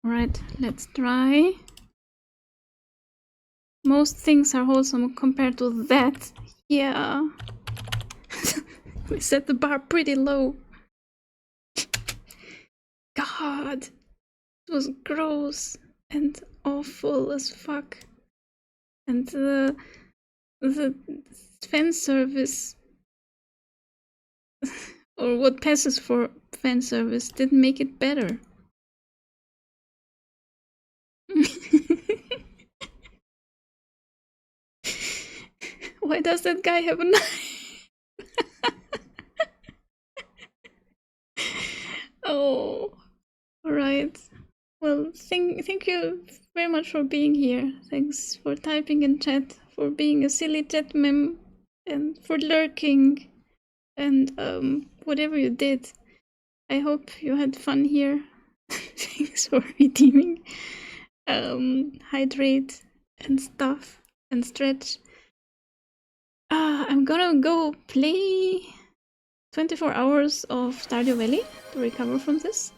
Alright, let's try. Most things are wholesome compared to that. Yeah. We set the bar pretty low. God. It was gross and awful as fuck. And the fan service, or what passes for fan service, didn't make it better. Why does that guy have a knife? Oh, alright. Well, thank you very much for being here. Thanks for typing in chat, for being a silly chat meme, and for lurking, and whatever you did. I hope you had fun here. Thanks for redeeming. Hydrate and stuff and stretch. I'm gonna go play 24 hours of Stardew Valley to recover from this.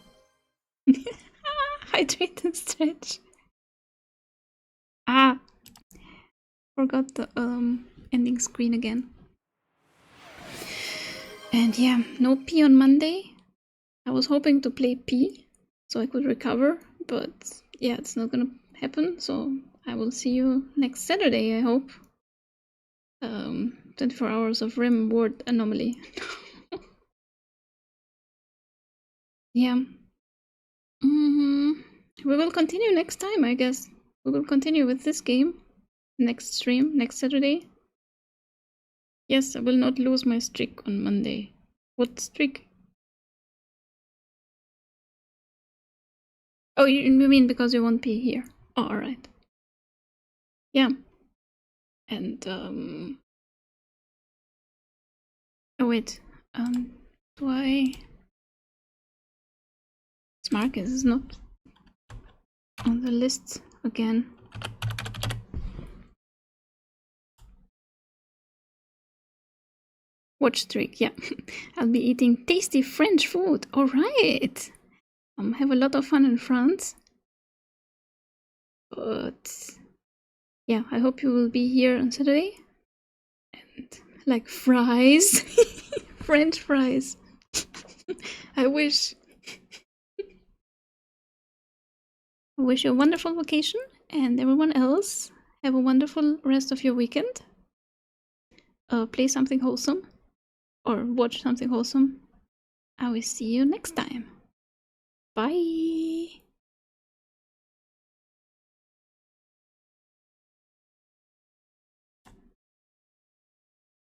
Hydrate and stretch. Forgot the ending screen again. And yeah, no P on Monday. I was hoping to play P so I could recover, but yeah, it's not gonna happen, so I will see you next Saturday, I hope. 24 hours of REM ward anomaly. Yeah. We will continue next time, I guess. We will continue with this game next stream, next Saturday. Yes, I will not lose my streak on Monday. What streak? Oh, you mean because you won't be here? Oh, alright. Yeah. And, oh wait, do I... Marcus is not on the list again. Watch streak, yeah. I'll be eating tasty French food. Alright. Have a lot of fun in France. But yeah, I hope you will be here on Saturday. And like fries. French fries. I wish. I wish you a wonderful vacation, and everyone else have a wonderful rest of your weekend. Play something wholesome, or watch something wholesome. I will see you next time. Bye!